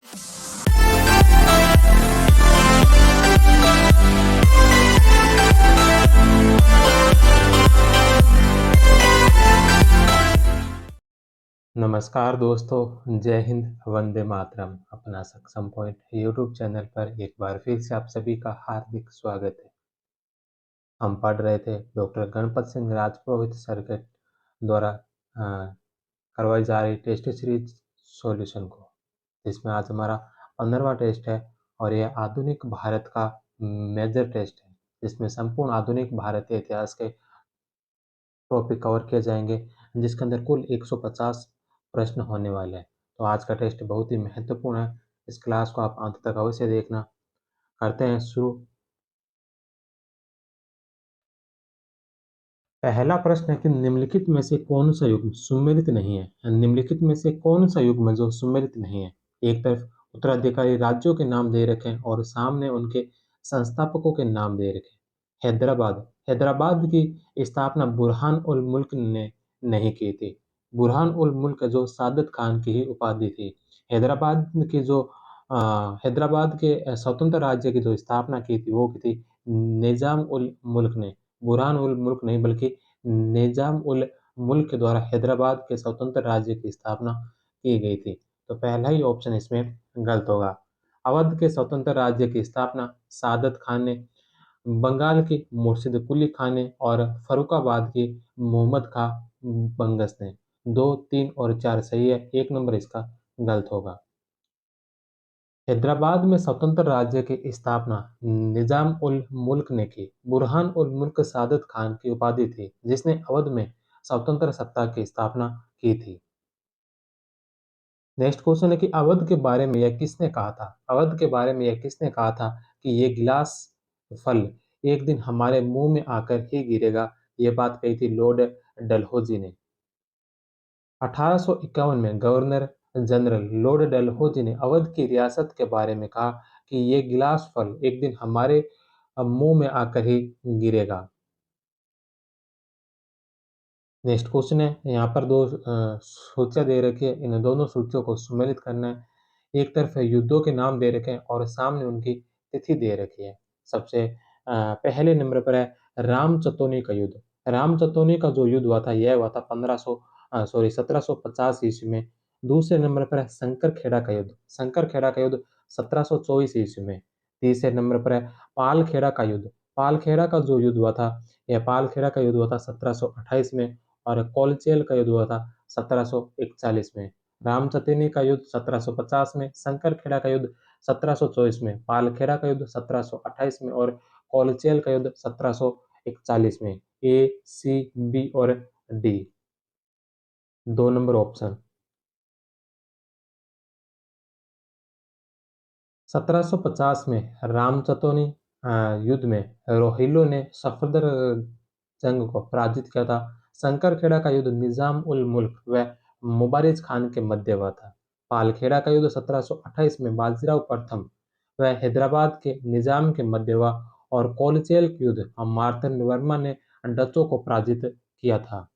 नमस्कार दोस्तों, जय हिंद, वंदे मातरम। अपना सक्षम पॉइंट यूट्यूब चैनल पर एक बार फिर से आप सभी का हार्दिक स्वागत है। हम पढ़ रहे थे डॉक्टर गणपत सिंह राजपुरोहित सर के द्वारा करवाई जा रही टेस्ट सीरीज सॉल्यूशन को, जिसमें आज हमारा 15वां टेस्ट है और यह आधुनिक भारत का मेजर टेस्ट है, जिसमें संपूर्ण आधुनिक भारतीय इतिहास के टॉपिक कवर किए जाएंगे, जिसके अंदर कुल 150 प्रश्न होने वाले हैं। तो आज का टेस्ट बहुत ही महत्वपूर्ण है। इस क्लास को आप अंत तक अवश्य देखना। करते हैं शुरू। पहला प्रश्न है कि निम्नलिखित में से कौन सा युग्म सुमेलित नहीं है। निम्नलिखित में से कौन सा युग्म है जो सुमेलित नहीं है। एक तरफ उत्तराधिकारी राज्यों के नाम दे रखे हैं और सामने उनके संस्थापकों के नाम दे रखे हैं। हैदराबाद हैदराबाद की स्थापना बुरहान उल मुल्क ने नहीं की थी। बुरहान उल मुल्क जो सादत खान की ही उपाधि थी। हैदराबाद की जो हैदराबाद के स्वतंत्र राज्य की जो स्थापना की थी वो की थी निजाम उल मुल्क ने। बुरहान उल मुल्क नहीं बल्कि निजाम उल मुल्क के द्वारा हैदराबाद के स्वतंत्र राज्य की स्थापना की गई थी। तो पहला ही ऑप्शन इसमें गलत होगा। अवध के स्वतंत्र राज्य की स्थापना सादत खान ने, बंगाल की मुर्शिद कुली खान ने और फरुखाबाद की मोहम्मद खां बंगस ने। 2, 3 और 4 सही है। 1 नंबर इसका गलत होगा। हैदराबाद में स्वतंत्र राज्य की स्थापना निजाम उल मुल्क ने की। बुरहान उल मुल्क सादत खान की उपाधि थी, जिसने अवध में स्वतंत्र सत्ता की स्थापना की थी। नेक्स्ट क्वेश्चन है कि अवध के बारे में यह किसने कहा था। अवध के बारे में यह किसने कहा था कि ये गिलास फल एक दिन हमारे मुंह में आकर ही गिरेगा। ये बात कही थी लॉर्ड डलहौजी ने। 1851 में गवर्नर जनरल लॉर्ड डलहौजी ने अवध की रियासत के बारे में कहा कि ये गिलास फल एक दिन हमारे मुंह में आकर ही गिरेगा। नेक्स्ट क्वेश्चन है, यहाँ पर दो सूचियाँ दे रखी है, इन दोनों सूचियों को सम्मिलित करना है। एक तरफ है युद्धों के नाम दे रखे हैं और सामने उनकी तिथि दे रखी है। सबसे पहले नंबर पर है रामचतोनी का युद्ध। रामचतोनी का जो युद्ध हुआ था यह हुआ था 1750 ईस्वी में। दूसरे नंबर पर है शंकरखेड़ा का युद्ध। शंकरखेड़ा का युद्ध 1724 ईस्वी में। तीसरे नंबर पर है पालखेड़ा का युद्ध। पालखेड़ा का जो युद्ध हुआ था यह पालखेड़ा का युद्ध हुआ था 1728 में और कोलचेल का युद्ध हुआ था 1741 में। रामचतनी का युद्ध 1750 में, शंकरखेड़ा का युद्ध 1724 में, पालखेड़ा का युद्ध 1728 में और कोलचेल का युद्ध 1741 में। ए, सी, बी और डी 2 नंबर ऑप्शन। 1750 में रामचतोनी युद्ध में रोहिल्लों ने सफदर जंग को पराजित किया था। शंकरखेड़ा का युद्ध निजाम उल मुल्क व मुबारिज खान के मध्य हुआ था। पालखेड़ा का युद्ध 1728 में बाजीराव प्रथम व हैदराबाद के निजाम के मध्य हुआ और कोलचेल का युद्ध मार्तंड वर्मा ने डचों को पराजित किया था।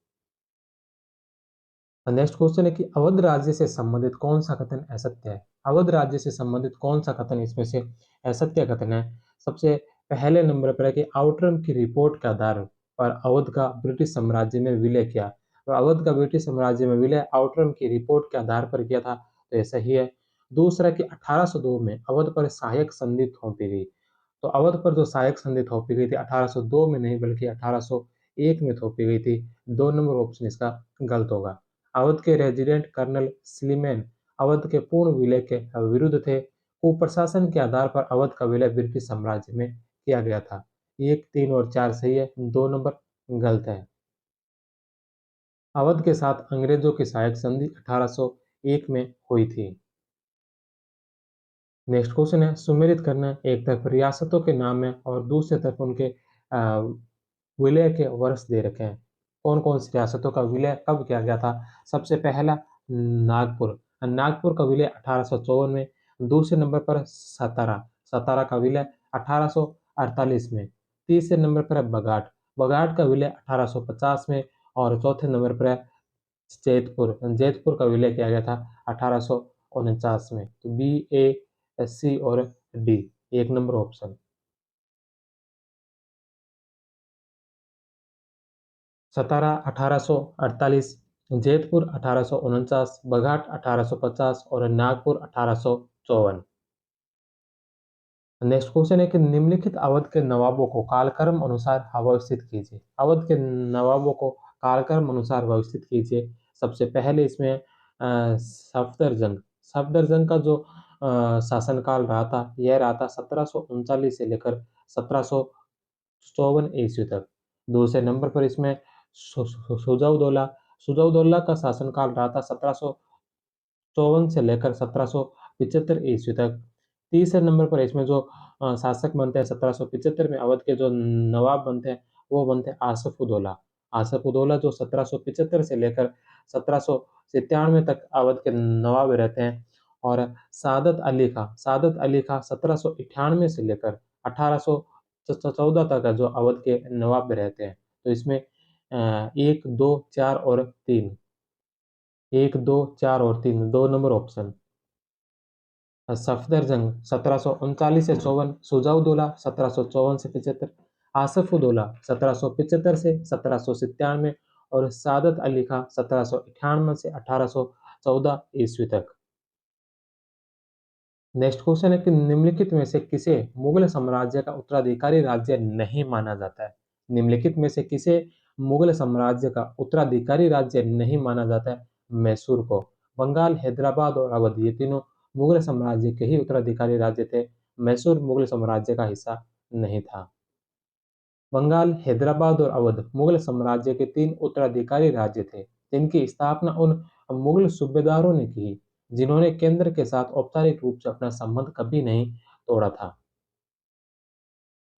नेक्स्ट क्वेश्चन है कि अवध राज्य से संबंधित कौन सा कथन असत्य है। अवध राज्य से संबंधित कौन सा कथन इसमें से असत्य कथन है। सबसे पहले नंबर पर है कि आउटरम की रिपोर्ट के आधार पर अवध का ब्रिटिश साम्राज्य में विलय किया। तो अवध का ब्रिटिश साम्राज्य में विलय आउटरम की रिपोर्ट के आधार पर किया था, तो यह सही है। दूसरा कि 1802 में अवध पर सहायक संधि थोपी गई। तो अवध पर जो सहायक संधि थोपी गई थी 1802 में नहीं बल्कि 1801 में थोपी गई थी। 2 नंबर ऑप्शन इसका गलत होगा। अवध के रेजिडेंट कर्नल स्लीमैन अवध के पूर्ण विलय के विरुद्ध थे। कुप्रशासन के आधार पर अवध का विलय ब्रिटिश साम्राज्य में किया गया था। 1, 3 और 4 सही है। 2 नंबर गलत है। अवध के साथ अंग्रेजों की सहायक संधि 1801 में हुई थी। नेक्स्ट क्वेश्चन है सुमेलित करना। एक तरफ रियासतों के नाम है और दूसरी तरफ उनके विलय के वर्ष दे रखे हैं। कौन कौन सी रियासतों का विलय कब किया गया था। सबसे पहला नागपुर। नागपुर का विलय 1854 में। दूसरे नंबर पर सतारा। सतारा का विलय 1848 में। तीसरे नंबर पर है बगाट। बगाट का विलय 1850 में और चौथे नंबर पर है जैतपुर। जैतपुर का विलय किया गया था 1800 1949 में। तो बी, ए, सी और डी, 1 नंबर ऑप्शन। सतारा 1848, जैतपुर 1849, बघाट 1850 और नागपुर 1854। नेक्स्ट क्वेश्चन है कि निम्नलिखित अवध के नवाबों को कालक्रम अनुसार व्यवस्थित कीजिए। अवध के नवाबों को कालक्रम अनुसार व्यवस्थित कीजिए। सबसे पहले इसमें सफदरजंग, सफदरजंग का जो शासनकाल रहा था, यह रहा था 1739 से लेकर 1754 ईस्वी तक। दूसरे नंबर पर इसमें सुजाउदौला, सुजाउदौला का शासनकाल रहा था 1754 से लेकर 1775 ईस्वी तक। तीसरे नंबर पर इसमें जो शासक बनते हैं 1775 में अवध के जो नवाब बनते हैं, वो बनते हैं आसफ उदौला। आसफ उदौला जो 1775 से लेकर 1797 तक अवध के नवाब रहते हैं। और सादत अली खां 1798 से लेकर 1814 तक जो अवध के नवाब रहते हैं। तो इसमें 1, 2, 4 और 3, 2 नंबर ऑप्शन। सफदरजंग 1739 से 54, सुजाउदौला 1754 से 75, आसफउदौला 1775 से 1797 और सादत अली खां 1798 से 1814 ईस्वी तक। नेक्स्ट क्वेश्चन है कि निम्नलिखित में से किसे मुगल साम्राज्य का उत्तराधिकारी राज्य नहीं माना जाता है। निम्नलिखित में से किसे मुगल साम्राज्य का उत्तराधिकारी राज्य नहीं माना जाता है। मैसूर को। बंगाल, हैदराबाद और अवध, ये तीनों मुगल साम्राज्य के ही उत्तराधिकारी राज्य थे। मैसूर मुगल साम्राज्य का हिस्सा नहीं था। बंगाल, हैदराबाद और अवध मुगल साम्राज्य के 3 उत्तराधिकारी राज्य थे, जिनकी स्थापना उन मुगल सूबेदारों ने की जिन्होंने केंद्र के साथ औपचारिक रूप से अपना संबंध कभी नहीं तोड़ा था।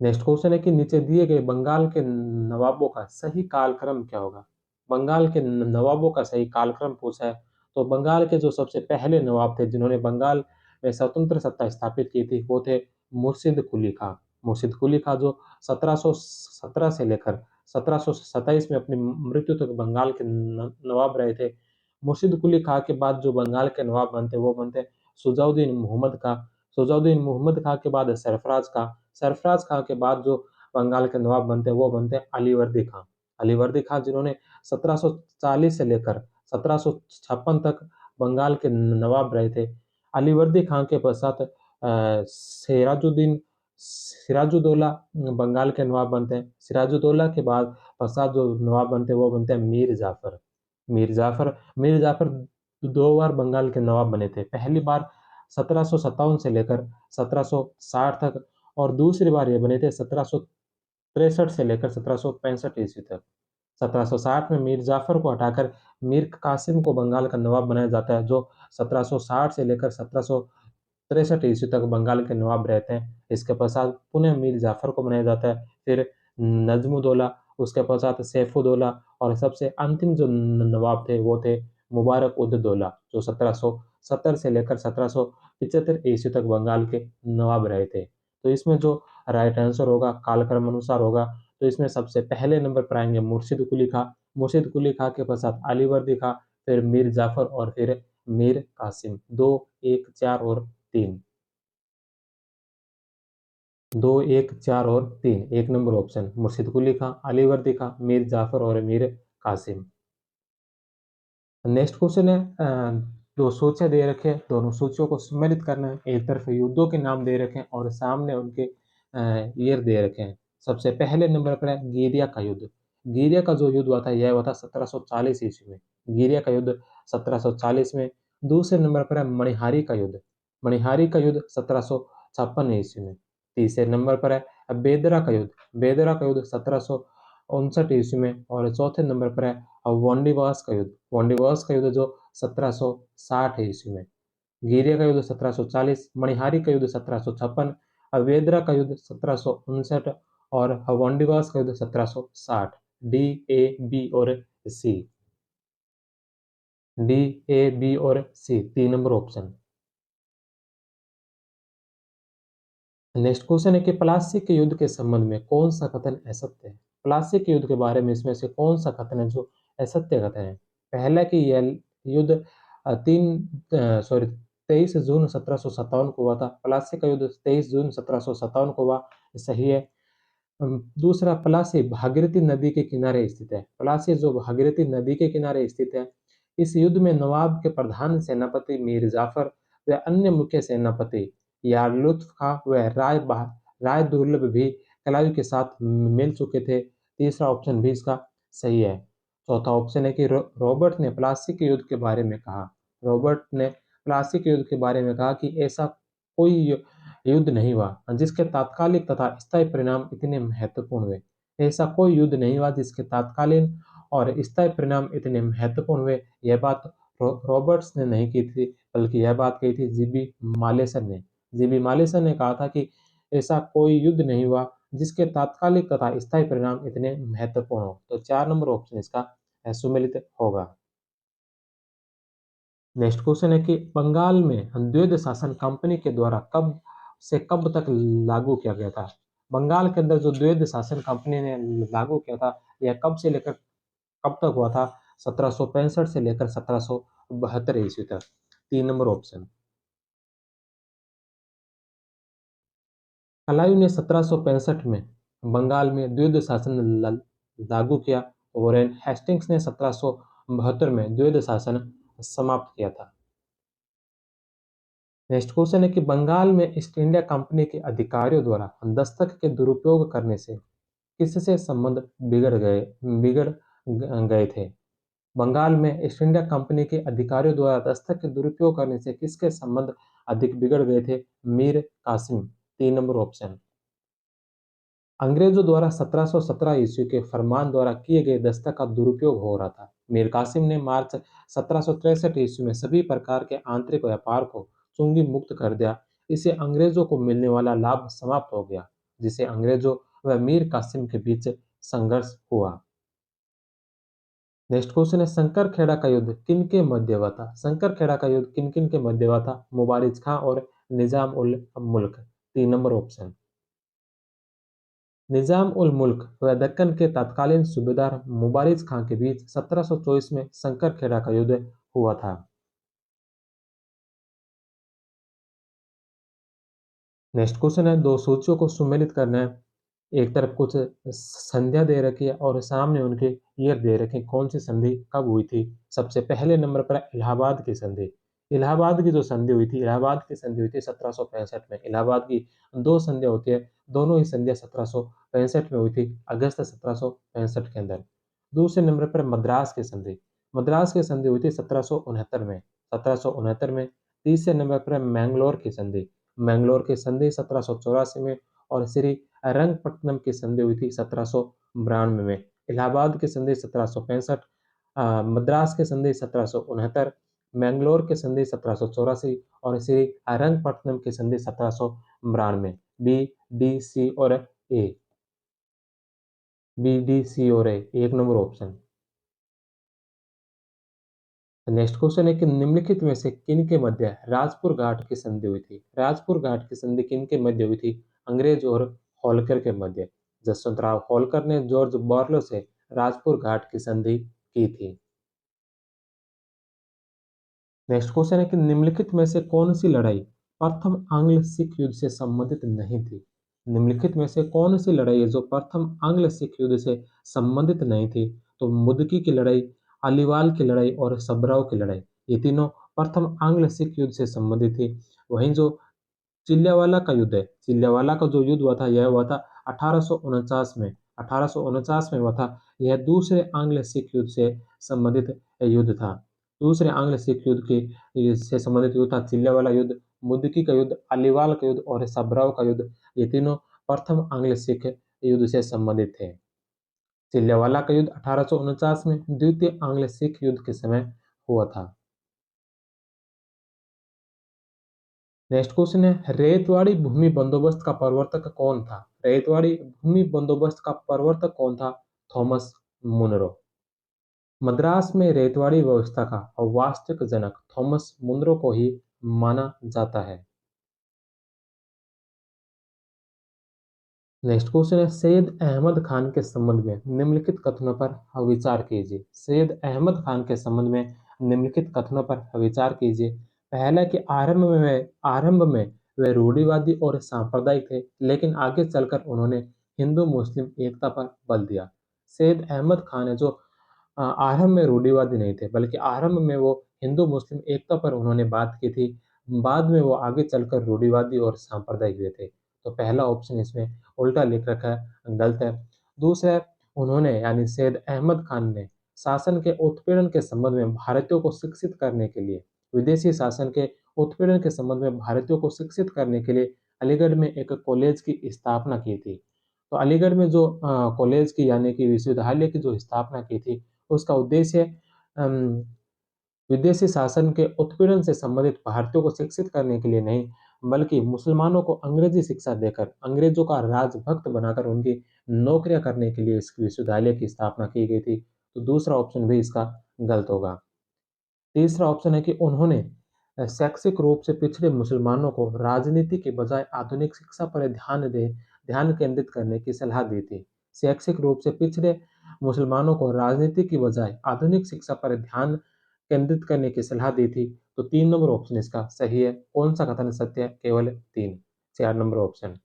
नेक्स्ट क्वेश्चन है कि नीचे दिए गए बंगाल के नवाबों का सही कालक्रम क्या होगा। बंगाल के नवाबों का सही कालक्रम पूछा है। तो बंगाल के जो सबसे पहले नवाब थे जिन्होंने बंगाल में स्वतंत्र सत्ता स्थापित की थी, वो थे मुर्शिद कुली खां। मुर्शिद कुली खां जो 1717 से लेकर 1727 में अपनी मृत्यु तक बंगाल के नवाब रहे थे। मुर्शिद कुली खां के बाद जो बंगाल के नवाब बनते, वो बनते सुजाउद्दीन मोहम्मद खां। सुजाउद्दीन मोहम्मद खां के बाद सरफराज खां। सरफराज खां के बाद जो बंगाल के नवाब बनते हैं, वो बनते हैं अलीवर्दी खां। अलीवर्दी खां जिन्होंने 1740 से लेकर 1756 तक बंगाल के नवाब रहे थे। अलीवर्दी खां के पश्चात सिराजुद्दीन सिराजुद्दौला बंगाल के नवाब बनते हैं। सिराजुद्दौला के बाद पश्चात जो नवाब बनते हैं, वो बनते हैं मीर जाफर। मीर जाफर 2 बार बंगाल के नवाब बने थे। पहली बार 1757 से लेकर 1760 तक और दूसरी बार ये बने थे 1763 से लेकर 1765 ईस्वी तक। 1760 में मीर जाफर को हटाकर मीर कासिम को बंगाल का नवाब बनाया जाता है, जो 1760 से लेकर 1763 ईस्वी तक बंगाल के नवाब रहते हैं। इसके पश्चात पुनः मीर जाफर को बनाया जाता है, फिर नजमुद्दौला, उसके पश्चात सैफुद्दौला और सबसे अंतिम जो नवाब थे वो थे मुबारक उद दौला, जो 1770 से लेकर 1775 ईस्वी तक बंगाल के नवाब रहे थे। तो इसमें जो राइट आंसर होगा कालक्रम अनुसार होगा, तो इसमें सबसे पहले नंबर पर आएंगे मुर्शिद कुली खां। मुर्शिद कुली खां के पश्चात अलीवर्दी खां, फिर मीर जाफर और फिर मीर कासिम। 2, 1, 4 और 3। 2, 1, 4 और 3, 1 नंबर ऑप्शन। मुर्शिद कुली खां, अलीवर्दी खां, मीर जाफर और मीर कासिम। नेक्स्ट क्वेश्चन है, दो सूचियां दे रखे हैं, दोनों सूचियों को सम्मिलित करना है। एक तरफ युद्धों के नाम दे रखे हैं और सामने उनके ईयर दे रखे हैं। सबसे पहले नंबर पर है गिरिया का युद्ध। गिरिया का जो युद्ध हुआ था, यह हुआ था 1740 ईस्वी में। गिरिया का युद्ध 1740 में। दूसरे नंबर पर है मणिहारी का युद्ध। मणिहारी का युद्ध 1756 ईस्वी में। तीसरे नंबर पर है बेदरा का युद्ध। बेदरा का युद्ध 1759 ईस्वी में। और चौथे नंबर पर है वांडीवास का युद्ध। वांडीवास का युद्ध जो 1760 ईस्वी में। गिरिया का युद्ध 1740, मणिहारी का युद्ध 1756, अवेद्रा का युद्ध 1759 और वांडीवास का युद्ध 1760। डी, ए, बी और सी। डी, ए, बी और सी, 3 नंबर ऑप्शन। नेक्स्ट क्वेश्चन है कि प्लासी के युद्ध के संबंध में कौन सा कथन असत्य है। प्लासी के युद्ध के बारे में इसमें से कौन सा कथन है जो असत्य कथन है। पहला कि यह युद्ध 3 23 जून 1757 को हुआ था। प्लासी का युद्ध 23 जून 1757 को हुआ, सही है। दूसरा, प्लासी भागीरथी नदी के किनारे स्थित है। प्लासी जो भागीरथी नदी के किनारे स्थित है। इस युद्ध में नवाब के प्रधान सेनापति मीर जाफर व अन्य मुख्य सेनापति यार लुत्फ खां व राय दुर्लभ भी कलायू के साथ मिल चुके थे। तीसरा ऑप्शन भी इसका सही है। चौथा ऑप्शन है कि रॉबर्ट ने प्लासी के युद्ध के बारे में कहा। रॉबर्ट ने प्लासी के युद्ध के बारे में कहा कि ऐसा कोई युद्ध नहीं हुआ जिसके तात्कालिक तथा स्थायी परिणाम इतने महत्वपूर्ण हुए। ऐसा कोई युद्ध नहीं हुआ जिसके तात्कालीन और स्थायी परिणाम इतने महत्वपूर्ण हुए। यह बात रॉबर्ट्स ने नहीं की थी, बल्कि यह बात कही थी जीबी मालेसन ने। जीबी मालेसन ने कहा था कि ऐसा कोई युद्ध नहीं हुआ जिसके तात्कालिक तथा स्थायी परिणाम इतने महत्वपूर्ण हो। तो 4 नंबर ऑप्शन इसका सुमेलित होगा। नेक्स्ट क्वेश्चन है कि बंगाल में द्वैध शासन कंपनी के द्वारा कब से कब तक लागू किया गया था। बंगाल के अंदर जो द्वैध शासन कंपनी ने लागू किया था, यह कब से लेकर कब तक हुआ था? 1765 से लेकर 1772 ईस्वी तक। 3 नंबर ऑप्शन। कलायू ने 1765 में बंगाल में द्वैध शासन लागू किया और हेस्टिंग्स ने 1772 में द्वैध शासन समाप्त किया था। नेक्स्ट क्वेश्चन है कि बंगाल में ईस्ट इंडिया कंपनी के अधिकारियों द्वारा दस्तक के दुरुपयोग करने से किससे संबंध बिगड़ गए थे। बंगाल में ईस्ट इंडिया कंपनी के अधिकारियों द्वारा दस्तक के दुरुपयोग करने से किसके संबंध अधिक बिगड़ गए थे? मीर कासिम। 3 number option. अंग्रेजों द्वारा 1717 ईस्वी के फरमान द्वारा किए गए दस्तक का दुरुपयोग हो रहा था। मीर कासिम ने मार्च 1763 ईस्वी में सभी प्रकार के आंतरिक व्यापार को चुंगी मुक्त कर दिया। इससे अंग्रेजों को मिलने वाला लाभ समाप्त हो गया, जिसे अंग्रेजों व मीर कासिम के बीच संघर्ष हुआ। नेक्स्ट क्वेश्चन है, शंकर खेड़ा का युद्ध किन के मध्य हुआ था? शंकर खेड़ा का युद्ध किन किन के मध्य हुआ था? मुबारिज खां और निजाम उल मुल्क। 3 नंबर ऑप्शन। निजाम उल मुल्क व दक्कन के तत्कालीन सूबेदार मुबारिज खां के बीच 1724 में शंकर खेड़ा का युद्ध हुआ था। नेक्स्ट क्वेश्चन है, दो सूचियों को सुमेलित करना है। एक तरफ कुछ संध्या दे रखी है और सामने उनके ईयर दे रखे। कौन सी संधि कब हुई थी? सबसे पहले नंबर पर इलाहाबाद की संधि। इलाहाबाद की जो संधि हुई थी, इलाहाबाद की संधि हुई थी 1765 में। इलाहाबाद की दो संधियां होती है, दोनों ही संधियां 1765 में हुई थी, अगस्त 1765 के अंदर। दूसरे नंबर पर मद्रास की संधि। मद्रास की संधि हुई थी 1769 में, 1769 में। तीसरे नंबर पर मैंगलोर की संधि। मैंगलोर की संधि 1784 में। और श्री रंगपट्टनम की संधि हुई थी 1792 में। इलाहाबाद की संधि 1765, मद्रास की संधि 1769, मैंगलोर की संधि 1784 और श्री रंगपट्टनम की संधि 1792। बी, डी, सी और ए। बी, डी, सी और ए। 1 नंबर ऑप्शन। नेक्स्ट क्वेश्चन है कि निम्नलिखित में से किन के मध्य राजपुर घाट की संधि हुई थी? राजपुर घाट की संधि किन के मध्य हुई थी? अंग्रेज और होलकर के मध्य। जसवंत राव होलकर ने जॉर्ज बॉर्लो से राजपुर घाट की संधि की थी। नेक्स्ट क्वेश्चन है कि निम्नलिखित में से कौन सी लड़ाई प्रथम आंग्ल सिख युद्ध से संबंधित नहीं थी? निम्नलिखित में से कौन सी लड़ाई है जो प्रथम आंग्ल सिख युद्ध से संबंधित नहीं थी? तो मुदकी की लड़ाई, अलीवाल की लड़ाई और सबराव की लड़ाई, ये तीनों प्रथम आंग्ल सिख युद्ध से संबंधित थी। वहीं जो चिल्ल्यावाला का युद्ध है, चिल्ल्यावाला का जो युद्ध हुआ था, यह हुआ था 1849 में। 1849 में हुआ था। यह दूसरे आंग्ल सिख युद्ध से संबंधित युद्ध था। दूसरे आंग्ल सिख युद्ध के से संबंधित युद्ध था चिल्ल्यावाला युद्ध, मुदकी का युद्ध, अलीवाल का युद्ध और सबराव का युद्ध। ये तीनों प्रथम आंग्ल सिख युद्ध से संबंधित थे। चिल्ल्यावाला का युद्ध 1849 में द्वितीय आंग्ल सिख युद्ध के समय हुआ था। नेक्स्ट क्वेश्चन है, रेतवाड़ी भूमि बंदोबस्त का प्रवर्तक कौन था? रेतवाड़ी भूमि बंदोबस्त का प्रवर्तक कौन था? Thomas Munro. मद्रास में रेतवाड़ी व्यवस्था का वास्तविक जनक थॉमस मुनरो को ही माना जाता है। नेक्स्ट क्वेश्चन है, सैयद अहमद खान के संबंध में निम्नलिखित कथनों पर विचार कीजिए। सैयद अहमद खान के संबंध में निम्नलिखित कथनों पर विचार कीजिए। पहला कि आरंभ में वे रूढ़िवादी और सांप्रदायिक थे, लेकिन आगे चलकर उन्होंने हिंदू-मुस्लिम एकता पर बल दिया। सैयद अहमद खान है जो आरंभ में रूढ़िवादी नहीं थे, बल्कि आरंभ में वो हिंदू-मुस्लिम एकता पर उन्होंने बात की थी। बाद में वो आगे चलकर रूढ़िवादी और सांप्रदायिक हुए थे। तो पहला ऑप्शन इसमें उल्टा लिख रखा है, गलत है। दूसरा है, उन्होंने यानी सैयद अहमद खान ने शासन के उत्पीड़न के संबंध में भारतीयों को शिक्षित करने के लिए विदेशी शासन के उत्पीड़न के संबंध में भारतीयों को शिक्षित करने के लिए अलीगढ़ में एक कॉलेज की स्थापना की थी। तो अलीगढ़ में जो कॉलेज की यानी कि विश्वविद्यालय की जो स्थापना की थी, उसका उद्देश्य अम, विदेशी शासन के उत्पीड़न से संबंधित भारतीयों को शिक्षित करने के लिए नहीं, बल्कि मुसलमानों को अंग्रेजी शिक्षा देकर, अंग्रेजों का राजभक्त बनाकर उनकी नौकरियां करने के लिए इस विश्वविद्यालय की स्थापना की गई थी। तो दूसरा ऑप्शन भी इसका गलत होगा। तीसरा ऑप्शन है कि उन्होंने शैक्षिक रूप से पिछड़े मुसलमानों को राजनीति के बजाय आधुनिक शिक्षा पर ध्यान केंद्रित करने की सलाह दी थी। शैक्षिक रूप से पिछड़े मुसलमानों को राजनीति की बजाय आधुनिक शिक्षा पर ध्यान केंद्रित करने की सलाह दी थी। तो 3 नंबर ऑप्शन इसका सही है। कौन-सा कथन सत्य है? केवल 3। 4 नंबर ऑप्शन।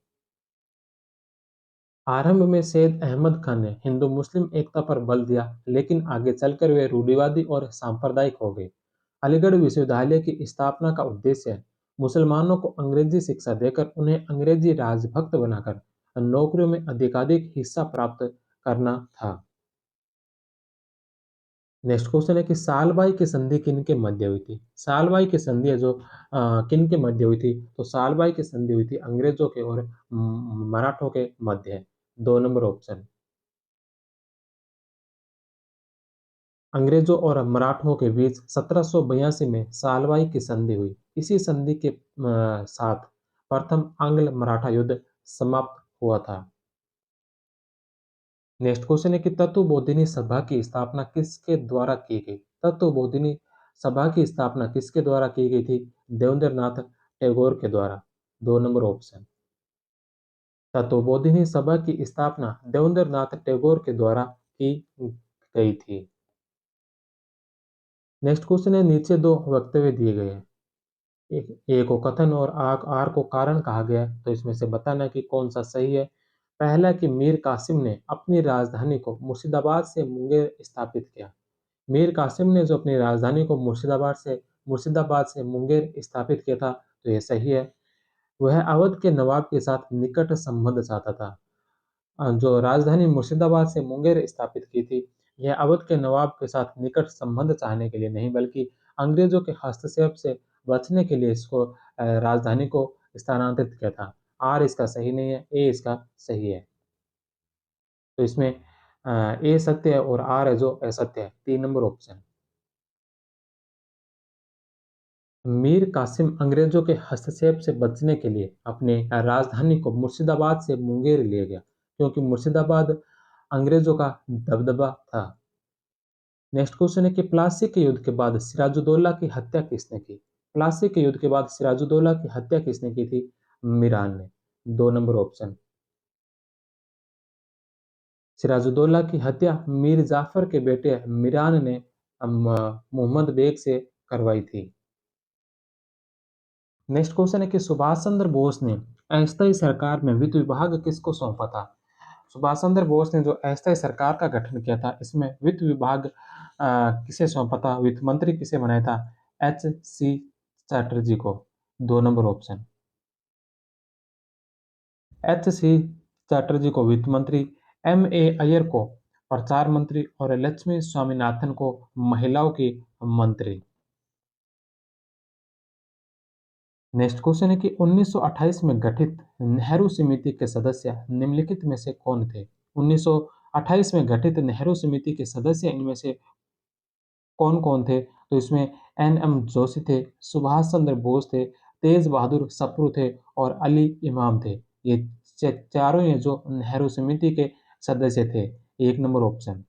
आरंभ में सैयद अहमद खान ने हिंदू-मुस्लिम एकता पर बल दिया, लेकिन आगे चलकर वे रूढ़िवादी और सांप्रदायिक हो गए। अलीगढ़ विश्वविद्यालय की स्थापना का उद्देश्य मुसलमानों को अंग्रेजी शिक्षा देकर उन्हें अंग्रेजी राजभक्त बनाकर नौकरियों में अधिकाधिक हिस्सा प्राप्त करना था। नेक्स्ट क्वेश्चन है कि सालबाई की संधि किन के मध्य हुई थी? सालबाई की संधि है जो किन के मध्य हुई थी? तो सालबाई की संधि हुई थी अंग्रेजों के और मराठों के मध्य। 2 नंबर ऑप्शन। अंग्रेजों और मराठों के बीच 1782 में सालवाई की संधि हुई। इसी संधि के साथ प्रथम आंग्ल-मराठा युद्ध समाप्त हुआ था। नेक्स्ट क्वेश्चन है कि तत्वबोधिनी सभा की स्थापना किसके द्वारा की गई? तत्वबोधिनी सभा की स्थापना किसके द्वारा की गई थी? देवेंद्रनाथ टैगोर के द्वारा। 2 नंबर ऑप्शन। तत्वबोधिनी सभा की स्थापना देवेंद्रनाथ टैगोर के द्वारा की गई थी। नेक्स्ट क्वेश्चन है, नीचे दो वक्तव्य दिए गए हैं। एक ए को कथन और आर को कारण कहा गया है, तो इसमें से बताना कि कौन सा सही है। पहला कि मीर कासिम ने अपनी राजधानी को मुर्शिदाबाद से मुंगेर स्थापित किया। मीर कासिम ने जो अपनी राजधानी को मुर्शिदाबाद से मुंगेर स्थापित किया था, तो ये सही है। वह अवध के नवाब के साथ निकट संबंध चाहता था। जो राजधानी मुर्शिदाबाद से मुंगेर स्थापित की थी, यह अवध के नवाब के साथ निकट संबंध चाहने के लिए नहीं, बल्कि अंग्रेजों के हस्तक्षेप से बचने के लिए इसको राजधानी को स्थानांतरित किया था। आर इसका सही नहीं है, ए इसका सही है। तो इसमें ए सत्य है और आर है जो असत्य है। 3 नंबर ऑप्शन। मीर कासिम अंग्रेजों के हस्तक्षेप से बचने के लिए अपने राजधानी को मुर्शिदाबाद से मुंगेर ले गया, क्योंकि मुर्शिदाबाद अंग्रेजों का दबदबा था। नेक्स्ट क्वेश्चन है कि प्लासी के युद्ध के बाद सिराजुद्दौला की हत्या किसने की? प्लासी के युद्ध के बाद सिराजुद्दौला की हत्या किसने की थी? मीरान ने। 2 नंबर ऑप्शन। सिराजुद्दौला की हत्या मीर जाफर के बेटे मीरान ने मोहम्मद बेग से करवाई थी। नेक्स्ट क्वेश्चन है कि सुभाष चंद्र बोस ने अस्थायी सरकार में वित्त विभाग किसको सौंपा था? सुभाष चंद्र बोस ने जो अस्थायी सरकार का गठन किया था, इसमें वित्त विभाग किसे सौंपा था? वित्त मंत्री किसे बनाया था? एच सी चैटर्जी को। 2 number option. H C Chatterjee को वित्त मंत्री, एम ए अय्यर को प्रचार मंत्री और लक्ष्मी स्वामीनाथन को महिलाओं की मंत्री। नेक्स्ट क्वेश्चन है कि 1928 में गठित नेहरू समिति के सदस्य निम्नलिखित में से कौन थे? 1928 में गठित नेहरू समिति के सदस्य इनमें से कौन-कौन थे? तो इसमें एन एम जोशी थे, सुभाष चंद्र बोस थे, तेज बहादुर सप्रू थे और अली इमाम थे। ये चारों ये जो नेहरू समिति के सदस्य थे। 1 नंबर ऑप्शन।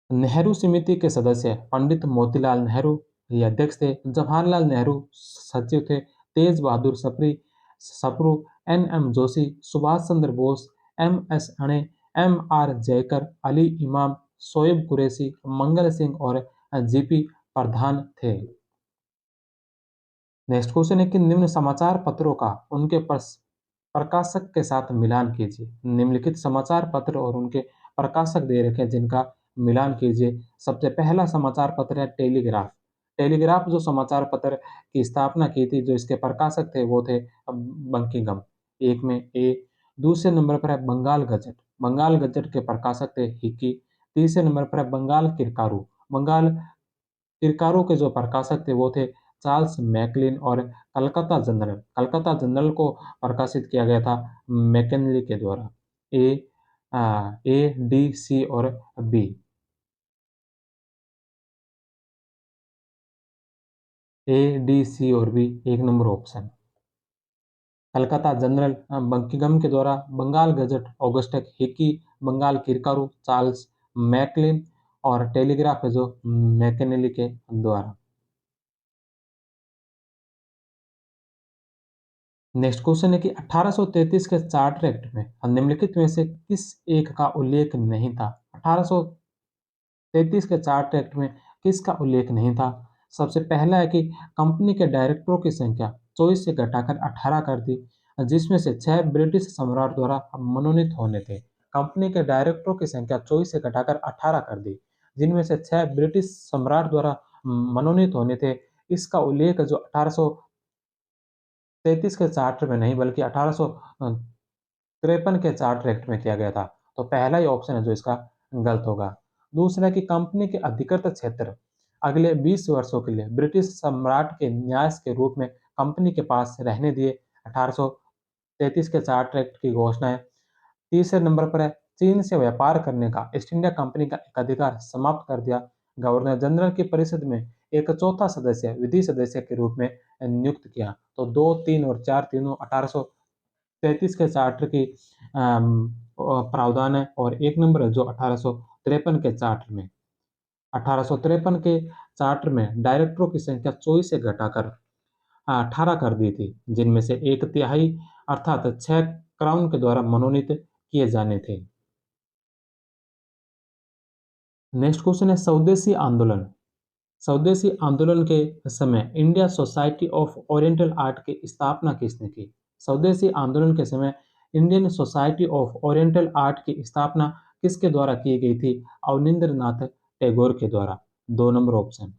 नेहरू समिति के सदस्य पंडित मोतीलाल नेहरू ये अध्यक्ष थे, जवाहरलाल नेहरू सचिव थे, तेज बहादुर Sapru, N M Joshi, Subhash Chandra Bose, M S अणे, M R जयकर, अली इमाम, शोएब कुरैशी, मंगल सिंह और जीपी प्रधान थे। नेक्स्ट क्वेश्चन है कि निम्न समाचार पत्रों का उनके प्रकाशक के साथ मिलान कीजिए। निम्नलिखित समाचार पत्र और उनके प्रकाशक दे रखे हैं जिनका मिलान कीजिए। सबसे पहला समाचार पत्र है टेलीग्राफ। टेलीग्राफ जो समाचार पत्र की स्थापना की थी, जो इसके प्रकाशक थे वो थे बंकिंगम। एक में ए। दूसरे नंबर पर है बंगाल गजट। बंगाल गजट के प्रकाशक थे हिक्की। तीसरे नंबर पर है बंगाल किरकारू। बंगाल किरकारू के जो प्रकाशक थे वो थे चार्ल्स मैकलिन। और कलकत्ता जनरल, कलकत्ता जनरल को प्रकाशित किया गया था मैकेनली के द्वारा। ए ए डी सी और बी। ए डी सी और बी एक number option. Calcutta General Buckingham के द्वारा, Bengal Gazette Augustus Hicky, Bengal किरकारू चार्ल्स मैकलिन, और टेलीग्राफ है जो मैकेनेली के द्वारा। नेक्स्ट क्वेश्चन है कि 1833 के चार्टर एक्ट में निम्नलिखित में से किस एक का उल्लेख नहीं था। 1833 के चार्टर एक्ट में किसका उल्लेख नहीं था। सबसे पहला है कि कंपनी के डायरेक्टरों की संख्या 24 से घटाकर 18 कर दी, जिसमें से 6 ब्रिटिश सम्राट द्वारा मनोनीत होने थे। कंपनी के डायरेक्टरों की संख्या 24 से घटाकर 18 कर दी, जिनमें से 6 ब्रिटिश सम्राट द्वारा मनोनीत होने थे। इसका उल्लेख जो 1833 के चार्टर में नहीं बल्कि 1853 के चार्टर एक्ट में किया गया था। तो पहला ही ऑप्शन है जो इसका गलत होगा। दूसरा कि कंपनी के अधिकृत क्षेत्र अगले 20 वर्षों के लिए ब्रिटिश सम्राट के न्यास के रूप में कंपनी के पास रहने दिए। 1833 के चार्टर एक्ट की घोषणा है। तीसरे नंबर पर है चीन से व्यापार करने का ईस्ट इंडिया कंपनी का एक अधिकार समाप्त कर दिया। गवर्नर जनरल की परिषद में एक चौथा सदस्य विधि सदस्य के रूप में नियुक्त किया। तो 2, 3 और 4 तीनों 1833 के चार्टर की प्रावधान है। और एक नंबर है जो 1853 के चार्टर में, 1853 के चार्टर में डायरेक्टरों की संख्या 24 से घटाकर 18 कर दी थी, जिनमें से एक तिहाई अर्थात 6 क्राउन के द्वारा मनोनीत किए जाने थे। नेक्स्ट क्वेश्चन है स्वदेशी आंदोलन। स्वदेशी आंदोलन के समय India society of oriental art की स्थापना किसने की। स्वदेशी आंदोलन के समय Indian society of oriental art की स्थापना किसके द्वारा की गई थी। अवनींद्रनाथ टैगोर के द्वारा। 2 number option.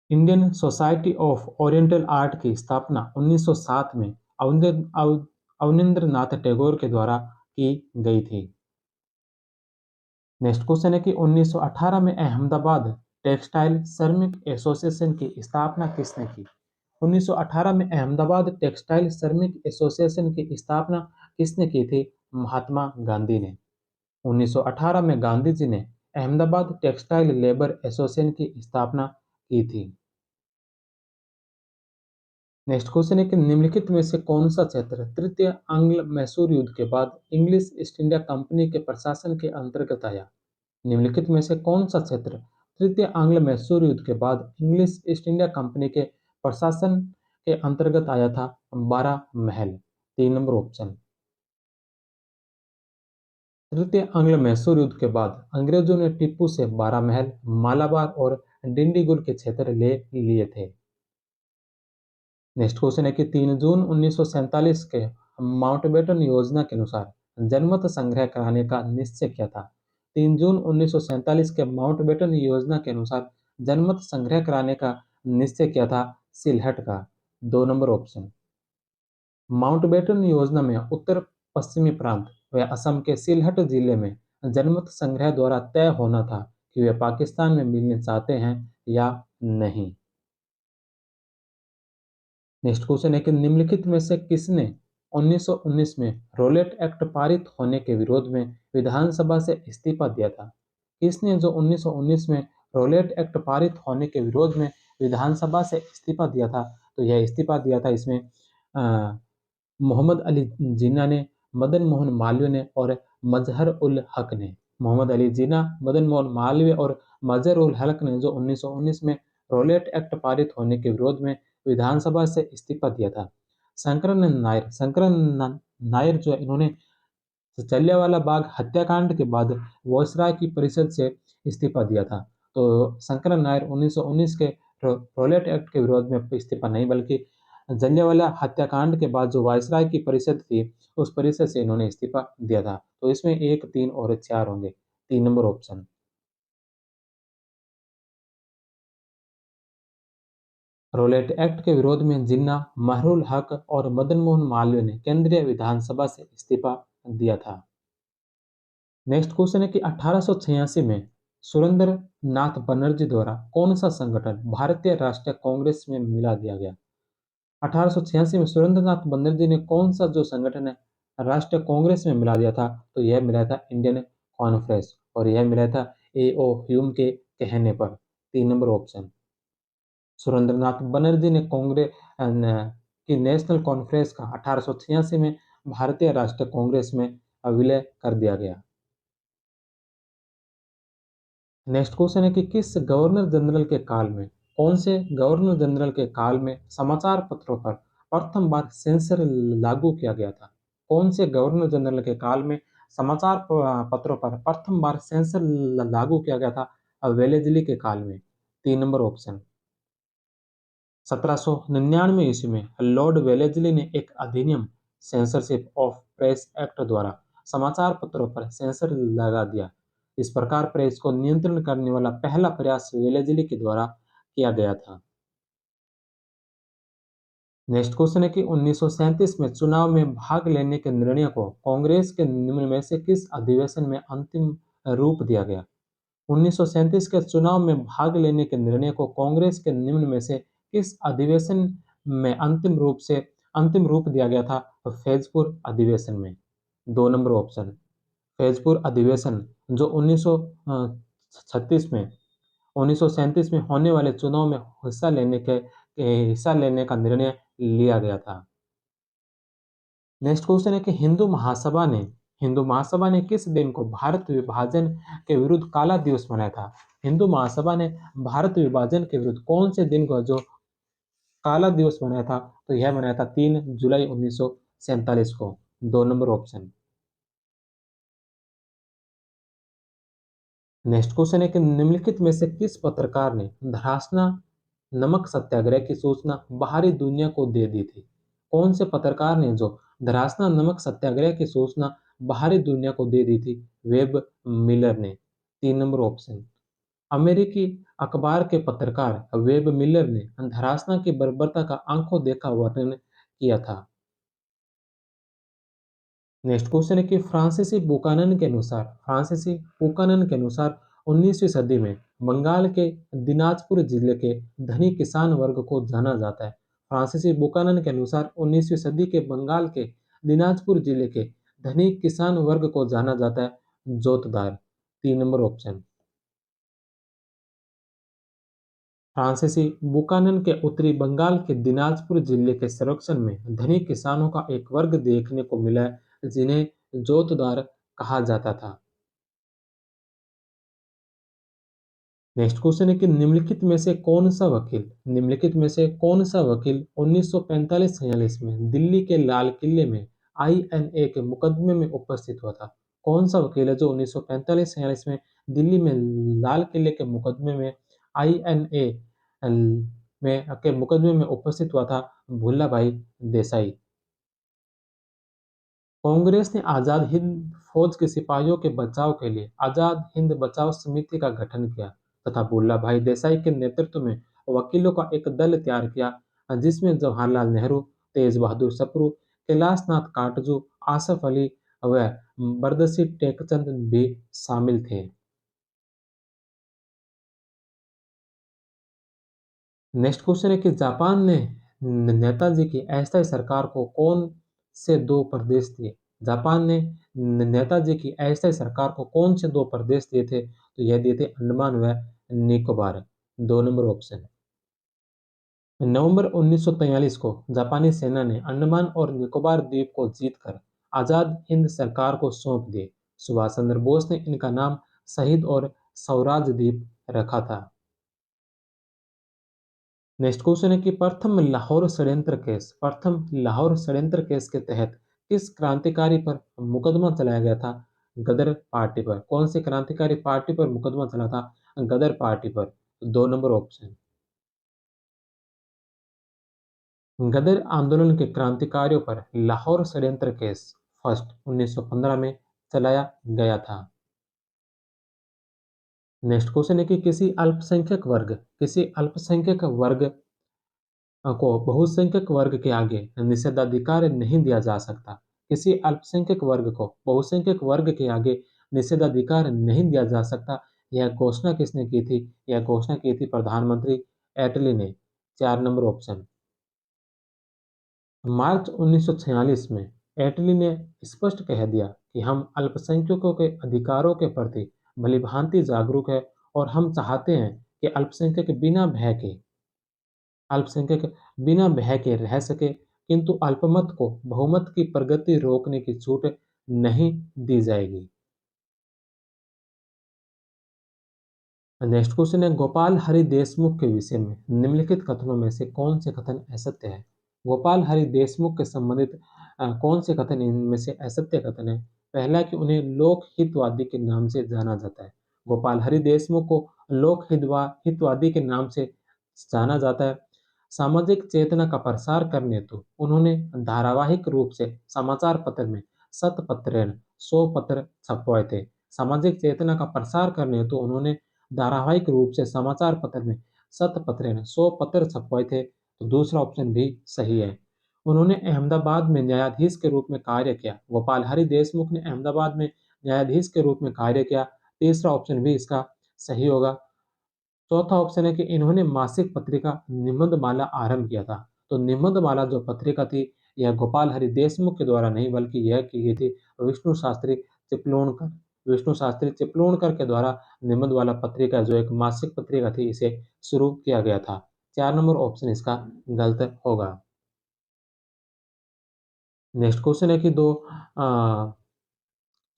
Indian society of oriental art की स्थापना 1907 में अवनींद्रनाथ टैगोर के द्वारा की गई थी। नेक्स्ट क्वेश्चन है कि 1918 में अहमदाबाद टेक्सटाइल श्रमिक एसोसिएशन की स्थापना किसने की। 1918 में अहमदाबाद टेक्सटाइल श्रमिक एसोसिएशन की स्थापना किसने की थी। महात्मा गांधी ने। 1918 में गांधी जी ने अहमदाबाद टेक्सटाइल लेबर एसोसिएशन की स्थापना की थी। नेक्स्ट क्वेश्चन है कि निम्नलिखित में से कौन सा क्षेत्र तृतीय आंग्ल मैसूर युद्ध के बाद इंग्लिश ईस्ट इंडिया कंपनी के प्रशासन के अंतर्गत आया। निम्नलिखित में से कौन सा क्षेत्र तृतीय आंग्ल मैसूर युद्ध के बाद इंग्लिश ईस्ट इंडिया कंपनी के प्रशासन के अंतर्गत आया था। बारह महल। 3 नंबर ऑप्शन। तृतीय आंग्ल मैसूर युद्ध के बाद अंग्रेजों ने टीपू से बारह महल, मालाबार और डिंडीगुल के क्षेत्र ले लिए थे। नेक्स्ट क्वेश्चन है कि 3 जून 1947 के माउंटबेटन योजना के अनुसार जनमत संग्रह कराने का निश्चय किया था। 3 जून 1947 के माउंटबेटन योजना के अनुसार जनमत संग्रह कराने का निश्चय किया था सिलहट का। 2 नंबर ऑप्शन। माउंटबेटन योजना में उत्तर पश्चिमी प्रांत व असम के सिलहट जिले में जनमत संग्रह द्वारा तय होना था कि वे पाकिस्तान में मिलने चाहते हैं या नहीं। नेक्स्ट क्वेश्चन है कि निम्नलिखित में से किसने 1919 में रोलेट एक्ट पारित होने के विरोध में विधानसभा से इस्तीफा दिया था। किसने जो 1919 में रोलेट एक्ट पारित होने के विरोध में विधानसभा से इस्तीफा दिया था। तो यह इस्तीफा दिया था इसमें मोहम्मद अली जिन्ना ने, मदन मोहन मालवीय ने और मजहर उल हक ने। मोहम्मद अली जिन्ना, मदन मोहन मालवीय और मजहर उल हक ने जो 1919 में रोलेट एक्ट पारित होने के विरोध में विधानसभा से इस्तीफा दिया था। शंकरन नायर जो है इन्होंने जलियांवाला बाग हत्याकांड के बाद वायसराय की परिषद से इस्तीफा दिया था। तो शंकरन नायर 1919 के रॉलेट एक्ट के विरोध में इस्तीफा नहीं, बल्कि जलियांवाला हत्याकांड के बाद जो वायसराय की परिषद थी, उस परिषद से इन्होंने इस्तीफा दिया था। तो इसमें 1, 3 और 4 होंगे। 3 नंबर ऑप्शन। रॉलेट एक्ट के विरोध में जिन्ना, महरुल हक और मदन मोहन मालवीय ने केंद्रीय विधानसभा से इस्तीफा दिया था। नेक्स्ट क्वेश्चन है कि 1886 में सुरेंद्र नाथ बनर्जी द्वारा कौन सा संगठन भारतीय राष्ट्रीय कांग्रेस में मिला दिया गया? 1886 में सुरेंद्र नाथ बनर्जी ने कौन सा जो संगठन है राष्ट्रीय कांग्रेस में मिला दिया था? तो यह मिला था इंडियन कॉन्फ्रेंस, और यह मिला था ए.ओ. ह्यूम के कहने पर। 3 नंबर ऑप्शन। सुरेंद्रनाथ बनर्जी ने कांग्रेस की नेशनल कॉन्फ्रेंस का 1886 में भारतीय राष्ट्रीय कांग्रेस में विलय कर दिया गया। नेक्स्ट क्वेश्चन है कि किस गवर्नर जनरल के काल में, कौन से गवर्नर जनरल के काल में समाचार पत्रों पर प्रथम बार सेंसर लागू किया गया था? कौन से गवर्नर जनरल के काल में समाचार पत्रों पर प्रथम बार सेंसर लागू किया गया था? वेलेस्ली के काल में। 3 नंबर ऑप्शन। 1799 ईस्वी में लॉर्ड वेलेस्ली ने एक अधिनियम, सेंसरशिप ऑफ प्रेस एक्ट द्वारा समाचार पत्रों पर सेंसर लगा दिया। इस प्रकार प्रेस को नियंत्रण करने वाला पहला प्रयास वेलेस्ली के द्वारा किया गया था। नेक्स्ट क्वेश्चन है कि 1937 में चुनाव में भाग लेने के निर्णय को कांग्रेस के निम्न में से किस अधिवेशन में अंतिम रूप दिया गया? 1937 के चुनाव में भाग लेने के निर्णय को कांग्रेस के निम्न में से किस अधिवेशन में अंतिम रूप दिया गया था? तो फैजपुर अधिवेशन में। 2 नंबर ऑप्शन। फैजपुर अधिवेशन जो 1936 में 1937 में होने वाले चुनाव में हिस्सा लेने का निर्णय लिया गया था। नेक्स्ट क्वेश्चन है कि हिंदू महासभा ने किस दिन को भारत विभाजन के विरुद्ध काला दिवस मनाया था? हिंदू महासभा ने भारत विभाजन के विरुद्ध कौन से दिन को जो काला दिवस मनाया था? तो यह मनाया था 3 जुलाई 1947 को। 2 नंबर ऑप्शन। नेक्स्ट क्वेश्चन है कि निम्नलिखित में से किस पत्रकार ने धरासना नमक सत्याग्रह की सूचना बाहरी दुनिया को दे दी थी? कौन से पत्रकार ने जो धरासना नमक सत्याग्रह की सूचना बाहरी दुनिया को दे दी थी? वेब मिलर ने। 3 नंबर ऑप्शन। अमेरिकी अखबार के पत्रकार वेब मिलर ने धरासना की बर्बरता का आंखों देखा वर्णन किया था। नेक्स्ट क्वेश्चन है कि फ्रांसीसी बुकानन के अनुसार 19वीं सदी में बंगाल के दिनाजपुर जिले के धनी किसान वर्ग को जाना जाता है। फ्रांसीसी बुकानन के अनुसार 19वीं सदी के बंगाल के दिनाजपुर जिले के धनी किसान वर्ग को जाना जाता है जोतदार। 3 नंबर ऑप्शन। फ्रांसीसी बुकानन के उत्तरी बंगाल के दिनाजपुर जिले के सर्वेक्षण में धनी किसानों का एक वर्ग देखने को मिला है जिन्हें जोतदार कहा जाता था। नेक्स्ट क्वेश्चन है कि निम्नलिखित में से कौन सा वकील 1945-46 में दिल्ली के लाल किले में आईएनए के मुकदमे में उपस्थित हुआ था? कौन सा वकील है जो 1945-46 में दिल्ली में लाल किले के मुकदमे में आईएनए के मुकदमे में उपस्थित हुआ था? भुल्ला भाई देसाई। कांग्रेस ने आजाद हिंद फौज के सिपाहियों के बचाव के लिए आजाद हिंद बचाव समिति का गठन किया तथा भुल्ला भाई देसाई के नेतृत्व में वकीलों का एक दल तैयार किया, जिसमें जवाहरलाल नेहरू, तेज बहादुर सप्रू, कैलाश नाथ काटजू, आसफ अली व बरदसी टेकचंद भी शामिल थे। नेक्स्ट क्वेश्चन है कि जापान ने नेताजी की अस्थायी सरकार को कौन से 2 प्रदेश दिए? जापान ने नेताजी की अस्थायी सरकार को कौन से 2 प्रदेश दिए थे? तो यह दिए थे अंडमान व निकोबार। 2 number option. नवंबर 1943 को जापानी सेना ने अंडमान और निकोबार द्वीप को जीतकर आजाद हिंद सरकार को सौंप दिए। सुभाष चंद्र बोस ने इनका नाम शहीद और स्वराज द्वीप रखा था। नेक्स्ट क्वेश्चन है कि प्रथम लाहौर षड्यंत्र केस के तहत किस क्रांतिकारी पर मुकदमा चलाया गया था? गदर पार्टी पर। कौन सी क्रांतिकारी पार्टी पर मुकदमा चला था? गदर पार्टी पर। 2 नंबर ऑप्शन। गदर आंदोलन के क्रांतिकारियों पर लाहौर षड्यंत्र केस फर्स्ट 1915 में चलाया गया था। नेक्स्ट क्वेश्चन है कि किसी अल्पसंख्यक वर्ग को बहुसंख्यक वर्ग के आगे निषेधाधिकार नहीं दिया जा सकता। किसी अल्पसंख्यक वर्ग को बहुसंख्यक वर्ग के आगे निषेधाधिकार नहीं दिया जा सकता। यह घोषणा किसने की थी? यह घोषणा की थी प्रधानमंत्री एटली ने। 4 नंबर ऑप्शन। मार्च 1946 में एटली ने स्पष्ट कह दिया कि हम अल्पसंख्यकों के अधिकारों के प्रति भलीभांति जागरूक है और हम चाहते हैं कि अल्पसंख्यक बिना भय के रह सके, किंतु अल्पमत को बहुमत की प्रगति रोकने की छूट नहीं दी जाएगी। नेक्स्ट क्वेश्चन है गोपाल हरि देशमुख के विषय में निम्नलिखित कथनों में से कौन से कथन असत्य है? गोपाल हरि देशमुख के संबंधित कौन से कथन इनमें से असत्य कथन है? पहला कि उन्हें लोक हितवादी के नाम से जाना जाता है। गोपाल हरि देशमुख को लोक हितवादी के नाम से जाना जाता है। सामाजिक चेतना का प्रसार करने हेतु उन्होंने धारावाहिक रूप से समाचार पत्र में शतपत्रेण 100 पत्र छपवाए थे। सामाजिक चेतना का प्रसार करने हेतु उन्होंने धारावाहिक रूप से समाचार पत्र में शतपत्रेण 100 पत्र छपवाए थे, तो दूसरा ऑप्शन भी सही है। उन्होंने अहमदाबाद में न्यायाधीश के रूप में कार्य किया। गोपाल हरि देशमुख ने अहमदाबाद में न्यायाधीश के रूप में कार्य किया। तीसरा ऑप्शन भी इसका सही होगा। चौथा ऑप्शन है कि इन्होंने मासिक पत्रिका निबंधमाला आरंभ किया था। तो निबंधमाला जो पत्रिका थी यह गोपाल हरि देशमुख के द्वारा नहीं बल्कि यह की गई थी विष्णु शास्त्री चिपलूणकर के द्वारा निबंध वाला पत्रिका जो एक मासिक पत्रिका थी इसे शुरू किया गया था। 4 नंबर ऑप्शन इसका गलत होगा। नेक्स्ट क्वेश्चन है कि दो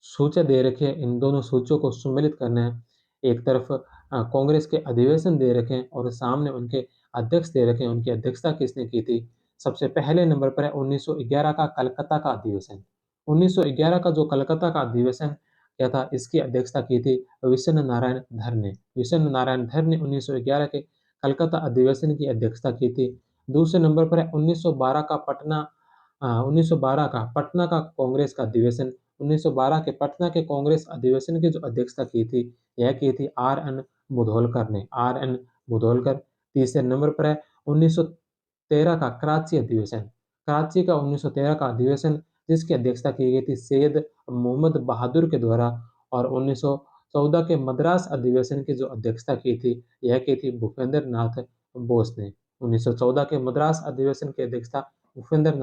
सूचियाँ दे रखी है, इन दोनों सूचियों को सम्मिलित करना है। एक तरफ कांग्रेस के अधिवेशन दे रखे हैं और सामने उनके अध्यक्ष दे रखे हैं, उनकी अध्यक्षता किसने की थी? सबसे पहले नंबर पर है 1911 का कलकत्ता का अधिवेशन। 1911 का जो कलकत्ता का अधिवेशन क्या था, इसकी अध्यक्षता की थी विश्व नारायण धर ने। विश्व नारायण धर ने 1911 के कलकत्ता अधिवेशन की अध्यक्षता की थी। दूसरे नंबर पर है 1912 का पटना का कांग्रेस का अधिवेशन। 1912 के पटना के कांग्रेस अधिवेशन की जो अध्यक्षता की थी यह की थी आर एन मुधोलकर। तीसरे नंबर पर है 1913 का कराची का 1913 का अधिवेशन जिसकी अध्यक्षता की गई थी सैयद मोहम्मद बहादुर के द्वारा। और 1914 के मद्रास अधिवेशन की जो अध्यक्षता की थी यह की थी भूपेंद्र नाथ बोस ने। 1914 के मद्रास अधिवेशन की अध्यक्षता भूपेंद्र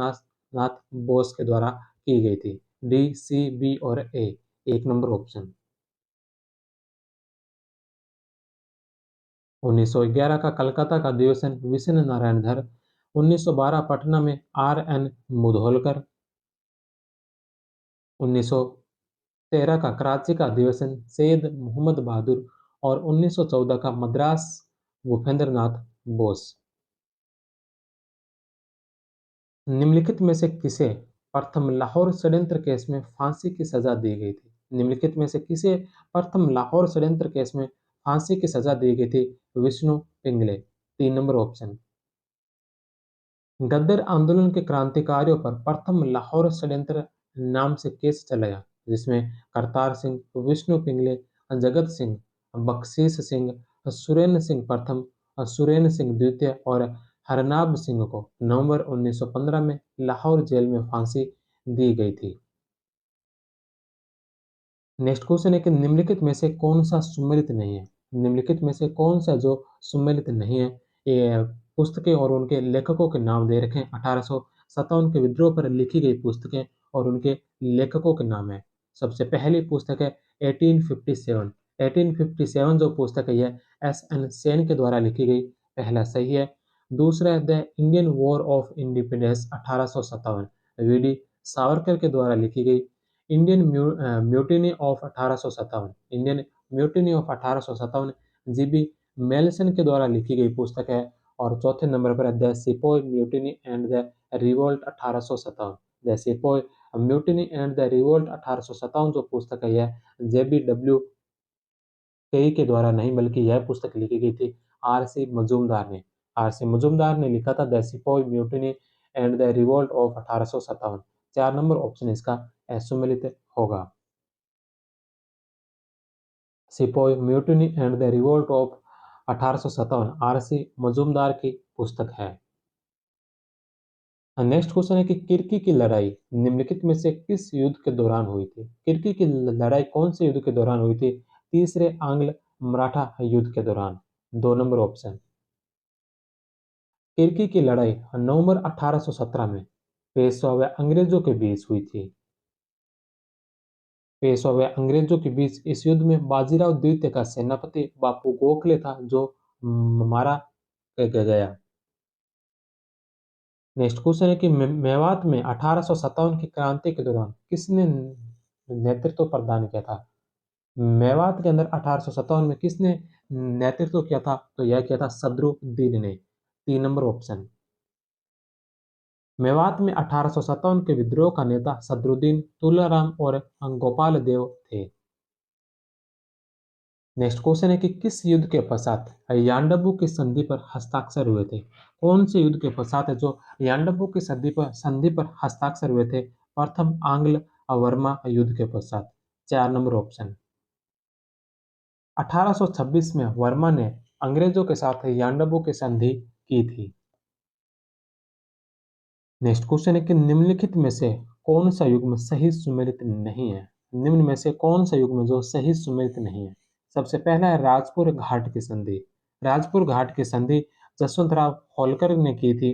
नाथ बोस के द्वारा की गई थी। डी, सी, बी और ए। 1 नंबर ऑप्शन। 1911 का कलकत्ता का अधिवेशन विष्णु नारायण धर। 1912 पटना में आर एन मुधोलकर। 1913 का कराची का अधिवेशन सैयद मोहम्मद बहादुर। और 1914 का मद्रास भूपेंद्र नाथ बोस। निम्नलिखित में से किसे प्रथम लाहौर षड्यंत्र केस में फांसी की सजा दी गई थी? निम्नलिखित में से किसे प्रथम लाहौर षड्यंत्र केस में फांसी की सजा दी गई थी? विष्णु पिंगले। 3 number option. गद्दर आंदोलन के क्रांतिकारियों पर प्रथम लाहौर षड्यंत्र नाम से केस चलाया जिसमें करतार सिंह, विष्णु पिंगले, जगत सिंह, बख्शीश सिंह, सुरेंद्र सिंह प्रथम, सुरेंद्र सिंह द्वितीय और हरनाब सिंह को नवंबर 1915 में लाहौर जेल में फांसी दी गई थी। नेक्स्ट क्वेश्चन है कि निम्नलिखित में से कौन सा सुमेलित नहीं है? निम्नलिखित में से कौन सा जो सुमेलित नहीं है? ये पुस्तकें और उनके लेखकों के नाम दे रखे हैं। 1857 के विद्रोह पर लिखी गई पुस्तकें और उनके लेखकों के नाम है। सबसे पहली पुस्तक है 1857। 1857 जो पुस्तक है यह एस एन सेन के द्वारा लिखी गई। पहला सही है। दूसरा है the Indian war of independence 1857, V D Savarkar के द्वारा लिखी गई। Mutiny of 1857, Indian mutiny of 1857 GB Malleson के द्वारा लिखी गई पुस्तक है। और चौथे नंबर पर है the sepoy mutiny and the revolt 1857। The sepoy mutiny and the revolt 1857 जो पुस्तक है यह जेबी डब्ल्यू कई के द्वारा नहीं बल्कि यह पुस्तक लिखी गई थी आर.सी. मजूमदार ने। आर.सी. मजूमदार ने लिखा था the sepoy mutiny and the revolt of 1857। 4 number option इसका सुमेलित होगा। Sepoy mutiny and the revolt of 1857 RC. Majumdar की पुस्तक है। नेक्स्ट क्वेश्चन है कि किर्की की लड़ाई निम्नलिखित में से किस युद्ध के दौरान हुई थी? किर्की की लड़ाई कौन से युद्ध के दौरान हुई थी? तीसरे आंग्ल मराठा युद्ध के दौरान। 2 नंबर ऑप्शन। किर्की की लड़ाई नवंबर 1817 में पेशवा व अंग्रेजों के बीच हुई थी। पेशवा व अंग्रेजों के बीच इस युद्ध में बाजीराव द्वितीय का सेनापति बापू गोखले था जो मारा गया। नेक्स्ट क्वेश्चन है कि मेवात में 1857 की क्रांति के दौरान किसने नेतृत्व प्रदान किया था? मेवात के अंदर 1857 में किसने नेतृत्व किया था? तो यह किया था सदरुद्दीन ने। 3 नंबर ऑप्शन। मेवात में 1857 के विद्रोह का नेता सदरुद्दीन, तुलाराम और गोपाल देव थे। नेक्स्ट क्वेश्चन है कि किस युद्ध के पश्चात यांडबू की संधि पर हस्ताक्षर हुए थे? कौन से युद्ध के पश्चात है जो यांडबू की संधि पर हस्ताक्षर हुए थे? प्रथम आंग्ल वर्मा युद्ध के पश्चात। 4 नंबर ऑप्शन। 1826 में वर्मा ने अंग्रेजों के साथ यांडबू की संधि की थी। नेक्स्ट क्वेश्चन है कि निम्नलिखित में से कौन सा युग्म सही सुमेलित नहीं है? निम्न में से कौन सा युग्म जो सही सुमेलित नहीं है? सबसे पहला है राजपुर घाट की संधि। राजपुर घाट की संधि जसवंतराव होलकर ने की थी।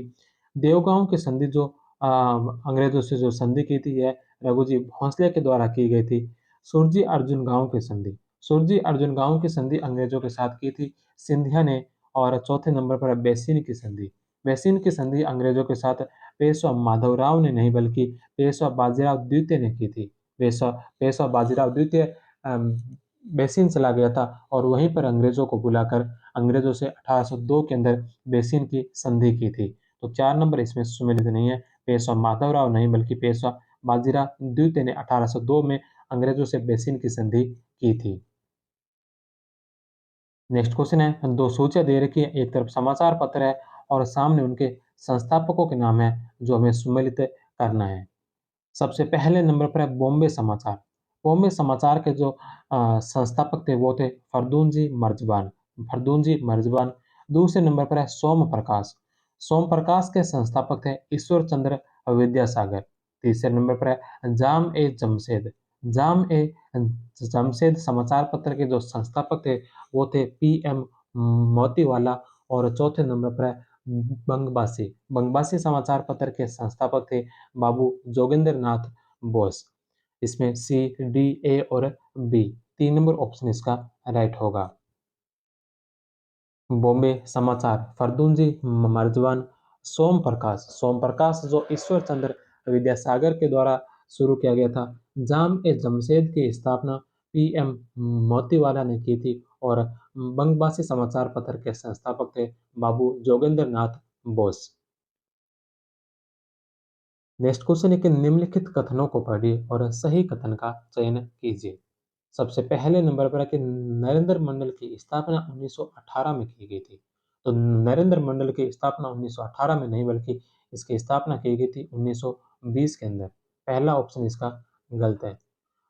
देवगांव की संधि जो अंग्रेजों से जो संधि की थी यह रघुजी भोंसले के द्वारा की गई थी। सुरजी अर्जुन गांव की संधि। सुरजी अर्जुन गांव की संधि अंग्रेजों के साथ की थी सिंधिया ने। और चौथे नंबर पर है बेसिन की संधि। बेसिन की संधि अंग्रेजों के साथ पेशवा माधवराव ने नहीं बल्कि पेशवा बाजीराव द्वितीय ने की थी। पेशवा पेशवा बाजीराव द्वितीय बेसिन चला गया था और वहीं पर अंग्रेजों को बुलाकर अंग्रेजों से 1802 के अंदर बेसिन की संधि की थी। तो 4 नंबर इसमें सुमेलित नहीं है। पेशवा माधवराव नहीं बल्कि पेशवा बाजीराव द्वितीय ने 1802 में अंग्रेजों से बेसिन की संधि की थी। नेक्स्ट क्वेश्चन है, दो सूचियां दे रखी है, एक तरफ समाचार पत्र है और सामने उनके संस्थापकों के नाम है जो हमें सुमेलित करना है। सबसे पहले नंबर पर है बॉम्बे समाचार। बॉम्बे समाचार के जो संस्थापक थे वो थे फर्दूनजी मर्जबान। फर्दूनजी मर्जबान। दूसरे नंबर पर है सोम प्रकाश। सोम प्रकाश के संस्थापक थे ईश्वर चंद्र विद्यासागर। तीसरे नंबर पर है जाम ए जमशेद। जाम ए जमशेद समाचार पत्र के जो संस्थापक थे वो थे पी.एम. मोतीवाला। और चौथे नंबर पर है बंगबासी। बंगबासी समाचार पत्र के संस्थापक थे बाबू जोगिंदर नाथ बोस। इसमें सी, डी, ए और बी 3 नंबर ऑप्शन इसका राइट होगा। बॉम्बे समाचार फर्दूनजी मर्जवान। सोम प्रकाश जो ईश्वर चंद्र विद्यासागर के द्वारा शुरू किया गया था। जाम ए जमशेद की स्थापना पी.एम. मोतीवाला ने की थी और बंगबासी समाचार पत्र के संस्थापक थे बाबू जोगेंद्र नाथ बोस। नेक्स्ट क्वेश्चन है कि निम्नलिखित कथनों को पढ़िए और सही कथन का चयन कीजिए। सबसे पहले नंबर पर है कि नरेंद्र मंडल की स्थापना 1918 में की गई थी। तो नरेंद्र मंडल की स्थापना 1918 में नहीं बल्कि इसकी स्थापना की गई थी 1920 के अंदर। पहला ऑप्शन इसका गलत है।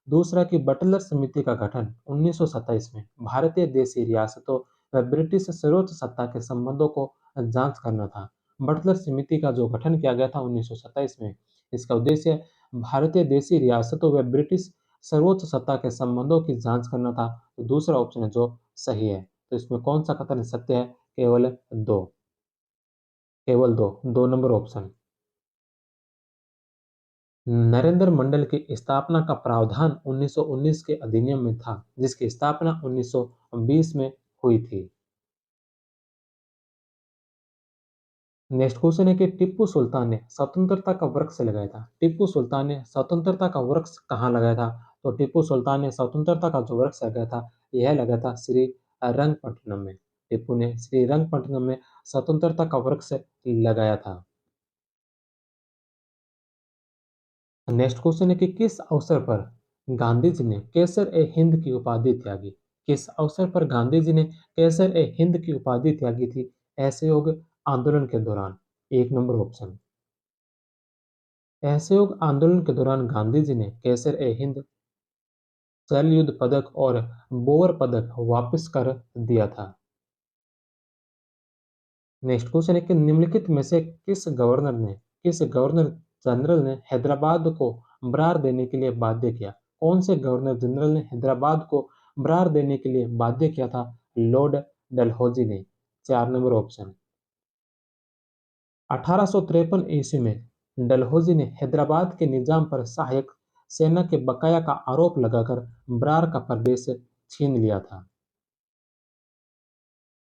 दूसरा कि बटलर समिति का गठन 1927 में भारतीय देशी रियासतों व ब्रिटिश सर्वोच्च सत्ता के संबंधों को जांच करना था। बटलर समिति का जो गठन किया गया था 1927 में, इसका उद्देश्य भारतीय देशी रियासतों व ब्रिटिश सर्वोच्च सत्ता के संबंधों की जांच करना था। तो दूसरा ऑप्शन है जो सही है। तो इसमें कौन सा कथन सत्य है? केवल दो। केवल दो। 2 नंबर ऑप्शन। नरेंद्र मंडल की स्थापना का प्रावधान 1919 के अधिनियम में था जिसकी स्थापना 1920 में हुई थी। नेक्स्ट क्वेश्चन है कि टिप्पू सुल्तान ने स्वतंत्रता का वृक्ष लगाया था। टिप्पू सुल्तान ने स्वतंत्रता का वृक्ष कहाँ लगाया था? तो टिप्पू सुल्तान ने स्वतंत्रता का जो वृक्ष लगाया था यह लगाया था श्री रंगपट्टनम में। टिप्पू ने श्री रंगपट्टनम में स्वतंत्रता का वृक्ष लगाया था। नेक्स्ट क्वेश्चन है कि किस अवसर पर गांधी जी ने केसर ए हिंद की उपाधि त्यागी? किस अवसर पर गांधी जी ने कैसर ए हिंद की उपाधि त्यागी थी असहयोग आंदोलन के दौरान? एक नंबर ऑप्शन। असहयोग आंदोलन के दौरान गांधी जी ने कैसर ए हिंद, शल्य पदक और बोर पदक वापस कर दिया था। नेक्स्ट क्वेश्चन है कि निम्नलिखित में से किस गवर्नर जनरल ने हैदराबाद को बरार देने के लिए बाध्य किया? कौन से गवर्नर जनरल ने हैदराबाद को बरार देने के लिए बाध्य किया था? लॉर्ड डलहौजी ने। 4 नंबर ऑप्शन। 1853 ईस्वी में डलहौजी ने हैदराबाद के निजाम पर सहायक सेना के बकाया का आरोप लगाकर बरार का प्रदेश छीन लिया था।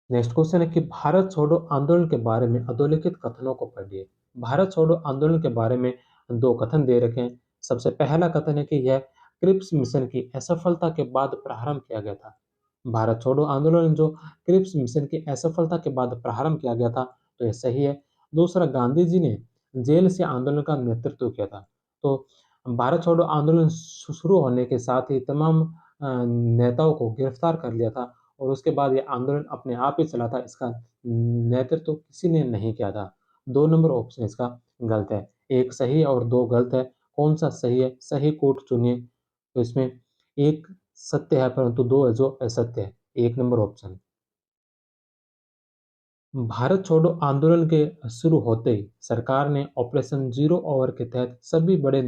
नेक्स्ट क्वेश्चन है कि भारत छोड़ो आंदोलन के बारे में अधोलिखित कथनों को पढ़िए। भारत छोड़ो आंदोलन के बारे में दो कथन दे रखे हैं। सबसे पहला कथन है कि यह क्रिप्स मिशन की असफलता के बाद प्रारंभ किया गया था। भारत छोड़ो आंदोलन जो क्रिप्स मिशन की असफलता के बाद प्रारंभ किया गया था, तो यह सही है। दूसरा, गांधी जी ने जेल से आंदोलन का नेतृत्व किया था। तो भारत छोड़ो आंदोलन शुरू होने के साथ ही तमाम नेताओं को गिरफ्तार कर लिया था और उसके बाद ये आंदोलन अपने आप ही चला था। इसका नेतृत्व किसी ने नहीं किया था। 2 नंबर ऑप्शन इसका गलत है। एक सही है और दो गलत है। कौन सा सही है? सही कोट चुनिए। तो इसमें एक सत्य है परंतु दो है जो असत्य है। 1 नंबर ऑप्शन। भारत छोड़ो आंदोलन के शुरू होते ही सरकार ने ऑपरेशन जीरो ओवर के तहत सभी बड़े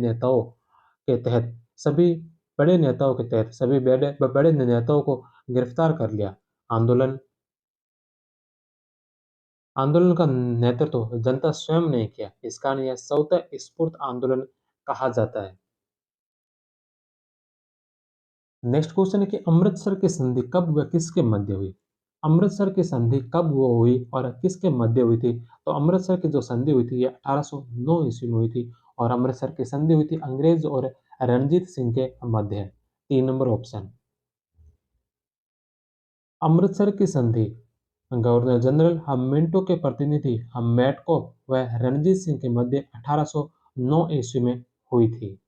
बड़े नेताओं को गिरफ्तार कर लिया। आंदोलन आंदोलन का नेतृत्व जनता स्वयं ने किया। इस कारण यह स्वतः स्फूर्त आंदोलन कहा जाता है। नेक्स्ट क्वेश्चन है कि अमृतसर की संधि कब व किसके मध्य हुई? अमृतसर की संधि कब वो हुई और किसके मध्य हुई थी? तो अमृतसर की जो संधि हुई थी ये 1809 ईस्वी में हुई थी और अमृतसर की संधि हुई थी अंग्रेज और रणजीत सिंह के मध्य। 3 नंबर ऑप्शन। अमृतसर की संधि गवर्नर जनरल मिंटो के प्रतिनिधि मेटकॉप व रणजीत सिंह के मध्य 1809 ईस्वी में हुई थी।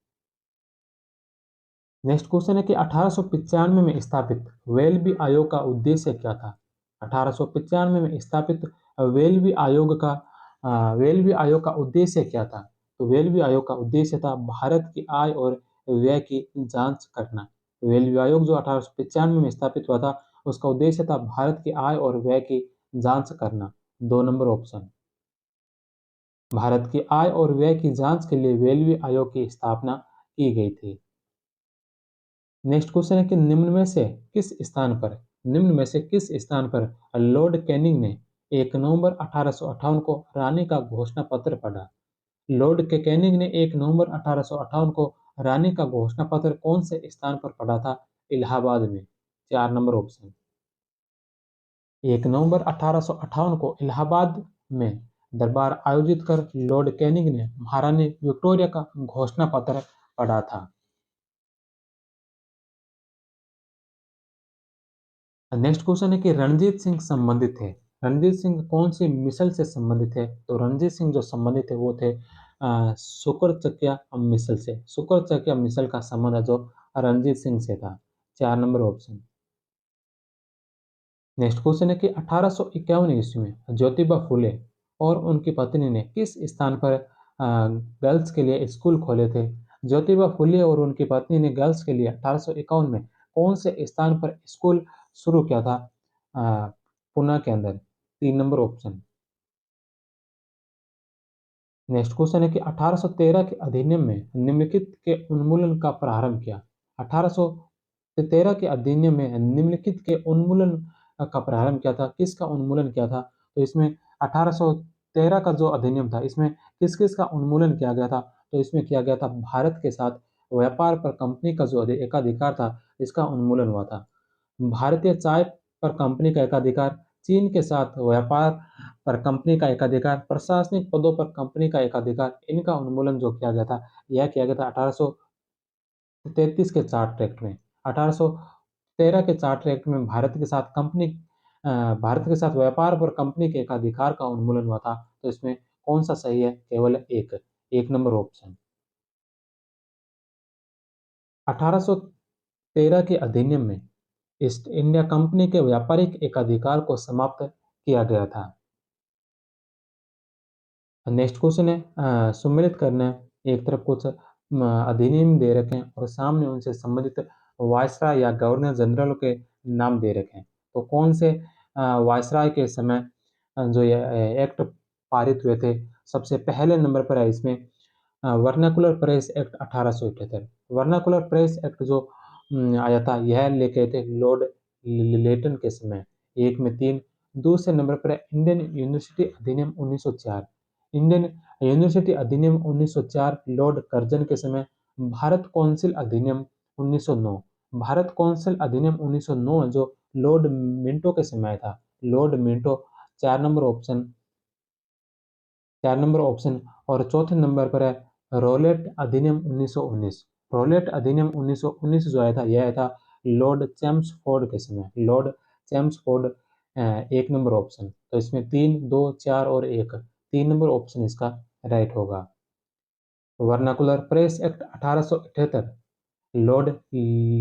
नेक्स्ट क्वेश्चन है कि 1895 में स्थापित वेलबी आयोग का उद्देश्य क्या था? 1895 में स्थापित वेलबी आयोग का वेलबी आयोग का उद्देश्य क्या था? तो वेलबी आयोग का उद्देश्य था भारत की आय और व्यय की जांच करना। वेलबी आयोग जो 1895 में स्थापित हुआ था उसका उद्देश्य था भारत की आय और व्यय की जांच करना। 2 नंबर ऑप्शन। भारत की आय और व्यय की जांच के लिए वेलबी आयोग की स्थापना की गई थी। नेक्स्ट क्वेश्चन है कि निम्न में से किस स्थान पर लॉर्ड कैनिंग ने 1 नवंबर 1858 को रानी का घोषणा पत्र पढ़ा? लॉर्ड के कैनिंग ने 1 नवंबर 1858 को रानी का घोषणा पत्र कौन से स्थान पर पढ़ा था? इलाहाबाद में। 4 नंबर ऑप्शन। 1 नवंबर 1858 को इलाहाबाद में दरबार आयोजित कर लॉर्ड कैनिंग ने महारानी विक्टोरिया का घोषणा पत्र पढ़ा था। नेक्स्ट क्वेश्चन है कि रणजीत सिंह संबंधित थे। रणजीत सिंह कौन सी मिसल से संबंधित है? तो रणजीत सिंह जो संबंधित है वो थे शुक्रचकिया मिसल से। शुक्रचकिया मिसल का संबंध है जो रणजीत सिंह से था। 4 नंबर ऑप्शन। नेक्स्ट क्वेश्चन है कि 1851 ईस्वी में ज्योतिबा फुले और उनकी पत्नी ने किस स्थान पर गर्ल्स के लिए स्कूल खोले थे? ज्योतिबा फुले और उनकी पत्नी ने गर्ल्स के लिए 1851 में कौन से स्थान पर स्कूल शुरू किया था? अ, पुणे के अंदर। 3 नंबर ऑप्शन। नेक्स्ट क्वेश्चन है कि 1813 के अधिनियम में निम्नलिखित के उन्मूलन का प्रारंभ किया। 1813 के अधिनियम में निम्नलिखित के उन्मूलन का प्रारंभ किया था। किसका उन्मूलन किया था? तो इसमें 1813 का जो अधिनियम था इसमें किस किस का उन्मूलन किया गया था? तो इसमें किया गया था भारत के साथ व्यापार पर कंपनी का जो एकाधिकार था इसका उन्मूलन हुआ था। भारतीय चाय पर कंपनी का एकाधिकार, चीन के साथ व्यापार पर कंपनी का एकाधिकार, प्रशासनिक पदों पर कंपनी का एकाधिकार, इनका उन्मूलन जो किया गया था यह किया गया था 1833 के चार्टर एक्ट में। 1813 के चार्टर एक्ट में भारत के साथ व्यापार पर कंपनी के एकाधिकार का उन्मूलन हुआ था। तो इसमें कौन सा सही है? केवल एक। 1 नंबर ऑप्शन। 1813 के अधिनियम में ईस्ट इंडिया कंपनी के व्यापारिक एकाधिकार को समाप्त किया गया था। नेक्स्ट क्वेश्चन है सम्मिलित करना है। एक तरफ कुछ अधिनियम दे रखे हैं और सामने उनसे संबंधित वायसराय या गवर्नर जनरल के नाम दे रखे हैं। तो कौन से वायसराय के समय जो ये एक्ट पारित हुए थे? सबसे पहले नंबर पर है इसमें vernacular press act 1878। Vernacular press act जो आया था यह लेके थे लॉर्ड लेटन के समय, एक में तीन। दूसरे नंबर पर है इंडियन यूनिवर्सिटी अधिनियम 1904। इंडियन यूनिवर्सिटी अधिनियम 1904 लॉर्ड कर्जन के समय। भारत कौंसिल अधिनियम 1909। भारत कौंसिल अधिनियम 1909 जो लॉर्ड मिंटो के समय था। Lord Minto. चार नंबर ऑप्शन। चार नंबर ऑप्शन। और चौथे नंबर पर है रोलेट अधिनियम 1919। रोलेट अधिनियम 1919 जो आया था यह आया था लॉर्ड चैम्सफोर्ड के समय। Lord Chelmsford. एक नंबर ऑप्शन। तो इसमें तीन, दो, चार और एक, तीन नंबर ऑप्शन इसका राइट होगा। वर्नाकुलर प्रेस एक्ट 1878 लॉर्ड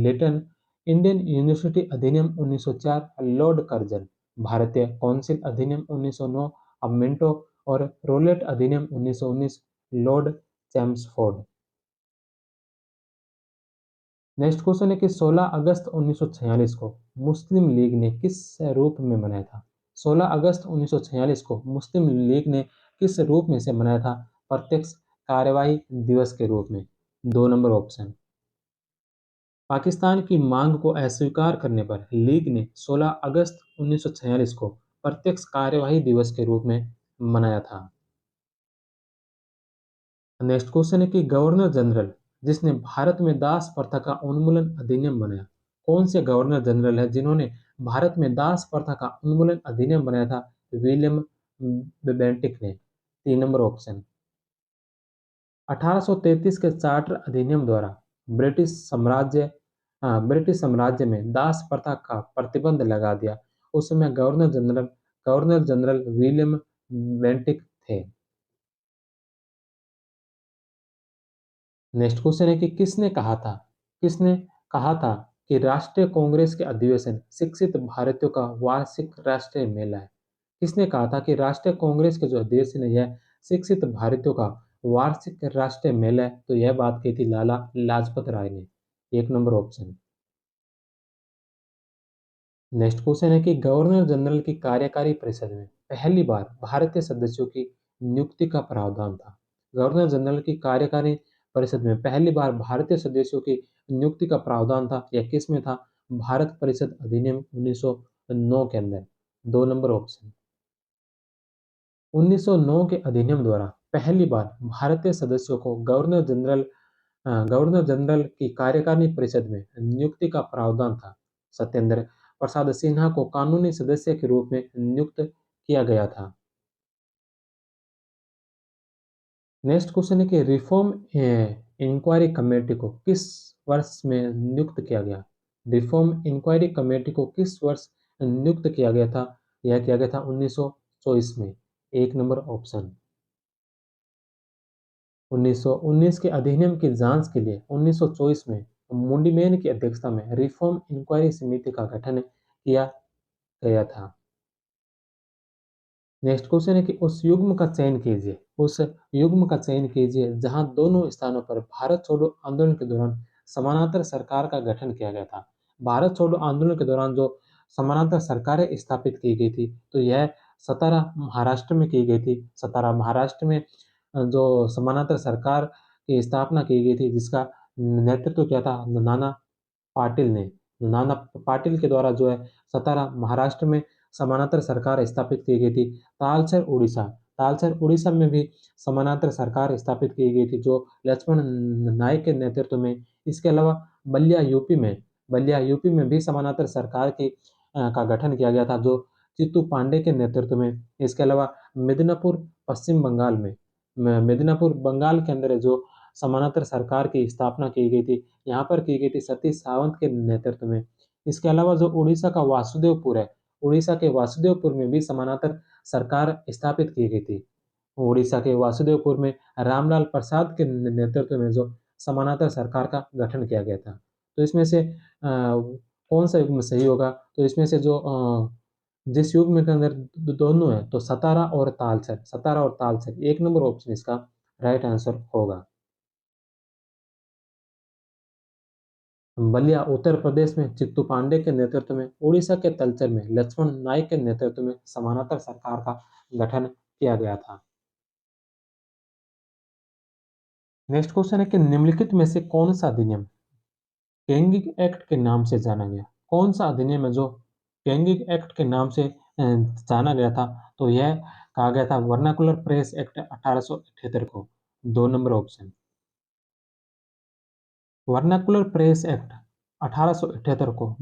लेटन। इंडियन यूनिवर्सिटी अधिनियम 1904 लॉर्ड कर्जन। भारतीय कौंसिल अधिनियम 1909 अब मिंटो। और रोलेट अधिनियम 1919 लॉर्ड चैम्सफोर्ड। नेक्स्ट क्वेश्चन है कि 16 अगस्त 1946 को मुस्लिम लीग ने किस रूप में मनाया था? 16 अगस्त 1946 को मुस्लिम लीग ने किस रूप में से मनाया था? प्रत्यक्ष कार्यवाही दिवस के रूप में। दो नंबर ऑप्शन। पाकिस्तान की मांग को अस्वीकार करने पर लीग ने 16 अगस्त 1946 को प्रत्यक्ष कार्यवाही दिवस के रूप में मनाया था। नेक्स्ट क्वेश्चन है कि गवर्नर जनरल जिसने भारत में दास प्रथा का उन्मूलन अधिनियम बनाया, कौन से गवर्नर जनरल है जिन्होंने भारत में दास प्रथा का उन्मूलन अधिनियम बनाया था? विलियम बेंटिक ने। तीन नंबर ऑप्शन। 1833 के चार्टर अधिनियम द्वारा ब्रिटिश साम्राज्य ब्रिटिश साम्राज्य में दास प्रथा का प्रतिबंध लगा दिया। उस समय गवर्नर जनरल विलियम बेंटिक थे। नेक्स्ट क्वेश्चन है कि किसने कहा था कि राष्ट्रीय कांग्रेस के अधिवेशन शिक्षित भारतीयों का वार्षिक राष्ट्रीय मेला है? किसने कहा था कि राष्ट्रीय कांग्रेस के जो अधिवेशन है यह शिक्षित भारतीयों का वार्षिक राष्ट्रीय मेला है? तो यह बात कही थी लाला लाजपत राय ने। एक नंबर ऑप्शन। नेक्स्ट क्वेश्चन है कि गवर्नर जनरल की कार्यकारी परिषद में पहली बार भारतीय सदस्यों की नियुक्ति का प्रावधान था। गवर्नर जनरल की कार्यकारी परिषद में पहली बार भारतीय सदस्यों की नियुक्ति का प्रावधान था। यह किस में था? भारत परिषद अधिनियम 1909 के अंदर। दो नंबर ऑप्शन। 1909 के अधिनियम द्वारा पहली बार भारतीय सदस्यों को गवर्नर जनरल की कार्यकारिणी परिषद में नियुक्ति का प्रावधान था। सत्येंद्र प्रसाद सिन्हा को कानूनी सदस्य के रूप में नियुक्त किया गया था। नेक्स्ट क्वेश्चन है कि रिफॉर्म इंक्वायरी कमेटी को किस वर्ष में नियुक्त किया गया? रिफॉर्म इंक्वायरी कमेटी को किस वर्ष नियुक्त किया गया था? यह किया गया था 1924 में। एक नंबर ऑप्शन। 1919 के अधिनियम की जांच के लिए 1924 में मुंडीमेन की अध्यक्षता में रिफॉर्म इंक्वायरी समिति का गठन किया गया था। नेक्स्ट क्वेश्चन है कि उस युग्म का चयन कीजिए जहां दोनों स्थानों पर भारत छोड़ो आंदोलन के दौरान समानांतर सरकार का गठन किया गया था। भारत छोड़ो आंदोलन के दौरान जो समानांतर सरकारें स्थापित की गई थी तो यह सतारा महाराष्ट्र में की गई थी। सतारा महाराष्ट्र में जो समानांतर सरकार की स्थापना की गई थी जिसका नेतृत्व किया था नाना पाटिल ने। नाना पाटिल के द्वारा जो है सतारा महाराष्ट्र में समानांतर सरकार स्थापित की गई थी। तालचेर उड़ीसा में भी समानांतर सरकार स्थापित की गई थी जो लक्ष्मण नायक के नेतृत्व में। इसके अलावा बलिया यूपी में भी समानांतर सरकार का गठन किया गया था जो चित्तू पांडे के नेतृत्व में। इसके अलावा मिदनापुर पश्चिम बंगाल में मिदनापुर बंगाल के अंदर जो समानांतर सरकार की स्थापना की गई थी यहाँ पर की गई थी सतीश सावंत के नेतृत्व में। इसके अलावा जो उड़ीसा का वासुदेवपुर है, उड़ीसा के वासुदेवपुर में भी समानांतर सरकार स्थापित की गई थी। उड़ीसा के वासुदेवपुर में रामलाल प्रसाद के नेतृत्व में जो समानांतर सरकार का गठन किया गया था। तो इसमें से कौन सा युग्म सही होगा? तो इसमें से जो जिस युग्म के अंदर दोनों है तो सतारा और तालसर, एक नंबर ऑप्शन इसका राइट आंसर होगा। बलिया उत्तर प्रदेश में चित्तू पांडे के नेतृत्व में, उड़ीसा के तलचर में लक्ष्मण नायक के नेतृत्व में समानांतर सरकार का गठन किया गया था। नेक्स्ट क्वेश्चन है कि निम्नलिखित में से कौन सा अधिनियम कैंगिंग एक्ट के नाम से जाना गया? कौन सा अधिनियम है जो कैंगिंग एक्ट के नाम से जाना गया था? तो यह कहा गया था वर्नाकुलर प्रेस एक्ट 1878 को। 2 number option. Vernacular press act 1878 को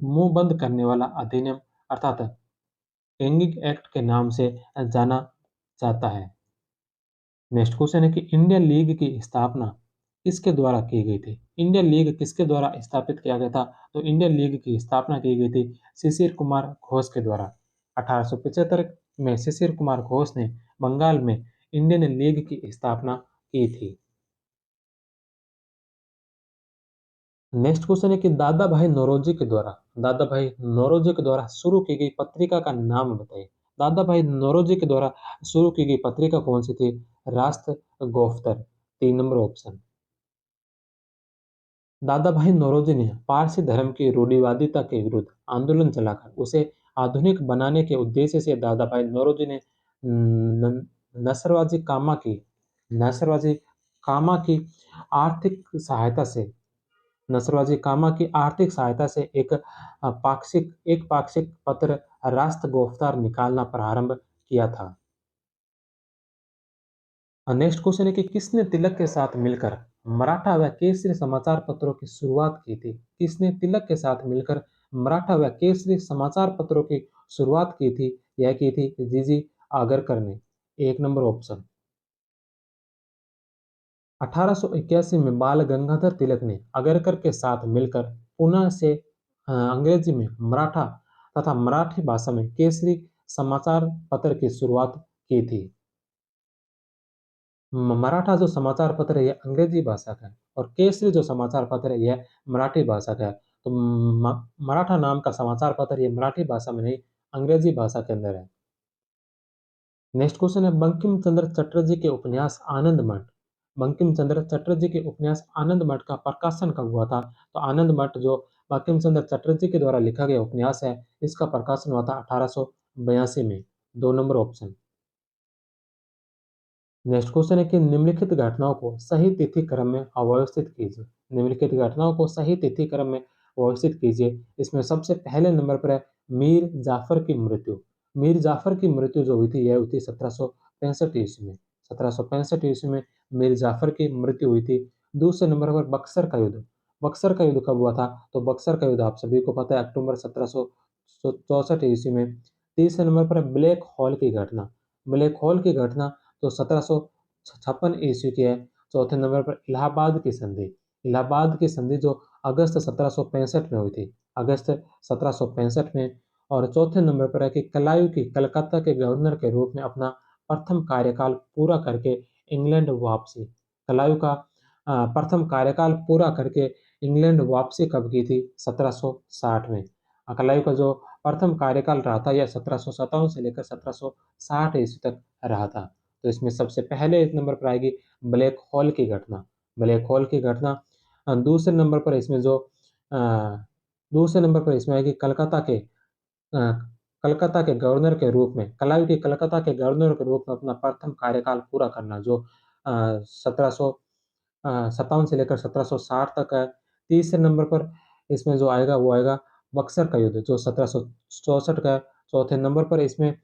मुंह बंद करने वाला अधिनियम अर्थात कैंगिंग एक्ट के नाम से जाना जाता है। नेक्स्ट क्वेश्चन है कि इंडियन लीग की स्थापना किसके द्वारा की गई थी? इंडियन लीग किसके द्वारा स्थापित किया गया था? तो इंडियन लीग की स्थापना की गई थी शिशिर कुमार घोष के द्वारा। 1875 में शिशिर कुमार घोष ने बंगाल में इंडियन लीग की स्थापना की थी। नेक्स्ट क्वेश्चन है कि दादा भाई नौरोजी के द्वारा शुरू की गई पत्रिका का नाम बताइए। दादा भाई नौरोजी के द्वारा शुरू की गई पत्रिका कौन सी थी? राष्ट्र गोफ्तर। 3 नंबर ऑप्शन। दादा भाई नौरोजी ने पारसी धर्म की रूढ़िवादिता के विरुद्ध आंदोलन चलाकर उसे आधुनिक बनाने के उद्देश्य से दादा भाई नौरोजी ने न- नसरवाजी कामा की नसरवाजी कामा की आर्थिक सहायता से नसरवाजी कामा की आर्थिक सहायता से एक पाक्षिक पत्र राष्ट्र गोफ्तार निकालना प्रारंभ किया था। नेक्स्ट क्वेश्चन है कि किसने तिलक के साथ मिलकर मराठा व केसरी समाचार पत्रों की शुरुआत की थी? किसने तिलक के साथ मिलकर मराठा व केसरी समाचार पत्रों की शुरुआत की थी? यह की थी जीजी आगरकर ने। 1 नंबर ऑप्शन। 1881 में बाल गंगाधर तिलक ने आगरकर के साथ मिलकर पुणे से अंग्रेजी में मराठा तथा मराठी भाषा में केसरी समाचार पत्र की शुरुआत की थी। मराठा जो समाचार पत्र है यह अंग्रेजी भाषा का है और केसरी जो समाचार पत्र है यह मराठी भाषा का है। तो मराठा नाम का समाचार पत्र यह मराठी भाषा में नहीं, अंग्रेजी भाषा के अंदर है। नेक्स्ट क्वेश्चन है बंकिम चंद्र चटर्जी के उपन्यास आनंद मठ बंकिम चंद्र चटर्जी के उपन्यास आनंद मठ का प्रकाशन कब हुआ था? तो आनंद मठ जो बंकिम चंद्र चटर्जी के द्वारा लिखा गया उपन्यास है, इसका प्रकाशन हुआ था 1882 में। 2 नंबर ऑप्शन। नेक्स्ट क्वेश्चन है कि निम्नलिखित घटनाओं को सही तिथि क्रम में अव्यवस्थित कीजिए। निम्नलिखित घटनाओं को सही तिथि क्रम में अव्यवस्थित कीजिए। इसमें सबसे पहले नंबर पर है मीर जाफर की मृत्यु। मीर जाफर की मृत्यु जो हुई थी यह हुई थी 1765 ईस्वी में। 1765 ईस्वी में मीर जाफर की मृत्यु हुई थी। दूसरे नंबर पर बक्सर का युद्ध। बक्सर का युद्ध कब हुआ था? तो बक्सर का युद्ध आप सभी को पता है अक्टूबर 1764 ईस्वी में। तीसरे नंबर पर ब्लैक हॉल की घटना। ब्लैक हॉल की घटना तो 1756 ईस्वी की है। चौथे नंबर पर इलाहाबाद की संधि। इलाहाबाद की संधि जो अगस्त 1765 में हुई थी, अगस्त 1765 में। और चौथे नंबर पर है कि कलायू की कलकत्ता के गवर्नर के रूप में अपना प्रथम कार्यकाल पूरा करके इंग्लैंड वापसी। कलायू का प्रथम कार्यकाल पूरा करके इंग्लैंड वापसी कब की थी? 1760 में। कलायू का जो प्रथम कार्यकाल रहा था यह 1757 से लेकर 1760 ईस्वी तक रहा था। तो इसमें सबसे पहले एक नंबर पर आएगी ब्लैक होल की घटना। ब्लैक होल की घटना। दूसरे नंबर पर इसमें जो अ, दूसरे नंबर पर इसमें आएगी कलकत्ता के गवर्नर के रूप में कलायू की कलकत्ता के गवर्नर के रूप में अपना प्रथम कार्यकाल पूरा करना जो 1757 से लेकर 1760 तक है। तीसरे नंबर पर इसमें जो आएगा वो आएगा बक्सर का युद्ध जो 1764 का है। चौथे नंबर पर इसमें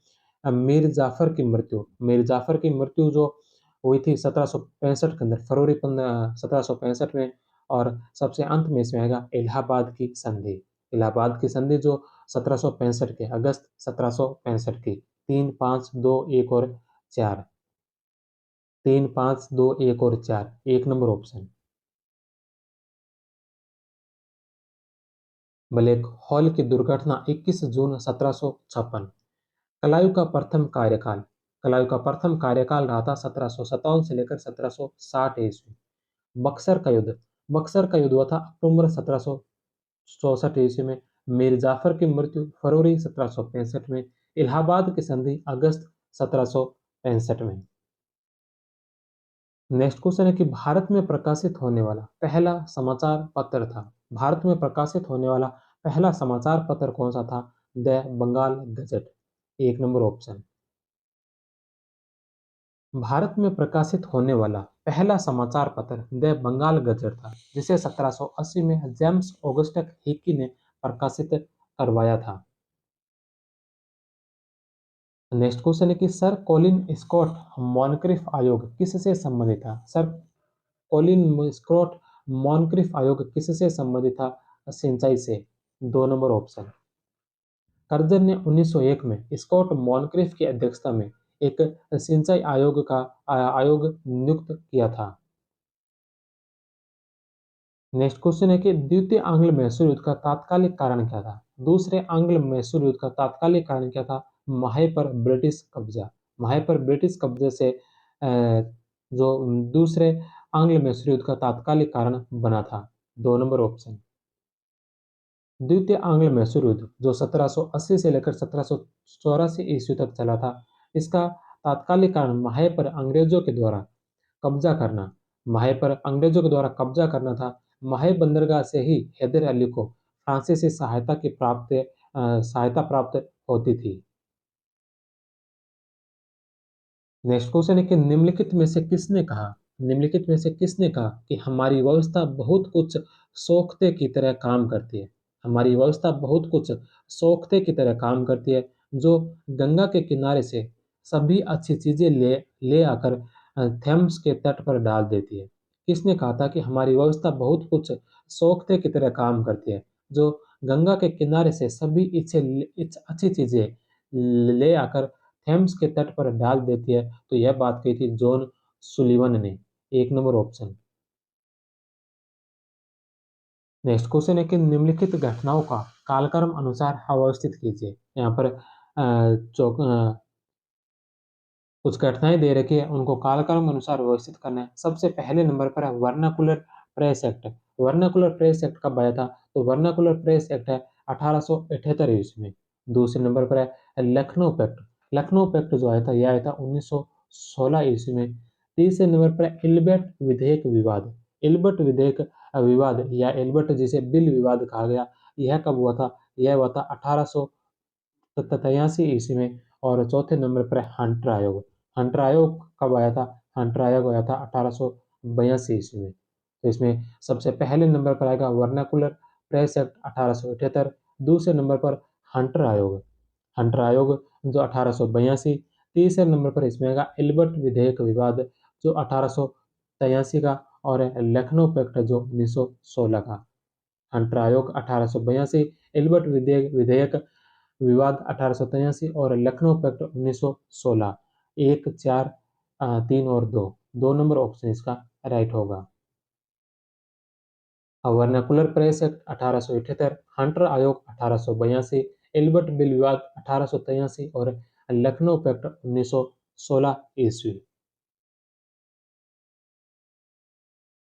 मीर जाफर की मृत्यु जो हुई थी 1765 के अंदर, फरवरी 1765 में। और सबसे अंत में इसमें आएगा इलाहाबाद की संधि। इलाहाबाद की संधि जो 1765 के अगस्त 1765 की। 3, 5, 2, 1 और 4। 3, 5, 2, 1 और 4, 1 नंबर ऑप्शन। ब्लैक हॉल की दुर्घटना 21 जून 1756। कलायू का प्रथम कार्यकाल कलायू का प्रथम कार्यकाल रहा था 1757 से लेकर 1760 ईस्वी। बक्सर का युद्ध हुआ था अक्टूबर 17 64 ईस्वी में, मीर जाफर की मृत्यु फरवरी 1765 में, इलाहाबाद की संधि अगस्त 1765 में। नेक्स्ट क्वेश्चन है कि भारत में प्रकाशित होने वाला पहला समाचार पत्र था। भारत में प्रकाशित होने वाला पहला समाचार पत्र कौन सा था? द बंगाल गजट, एक नंबर ऑप्शन। भारत में प्रकाशित होने वाला पहला समाचार पत्र द बंगाल गजट था, जिसे 1780 में जेम्स ऑगस्टस हिकी ने प्रकाशित करवाया था। नेक्स्ट क्वेश्चन है कि सर कॉलिन स्कॉट मॉनक्रिफ आयोग किससे संबंधित था? सर कॉलिन स्कॉट मॉनक्रिफ आयोग किससे संबंधित था? सिंचाई से, दो नंबर ऑप्शन। कर्जन ने 1901 में स्कॉट मॉनक्रिफ की अध्यक्षता में एक सिंचाई आयोग नियुक्त किया था। नेक्स्ट क्वेश्चन है कि द्वितीय आंग्ल मैसूर युद्ध का तात्कालिक कारण क्या था? दूसरे आंग्ल मैसूर युद्ध का तात्कालिक कारण क्या था? माहे पर ब्रिटिश कब्जा। माहे पर ब्रिटिश कब्जे से जो दूसरे आंग्ल मैसूर युद्ध का तात्कालिक कारण बना था, दो नंबर ऑप्शन। द्वितीय आंग्ल मैसूर युद्ध जो 1780 से लेकर 1784 ईस्वी तक चला था, इसका तात्कालिक कारण माहे पर अंग्रेजों के द्वारा कब्जा करना, माहे पर अंग्रेजों के द्वारा कब्जा करना था। माहे बंदरगाह से ही हैदर अली को फ्रांसीसी सहायता प्राप्त होती थी। नेक्स्ट क्वेश्चन है कि निम्नलिखित में से किसने कहा कि हमारी व्यवस्था बहुत कुछ सोख्ते की तरह काम करती है? हमारी व्यवस्था बहुत कुछ सोख्ते की तरह काम करती है, जो गंगा के किनारे से सभी अच्छी चीजें ले ले आकर थेम्स के तट पर डाल देती है। किसने कहा था कि हमारी व्यवस्था बहुत कुछ सोख्ते की तरह काम करती है, जो गंगा के किनारे से सभी अच्छी चीजें ले आकर थेम्स के तट पर डाल देती है? तो यह बात कही थी जॉन सुलिवन ने, एक नंबर ऑप्शन। नेक्स्ट क्वेश्चन है कि निम्नलिखित घटनाओं का कालक्रम अनुसार अवस्थित कीजिए। यहाँ पर कुछ घटनाएं दे रखी है, उनको कालक्रम अनुसार व्यवस्थित करना है। सबसे पहले नंबर पर है vernacular press act. Vernacular press act कब आया था? तो वर्नाकुलर प्रेस एक्ट है 1878 ईस्वी में। दूसरे नंबर पर है लखनऊ पैक्ट। लखनऊ पैक्ट जो आया था, यह आया था 1916 ईस्वी में। तीसरे नंबर पर है इल्बर्ट विधेयक विवाद। इल्बर्ट विधेयक विवाद या इल्बर्ट जिसे बिल विवाद कहा गया, यह कब हुआ था? यह हुआ था 1883 ईस्वी में। और चौथे नंबर पर है हंटर आयोग। हंटर आयोग कब आया था? हंटर आयोग आया था 1882 ईस्वी में। तो इसमें सबसे पहले नंबर पर आएगा वर्नाकुलर प्रेस एक्ट 1878। दूसरे नंबर पर हंटर आयोग, हंटर आयोग जो 1882। तीसरे नंबर पर इसमें आएगा एल्बर्ट विधेयक विवाद जो 1883 का। और लखनऊ पैक्ट जो 1916 का। हंटर आयोग 1882, एल्बर्ट विधेयक विधेयक विवाद 1883 और लखनऊ पैक्ट 1916। एक, चार, तीन और दो, दो नंबर ऑप्शन इसका राइट होगा। वर्नाकुलर प्रेस एक्ट 1878, हंटर आयोग 1882, एल्बर्ट बिल विवाद 1883 और लखनऊ पैक्ट 1916 ईस्वी।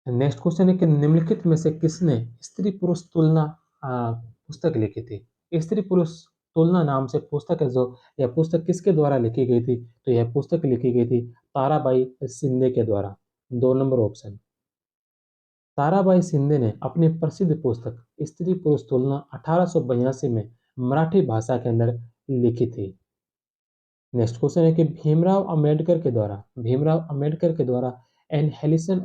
नेक्स्ट क्वेश्चन है कि निम्नलिखित में से किसने स्त्री पुरुष तुलना पुस्तक लिखी थी? स्त्री पुरुष तुलना नाम से पुस्तक है जो, यह पुस्तक किसके द्वारा लिखी गई थी? तो यह पुस्तक लिखी गई थी ताराबाई शिंदे के द्वारा, दो नंबर ऑप्शन। ताराबाई शिंदे ने अपनी प्रसिद्ध पुस्तक स्त्री पुरुष तुलना 1882 में मराठी भाषा के अंदर लिखी थी। नेक्स्ट क्वेश्चन है कि भीमराव अंबेडकर के द्वारा एनहेलिसन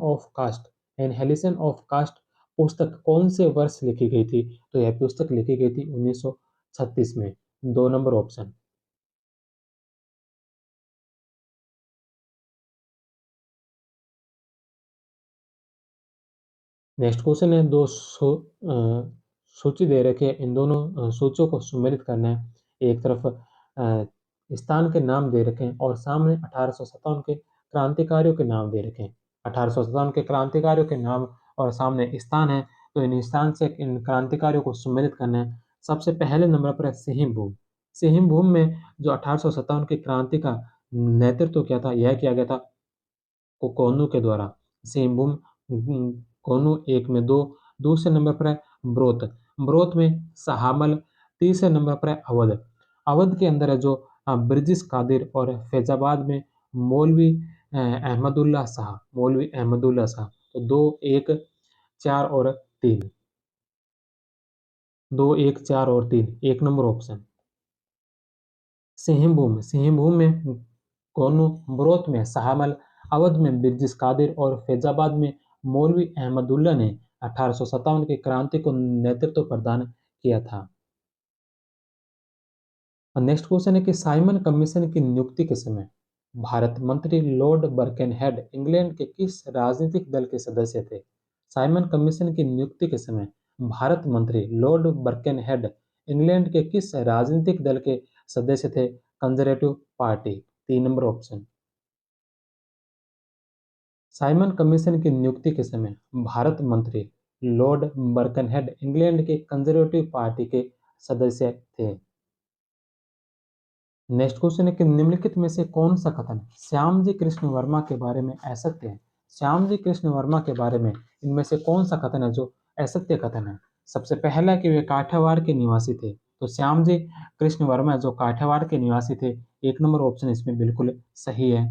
ऑफ कास्ट पुस्तक कौन से वर्ष लिखी गई थी? तो यह पुस्तक लिखी गई थी 1936 में, दो नंबर ऑप्शन। नेक्स्ट क्वेश्चन है सूची दे रखे हैं, इन दोनों सूचियों को सुमेलित करना है। एक तरफ स्थान के नाम दे रखे हैं और सामने 1857 के क्रांतिकारियों के नाम दे रखे हैं। 1857 के क्रांतिकारियों के नाम और सामने स्थान है, तो इन स्थान से इन क्रांतिकारियों को सुमेलित करना है। सबसे पहले नंबर पर है सिहिम भूम। सिहिम भूम में जो 1857 की क्रांति का नेतृत्व किया था, यह किया गया था कोनू के द्वारा। सिहिम भूम कोनू एक में दो। दूसरे नंबर पर है ब्रोत। बरोत में शाहमल, तीसरे नंबर पर है अवध। अवध के अंदर है जो ब्रिजिस कादिर और फैजाबाद में मौलवी अहमदुल्ला शाह, मौलवी अहमदुल्ला शाह। तो 2, 1, 4 और 3, 2, 1, 4 और 3, 1 नंबर ऑप्शन। सिंहभूम, सिंहभूम में गोनू, बरोत में शाहमल, अवध में बिरजिस कादिर और फैजाबाद में मौलवी अहमदुल्ला ने 1857 की क्रांति को नेतृत्व प्रदान किया था। नेक्स्ट क्वेश्चन है कि साइमन कमीशन की नियुक्ति के समय भारत मंत्री लॉर्ड बर्केनहेड इंग्लैंड के किस राजनीतिक दल के सदस्य थे? साइमन कमीशन की नियुक्ति के समय भारत मंत्री लॉर्ड बर्केनहेड इंग्लैंड के किस राजनीतिक दल के सदस्य थे? Conservative party, 3 number option. Simon commission की नियुक्ति के समय भारत मंत्री लॉर्ड बर्कनहेड इंग्लैंड के कंजर्वेटिव पार्टी के सदस्य थे। नेक्स्ट क्वेश्चन है कि निम्नलिखित में से कौन सा कथन श्यामजी कृष्ण वर्मा के बारे में असत्य है? श्यामजी कृष्ण वर्मा के बारे में इनमें से कौन सा कथन है जो असत्य कथन है? सबसे पहला कि वे काठियावाड़ के निवासी थे, तो श्यामजी कृष्ण वर्मा जो काठियावाड़ के निवासी थे, 1 नंबर ऑप्शन इसमें बिल्कुल सही है।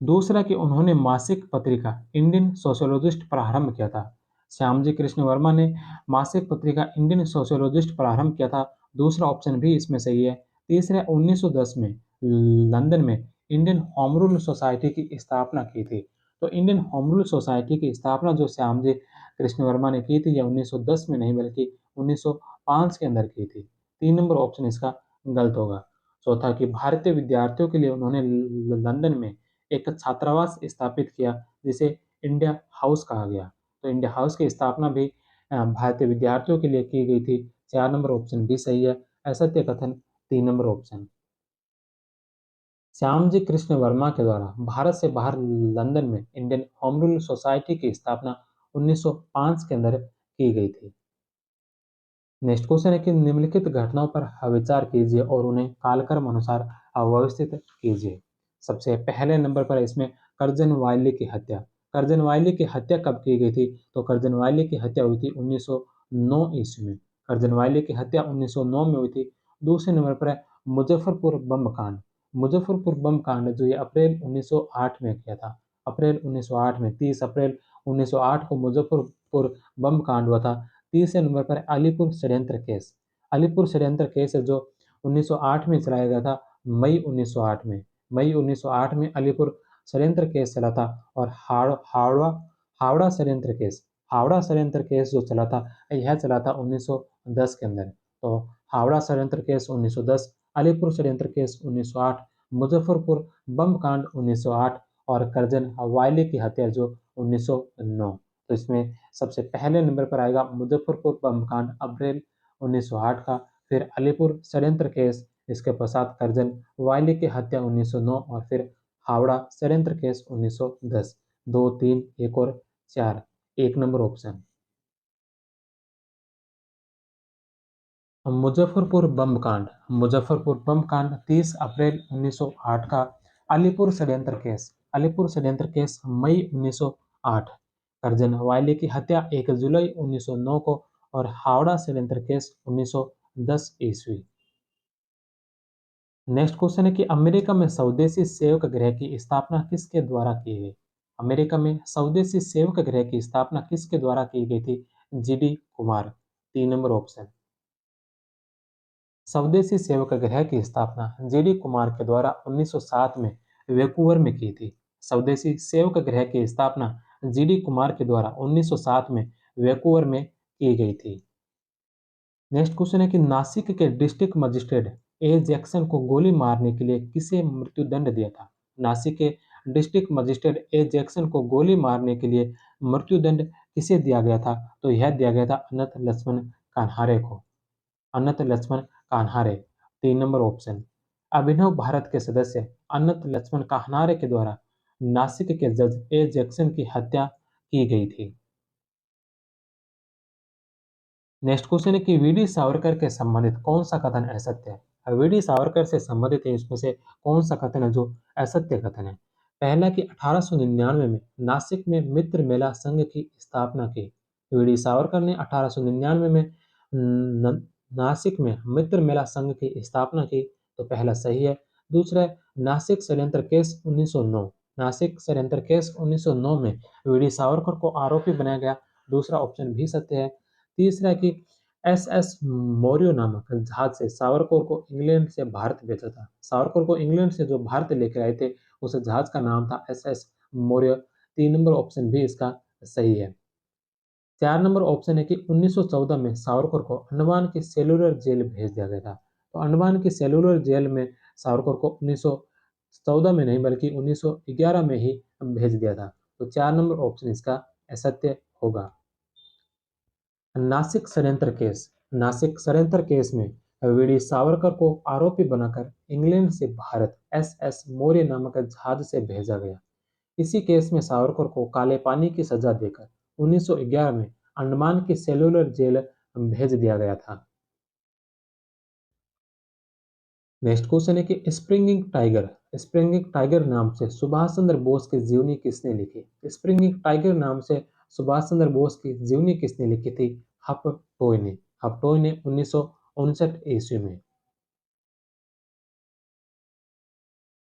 दूसरा कि उन्होंने मासिक पत्रिका इंडियन सोशियोलॉजिस्ट प्रारंभ किया था। श्यामजी कृष्ण वर्मा ने मासिक पत्रिका इंडियन सोशियोलॉजिस्ट प्रारंभ किया था। दूसरा ऑप्शन भी इसमें सही है। तीसरा 1910 में लंदन में इंडियन होम रूल सोसाइटी की स्थापना की थी। तो इंडियन होम रूल सोसाइटी की स्थापना जो श्यामजी कृष्ण वर्मा ने की थी, यह 1910 में नहीं बल्कि 1905 के अंदर की थी। 3 नंबर ऑप्शन इसका गलत होगा। चौथा कि भारतीय विद्यार्थियों के लिए उन्होंने लंदन में एक छात्रावास स्थापित किया जिसे इंडिया हाउस कहा गया। तो इंडिया हाउस की स्थापना भी भारतीय विद्यार्थियों के लिए की गई थी। 4 नंबर ऑप्शन भी सही है। असत्य कथन 3 नंबर ऑप्शन। श्यामजी कृष्ण वर्मा के द्वारा भारत से बाहर लंदन में इंडियन होम रूल सोसाइटी की स्थापना 1905 के अंदर की गई थी। नेक्स्ट क्वेश्चन है कि निम्नलिखित घटनाओं पर विचार कीजिए और उन्हें कालक्रम अनुसार अव्यवस्थित कीजिए। सबसे पहले नंबर पर इसमें करजन वायली की हत्या। करजन वायली की हत्या कब की गई थी? तो करजन वायली की हत्या हुई थी 1909 ईस्वी में। करजन वायली की हत्या 1909 में हुई थी। दूसरे नंबर पर है मुजफ्फरपुर बम कांड। मुजफ्फरपुर बम कांड जो ये अप्रैल 1908 में किया था। अप्रैल 1908 में 30 अप्रैल 1908 को मुजफ्फरपुर बम कांड हुआ था। तीसरे नंबर पर अलीपुर षड्यंत्र केस। अलीपुर षड्यंत्र केस है जो 1908 में चलाया गया था, मई 1908 में। मई 1908 में अलीपुर षड्यंत्र केस चला था। और हावड़ा हावड़ा षड्यंत्र केस, हावड़ा षड्यंत्र केस जो चला था, यह चला था 1910 के अंदर। तो हावड़ा षड्यंत्र केस 1910, अलीपुर षड्यंत्र केस 1908, मुजफ्फरपुर बम कांड 1908 और करजन वायली की हत्या जो 1909। तो इसमें सबसे पहले नंबर पर आएगा मुजफ्फरपुर बम कांड अप्रैल 1908 का, फिर अलीपुर षड्यंत्र केस, इसके पश्चात करजन वायली की हत्या 1909 और फिर हावड़ा षड्यंत्र केस 1910। 2, 3, 1 और 4, 1 नंबर ऑप्शन। मुजफ्फरपुर बम कांड, मुजफ्फरपुर बम कांड 30 अप्रैल 1908 का। अलीपुर षड्यंत्र केस, अलीपुर षड्यंत्र केस मई 1908। करजन वायली की हत्या 1 जुलाई 1909 को और हावड़ा षड्यंत्र केस 1910 ईस्वी। नेक्स्ट क्वेश्चन है कि अमेरिका में स्वदेशी सेवक गृह की स्थापना किसके द्वारा की गई? अमेरिका में स्वदेशी सेवक गृह की स्थापना किसके द्वारा की गई थी? GD Kumar, 3 number option. स्वदेशी सेवक गृह की स्थापना जीडी कुमार के द्वारा 1907 में वैंकूवर में की थी। स्वदेशी सेवक गृह की स्थापना जीडी कुमार के द्वारा 1907 में वैंकूवर में की गई थी। नेक्स्ट क्वेश्चन है कि नासिक के डिस्ट्रिक्ट मजिस्ट्रेट ए जैक्सन को गोली मारने के लिए किसे मृत्युदंड दिया था? नासिक के डिस्ट्रिक्ट मजिस्ट्रेट ए जैक्सन को गोली मारने के लिए मृत्युदंड किसे दिया गया था? तो यह दिया गया था अनंत लक्ष्मण कान्हारे को। अनंत लक्ष्मण कान्हारे, 3 नंबर ऑप्शन। अभिनव भारत के सदस्य अनंत लक्ष्मण कान्हारे के द्वारा नासिक के जज ए जैक्सन की हत्या की गई थी। नेक्स्ट क्वेश्चन है कि वीडी सावरकर के संबंधित कौन सा कथन असत्य है? वीडी सावरकर से संबंधित है इसमें से कौन सा कथन है जो असत्य कथन है? पहला कि 1899 में नासिक में मित्र मेला संघ की स्थापना की। वीडी सावरकर ने 1899 में न नासिक में मित्र मेला संघ की स्थापना की, तो पहला सही है। दूसरा है नासिक षड्यंत्र केस 1909। नासिक षड्यंत्र केस 1909 में वीडी सावरकर को आरोपी बनाया गया, दूसरा ऑप्शन भी सत्य है। तीसरा है कि एसएस मौर्य नामक जहाज से सावरकर को इंग्लैंड से भारत भेजा था। सावरकर को इंग्लैंड से जो भारत लेकर आए थे, उस जहाज का नाम था एसएस मौर्य। 3 नंबर ऑप्शन भी इसका सही है। 4 नंबर ऑप्शन है कि 1914 में सावरकर को अंडमान की सेलुलर जेल भेज दिया गया था। तो अंडमान की सेलुलर जेल में सावरकर को 1914 में नहीं बल्कि 1911 में ही भेज दिया था। तो 4 नंबर ऑप्शन इसका असत्य होगा। नासिक षड्यंत्र केस। नासिक षड्यंत्र केस में वीडी सावरकर को आरोपी बनाकर इंग्लैंड से भारत एसएस मौर्य नामक जहाज से भेजा गया। इसी केस में सावरकर को काले पानी की सजा देकर 1911 में अंडमान की सेलुलर जेल भेज दिया गया था। नेक्स्ट क्वेश्चन है कि स्प्रिंगिंग टाइगर नाम से सुभाष चंद्र बोस की जीवनी किसने लिखी? स्प्रिंगिंग टाइगर नाम से सुभाष चंद्र बोस की जीवनी किसने लिखी थी? हपटोय ने। हपटोय ने 1959 ईस्वी में।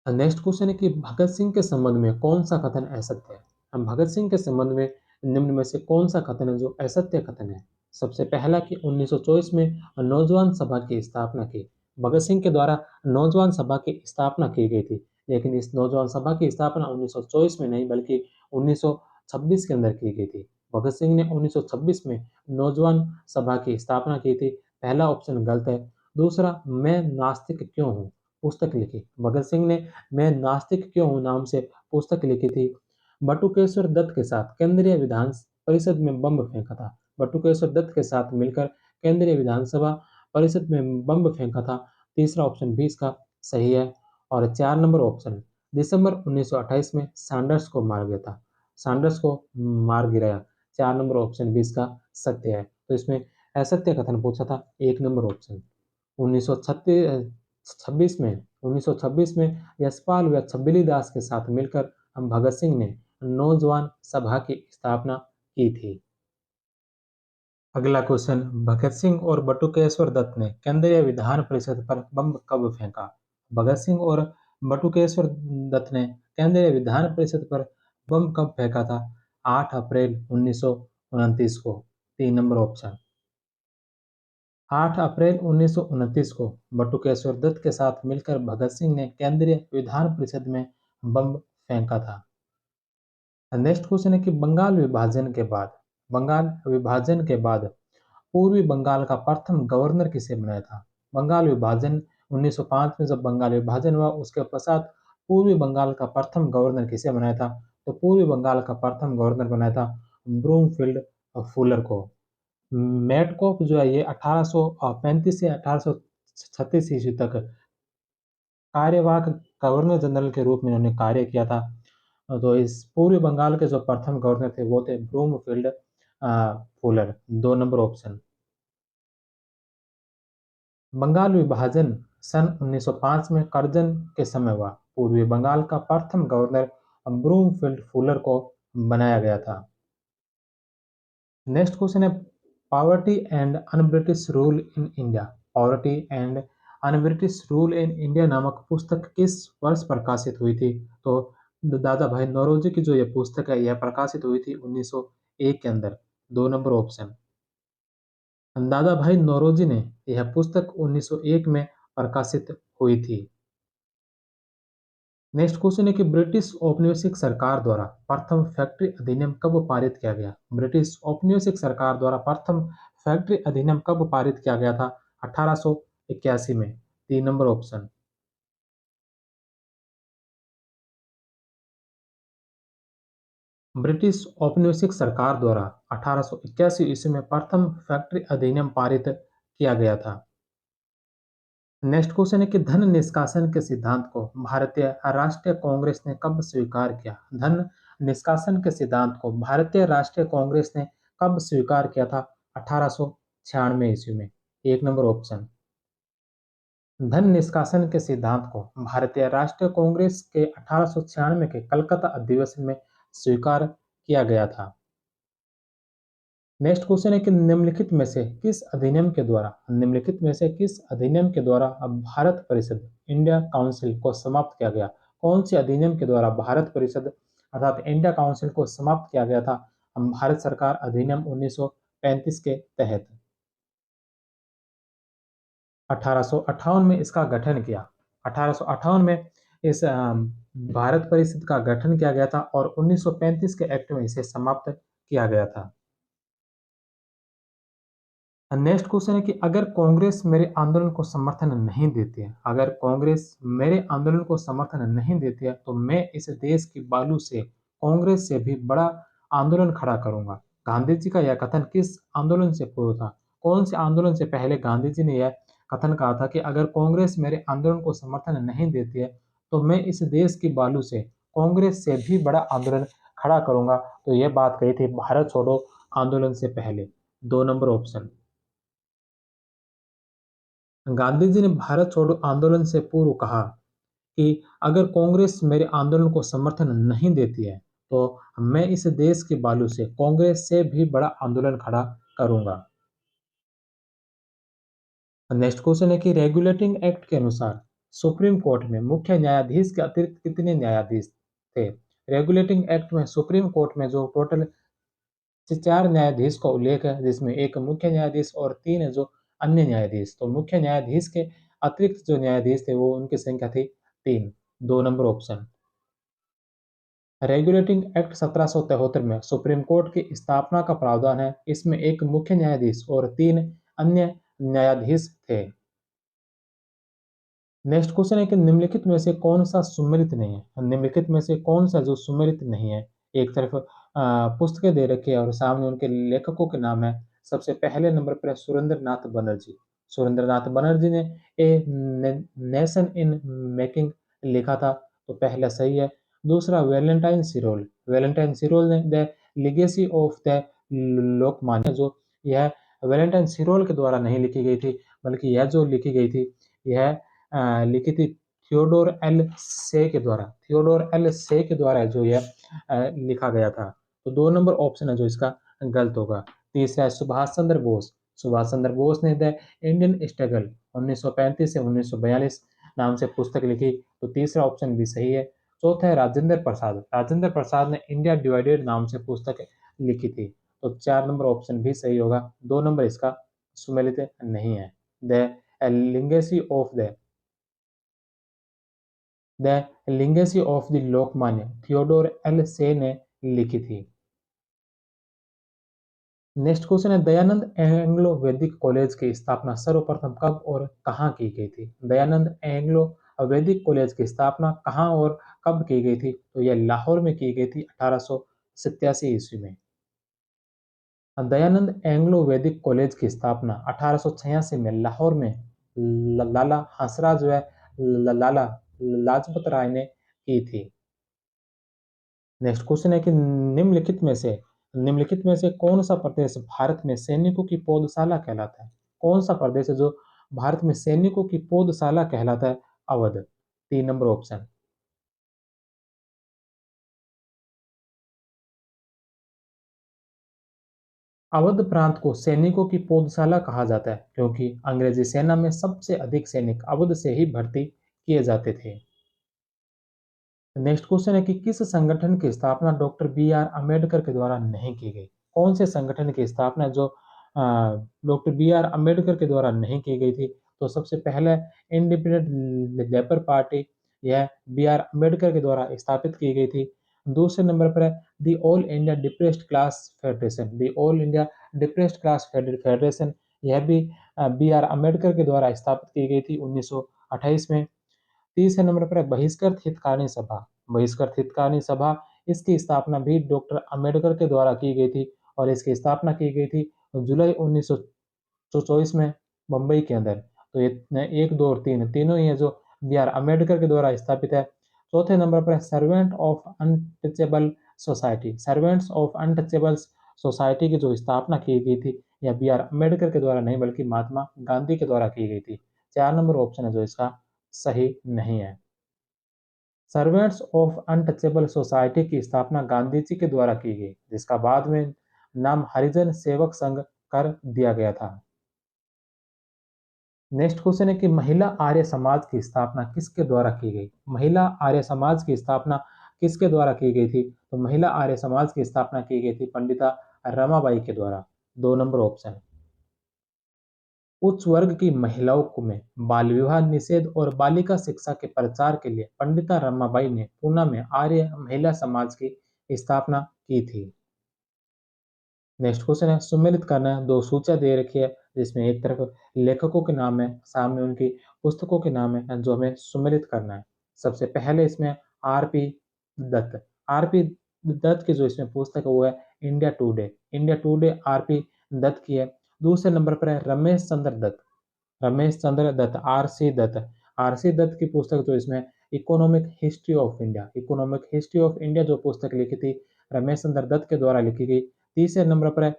नेक्स्ट क्वेश्चन है कि भगत सिंह के संबंध में कौन सा कथन असत्य है? हम भगत सिंह के संबंध में निम्न में से कौन सा कथन है जो असत्य कथन है? सबसे पहला कि 1924 में नौजवान सभा की स्थापना की। भगत सिंह के द्वारा नौजवान सभा की स्थापना की गई थी, लेकिन इस नौजवान सभा की स्थापना 1924 में नहीं बल्कि 1926 के अंदर की गई थी। भगत सिंह ने 1926 में नौजवान सभा की स्थापना की थी। पहला ऑप्शन गलत है। दूसरा, मैं नास्तिक क्यों हूँ पुस्तक लिखी। भगत सिंह ने मैं नास्तिक क्यों हूँ नाम से पुस्तक लिखी थी। बटुकेश्वर दत्त के साथ केंद्रीय विधान परिषद में बम फेंका था। बटुकेश्वर दत्त के साथ मिलकर केंद्रीय विधानसभा परिषद में बम फेंका था। तीसरा ऑप्शन भी इसका सही है। और 4 नंबर ऑप्शन, दिसंबर 1928 में सैंडर्स को मार गया था। सैंडर्स को मार गिराया। 4 नंबर ऑप्शन भी इसका सत्य है। तो इसमें असत्य कथन पूछा था 1 नंबर ऑप्शन। 1936 में 1926 में यशपाल व छबिली दास के साथ मिलकर हम भगत सिंह ने नौजवान सभा की स्थापना की थी। अगला क्वेश्चन, भगत सिंह और बटुकेश्वर दत्त ने केंद्रीय विधान परिषद पर बम कब फेंका? भगत सिंह और बटुकेश्वर दत्त ने केंद्रीय विधान परिषद पर बम कब फेंका था? 8 अप्रैल 1929 को। 3 नंबर ऑप्शन। 8 अप्रैल 1929 को बटुकेश्वर दत्त के साथ मिलकर भगत सिंह ने केंद्रीय विधान परिषद में बम फेंका था। नेक्स्ट क्वेश्चन है कि बंगाल विभाजन के बाद पूर्वी बंगाल का प्रथम गवर्नर किसे बनाया था? बंगाल विभाजन 1905 में जब बंगाल विभाजन हुआ, उसके पश्चात पूर्वी बंगाल का प्रथम गवर्नर किसे बनाया था? तो पूर्वी बंगाल का प्रथम गवर्नर बनाया था ब्रूमफील्ड फुलर को। मैटकॉफ जो है ये 1835 से 1836 ईस्वी तक कार्यवाहक गवर्नर जनरल के रूप में इन्होंने कार्य किया था। तो इस पूर्वी बंगाल के जो प्रथम गवर्नर थे वो थे Bampfylde Fuller. 2 number option. Bengal विभाजन सन 1905 में करजन के समय हुआ। पूर्वी बंगाल का प्रथम गवर्नर ब्रूमफील्ड फुलर को बनाया गया था। नेक्स्ट क्वेश्चन है, poverty and un British rule in India. Poverty and un British rule in India नामक पुस्तक किस वर्ष प्रकाशित हुई थी? तो दादा भाई नौरोजी की जो ये पुस्तक है यह प्रकाशित हुई थी 1901 के अंदर। 2 नंबर ऑप्शन। दादा भाई नौरोजी ने यह पुस्तक 1901 में प्रकाशित हुई थी। नेक्स्ट क्वेश्चन है कि ब्रिटिश औपनिवेशिक सरकार द्वारा प्रथम फैक्ट्री अधिनियम कब पारित किया गया? ब्रिटिश औपनिवेशिक सरकार द्वारा प्रथम फैक्ट्री अधिनियम कब पारित किया गया था? 1881 में। 3 नंबर ऑप्शन। ब्रिटिश औपनिवेशिक सरकार द्वारा 1881 ईस्वी में प्रथम फैक्ट्री अधिनियम पारित किया गया था। नेक्स्ट क्वेश्चन है कि धन निष्कासन के सिद्धांत को भारतीय राष्ट्रीय कांग्रेस ने कब स्वीकार किया? धन निष्कासन के सिद्धांत को भारतीय राष्ट्रीय कांग्रेस ने कब स्वीकार किया था? 1896 ईस्वी में। 1 नंबर ऑप्शन। धन निष्कासन के सिद्धांत को भारतीय राष्ट्रीय कांग्रेस के 1896 के कलकत्ता अधिवेशन में स्वीकार किया गया था। नेक्स्ट क्वेश्चन है कि निम्नलिखित में से किस अधिनियम के द्वारा अब भारत परिषद इंडिया काउंसिल को समाप्त किया गया? कौन से अधिनियम के द्वारा भारत परिषद अर्थात इंडिया काउंसिल को समाप्त किया गया था? भारत सरकार अधिनियम 1935 के तहत 1858 में इसका गठन किया। 1858 में इस भारत परिषद का गठन किया गया था और 1935 के एक्ट में इसे समाप्त किया गया था। नेक्स्ट क्वेश्चन है कि अगर कांग्रेस मेरे आंदोलन को समर्थन नहीं देती है, अगर कांग्रेस मेरे आंदोलन को समर्थन नहीं देती है, तो मैं इस देश की बालू से कांग्रेस से भी बड़ा आंदोलन खड़ा करूंगा। गांधी जी का यह कथन किस आंदोलन से पूर्व था? कौन से आंदोलन से पहले गांधी जी ने यह कथन कहा था कि अगर कांग्रेस मेरे आंदोलन को समर्थन नहीं देती है, तो मैं इस देश की बालू से कांग्रेस से भी बड़ा आंदोलन खड़ा करूंगा? तो यह बात कही थी भारत छोड़ो आंदोलन से पहले। 2 नंबर ऑप्शन। गांधी जी ने भारत छोड़ो आंदोलन से पूर्व कहा कि अगर कांग्रेस मेरे आंदोलन को समर्थन नहीं देती है, तो मैं इस देश की बालू से कांग्रेस से भी बड़ा आंदोलन खड़ा करूंगा। नेक्स्ट क्वेश्चन है कि रेगुलेटिंग एक्ट के अनुसार सुप्रीम कोर्ट में मुख्य न्यायाधीश के अतिरिक्त कितने न्यायाधीश थे? रेगुलेटिंग एक्ट में सुप्रीम कोर्ट में जो टोटल 4 न्यायाधीश का उल्लेख है, जिसमें एक मुख्य न्यायाधीश और 3 है जो अन्य न्यायाधीश। तो मुख्य न्यायाधीश के अतिरिक्त जो न्यायाधीश थे वो उनकी संख्या थी 3। 2 नंबर ऑप्शन। रेगुलेटिंग एक्ट 1773 में सुप्रीम कोर्ट की स्थापना का प्रावधान है। इसमें एक मुख्य न्यायाधीश और 3 अन्य न्यायाधीश थे। नेक्स्ट क्वेश्चन है कि निम्नलिखित में से कौन सा सुमेलित नहीं है? निम्नलिखित में से कौन सा जो सुमेलित नहीं है? एक तरफ पुस्तकें दे रखी है और सामने उनके लेखकों के नाम है। सबसे पहले नंबर पर है सुरेंद्र नाथ बनर्जी। सुरेंद्र नाथ बनर्जी ने ए नेशन इन मेकिंग लिखा था, तो पहला सही है। दूसरा वैलेंटाइन सिरोल। वैलेंटाइन सिरोल ने the legacy of the Lokmanya, जो यह वैलेंटाइन सिरोल के द्वारा नहीं लिखी गई थी, बल्कि यह जो लिखी गई थी यह लिखी थी थियोडोर एल से के द्वारा। थियोडोर एल से के द्वारा जो यह लिखा गया था। तो 2 नंबर ऑप्शन है जो इसका गलत होगा। तीसरा है सुभाष चंद्र बोस। सुभाष चंद्र बोस ने द इंडियन स्ट्रगल 1935 से 1942 नाम से पुस्तक लिखी, तो तीसरा ऑप्शन भी सही है। चौथा है राजेंद्र प्रसाद। राजेंद्र प्रसाद ने इंडिया डिवाइडेड नाम से पुस्तक लिखी थी, तो 4 नंबर ऑप्शन भी सही होगा। 2 नंबर इसका सुमेलित नहीं है। The legacy of the legacy of the Lokmanya Theodore L Shay ने लिखी थी। नेक्स्ट क्वेश्चन है दयानंद एंग्लो वैदिक कॉलेज की स्थापना सर्वप्रथम कब और कहाँ की गई थी? दयानंद एंग्लो वैदिक कॉलेज की स्थापना कहाँ और कब की गई थी? तो यह लाहौर में की गई थी 1887 ईस्वी में। दयानंद एंग्लो वैदिक कॉलेज की स्थापना 1886 में लाहौर में लाला हंसराज व लाला लाजपत राय ने की थी। नेक्स्ट क्वेश्चन है कि निम्नलिखित में से कौन सा प्रदेश भारत में सैनिकों की पौधशाला कहलाता है? कौन सा प्रदेश है जो भारत में सैनिकों की पौधशाला कहलाता है? अवध। 3 number option. अवध प्रांत को सैनिकों की पौधशाला कहा जाता है क्योंकि अंग्रेजी सेना में सबसे अधिक सैनिक अवध से ही भर्ती किए जाते थे। नेक्स्ट क्वेश्चन है कि किस संगठन की स्थापना डॉक्टर बी आर अम्बेडकर के द्वारा नहीं की गई? कौन से संगठन की स्थापना जो डॉक्टर बी आर अम्बेडकर के द्वारा नहीं की गई थी? तो सबसे पहले इंडिपेंडेंट लेबर पार्टी, यह बी आर अम्बेडकर के द्वारा स्थापित की गई थी। दूसरे नंबर पर है the all India depressed class federation. The all India depressed class federation, यह भी बी आर अम्बेडकर के द्वारा स्थापित की गई थी 1928 में। तीसरे नंबर पर है बहिष्कृत हितकानी सभा। बहिष्कृत हितकानी सभा, इसकी स्थापना भी डॉक्टर अम्बेडकर के द्वारा की गई थी और इसकी स्थापना की गई थी जुलाई 1924 में मुंबई के अंदर। तो ये 1, 2 और 3 तीनों ही है जो बी आर अम्बेडकर के द्वारा स्थापित है। चौथे नंबर पर है servant of untouchable society. Servants of untouchables society की जो स्थापना की गई थी यह बी आर अम्बेडकर के द्वारा नहीं बल्कि महात्मा गांधी के द्वारा की गई थी। 4 नंबर ऑप्शन है जो इसका सही नहीं है। सर्वेंट्स ऑफ अनटचेबल सोसाइटी की स्थापना गांधी जी के द्वारा की गई, जिसका बाद में नाम हरिजन सेवक संघ कर दिया गया था। नेक्स्ट क्वेश्चन है कि महिला आर्य समाज की स्थापना किसके द्वारा की गई? महिला आर्य समाज की स्थापना किसके द्वारा की गई थी? तो महिला आर्य समाज की स्थापना की गई थी पंडिता रमाबाई के द्वारा। 2 नंबर ऑप्शन। उच्च वर्ग की महिलाओं को में बाल विवाह निषेध और बालिका शिक्षा के प्रचार के लिए पंडिता रमाबाई ने पूना में आर्य महिला समाज की स्थापना की थी। नेक्स्ट क्वेश्चन है सुमेलित करना है। दो सूचियां दे रखी है जिसमें एक तरफ लेखकों के नाम है, सामने उनकी पुस्तकों के नाम है जो हमें सुमेलित करना है। सबसे पहले इसमें आर.पी. दत्त। आर.पी. दत्त की जो इसमें पुस्तक है वो है India Today. India Today R P. Dutt की है। दूसरे नंबर पर है रमेश चंद्र दत्त। रमेश चंद्र दत्त, आर.सी. दत्त। आर.सी. दत्त की पुस्तक जो इसमें Economic History of India. Economic History of India जो पुस्तक लिखी थी रमेश चंद्र दत्त के द्वारा लिखी गई। तीसरे नंबर पर है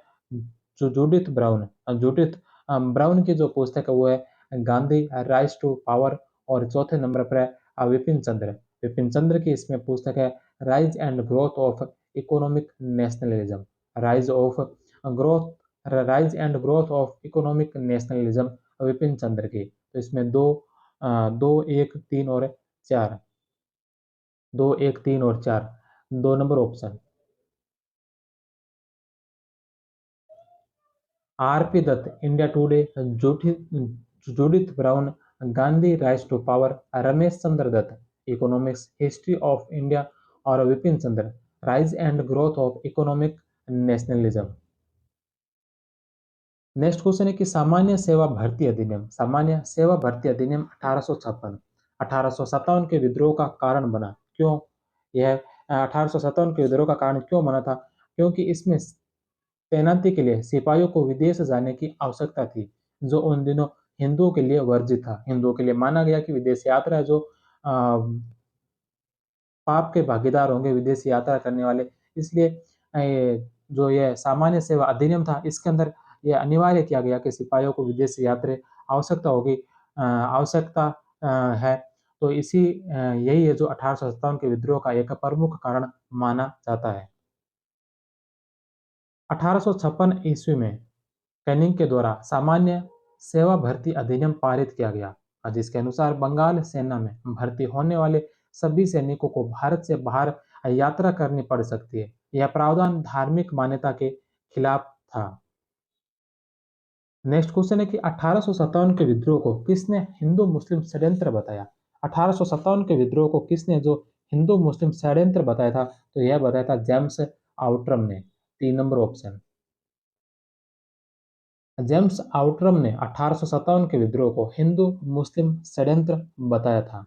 जो जूडिथ ब्राउन। जूडिथ ब्राउन की जो पुस्तक है वो है गांधी राइज टू पावर। और चौथे नंबर पर है विपिन चंद्र। विपिन चंद्र की इसमें पुस्तक है rise and growth of economic nationalism. Rise of growth rise and growth of economic nationalism Vipin Chandra की। तो इसमें दो एक तीन और चार। दो एक तीन और चार। 2 number option. RP. Dutt India today, Judith Brown Gandhi rise to power, Ramesh Chandra Dutt economics history of India और Vipin Chandra rise and growth of economic nationalism. Next question है कि सामान्य सेवा भर्ती अधिनियम। सामान्य सेवा भर्ती अधिनियम 1856 1857 के विद्रोह का कारण बना। क्यों? यह 1857 के विद्रोह का कारण क्यों बना था? क्योंकि इसमें तैनाती के लिए सिपाहियों को विदेश जाने की आवश्यकता थी, जो उन दिनों हिंदुओं के लिए वर्जित था। हिंदुओं के लिए माना गया कि विदेश यात्रा जो पाप के भागीदार होंगे विदेश यात्रा करने वाले। इसलिए जो ये सामान्य सेवा अधिनियम था इसके अंदर ये अनिवार्य किया गया कि सिपाहियों को विदेश यात्रा आवश्यकता होगी, आवश्यकता है। तो यही है जो 1857 के विद्रोह का एक प्रमुख कारण माना जाता है। 1856 ईस्वी में कैनिंग के द्वारा सामान्य सेवा भर्ती अधिनियम पारित किया गया, जिसके अनुसार बंगाल सेना में भर्ती होने वाले सभी सैनिकों को भारत से बाहर यात्रा करनी पड़ सकती है। यह प्रावधान धार्मिक मान्यता के खिलाफ था। नेक्स्ट क्वेश्चन है कि 1857 के विद्रोह को किसने हिंदू मुस्लिम षड्यंत्र बताया? 1857 के विद्रोह को किसने जो हिंदू मुस्लिम षड्यंत्र बताया था? तो यह बताया था जेम्स आउट्रम ने। 3 नंबर ऑप्शन। जेम्स आउट्रम ने 1857 के विद्रोह को हिंदू मुस्लिम षड्यंत्र बताया था।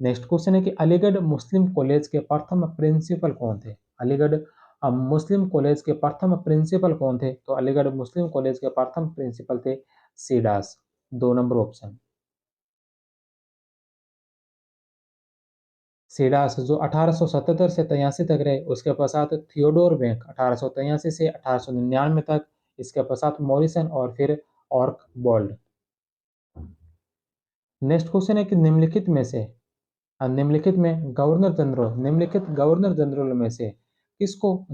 नेक्स्ट क्वेश्चन है कि अलीगढ़ मुस्लिम कॉलेज के प्रथम प्रिंसिपल कौन थे? अलीगढ़ मुस्लिम कॉलेज के प्रथम प्रिंसिपल कौन थे? तो अलीगढ़ मुस्लिम कॉलेज के प्रथम प्रिंसिपल थे सीडास। 2 नंबर ऑप्शन। सीडास जो 1877 से 83 तक रहे, उसके पश्चात थियोडोर बैंक 1883 से 1899 तक, इसके पश्चात मॉरिसन और फिर ऑर्क बोल्ड। नेक्स्ट क्वेश्चन है कि निम्नलिखित गवर्नर जनरल में से किसको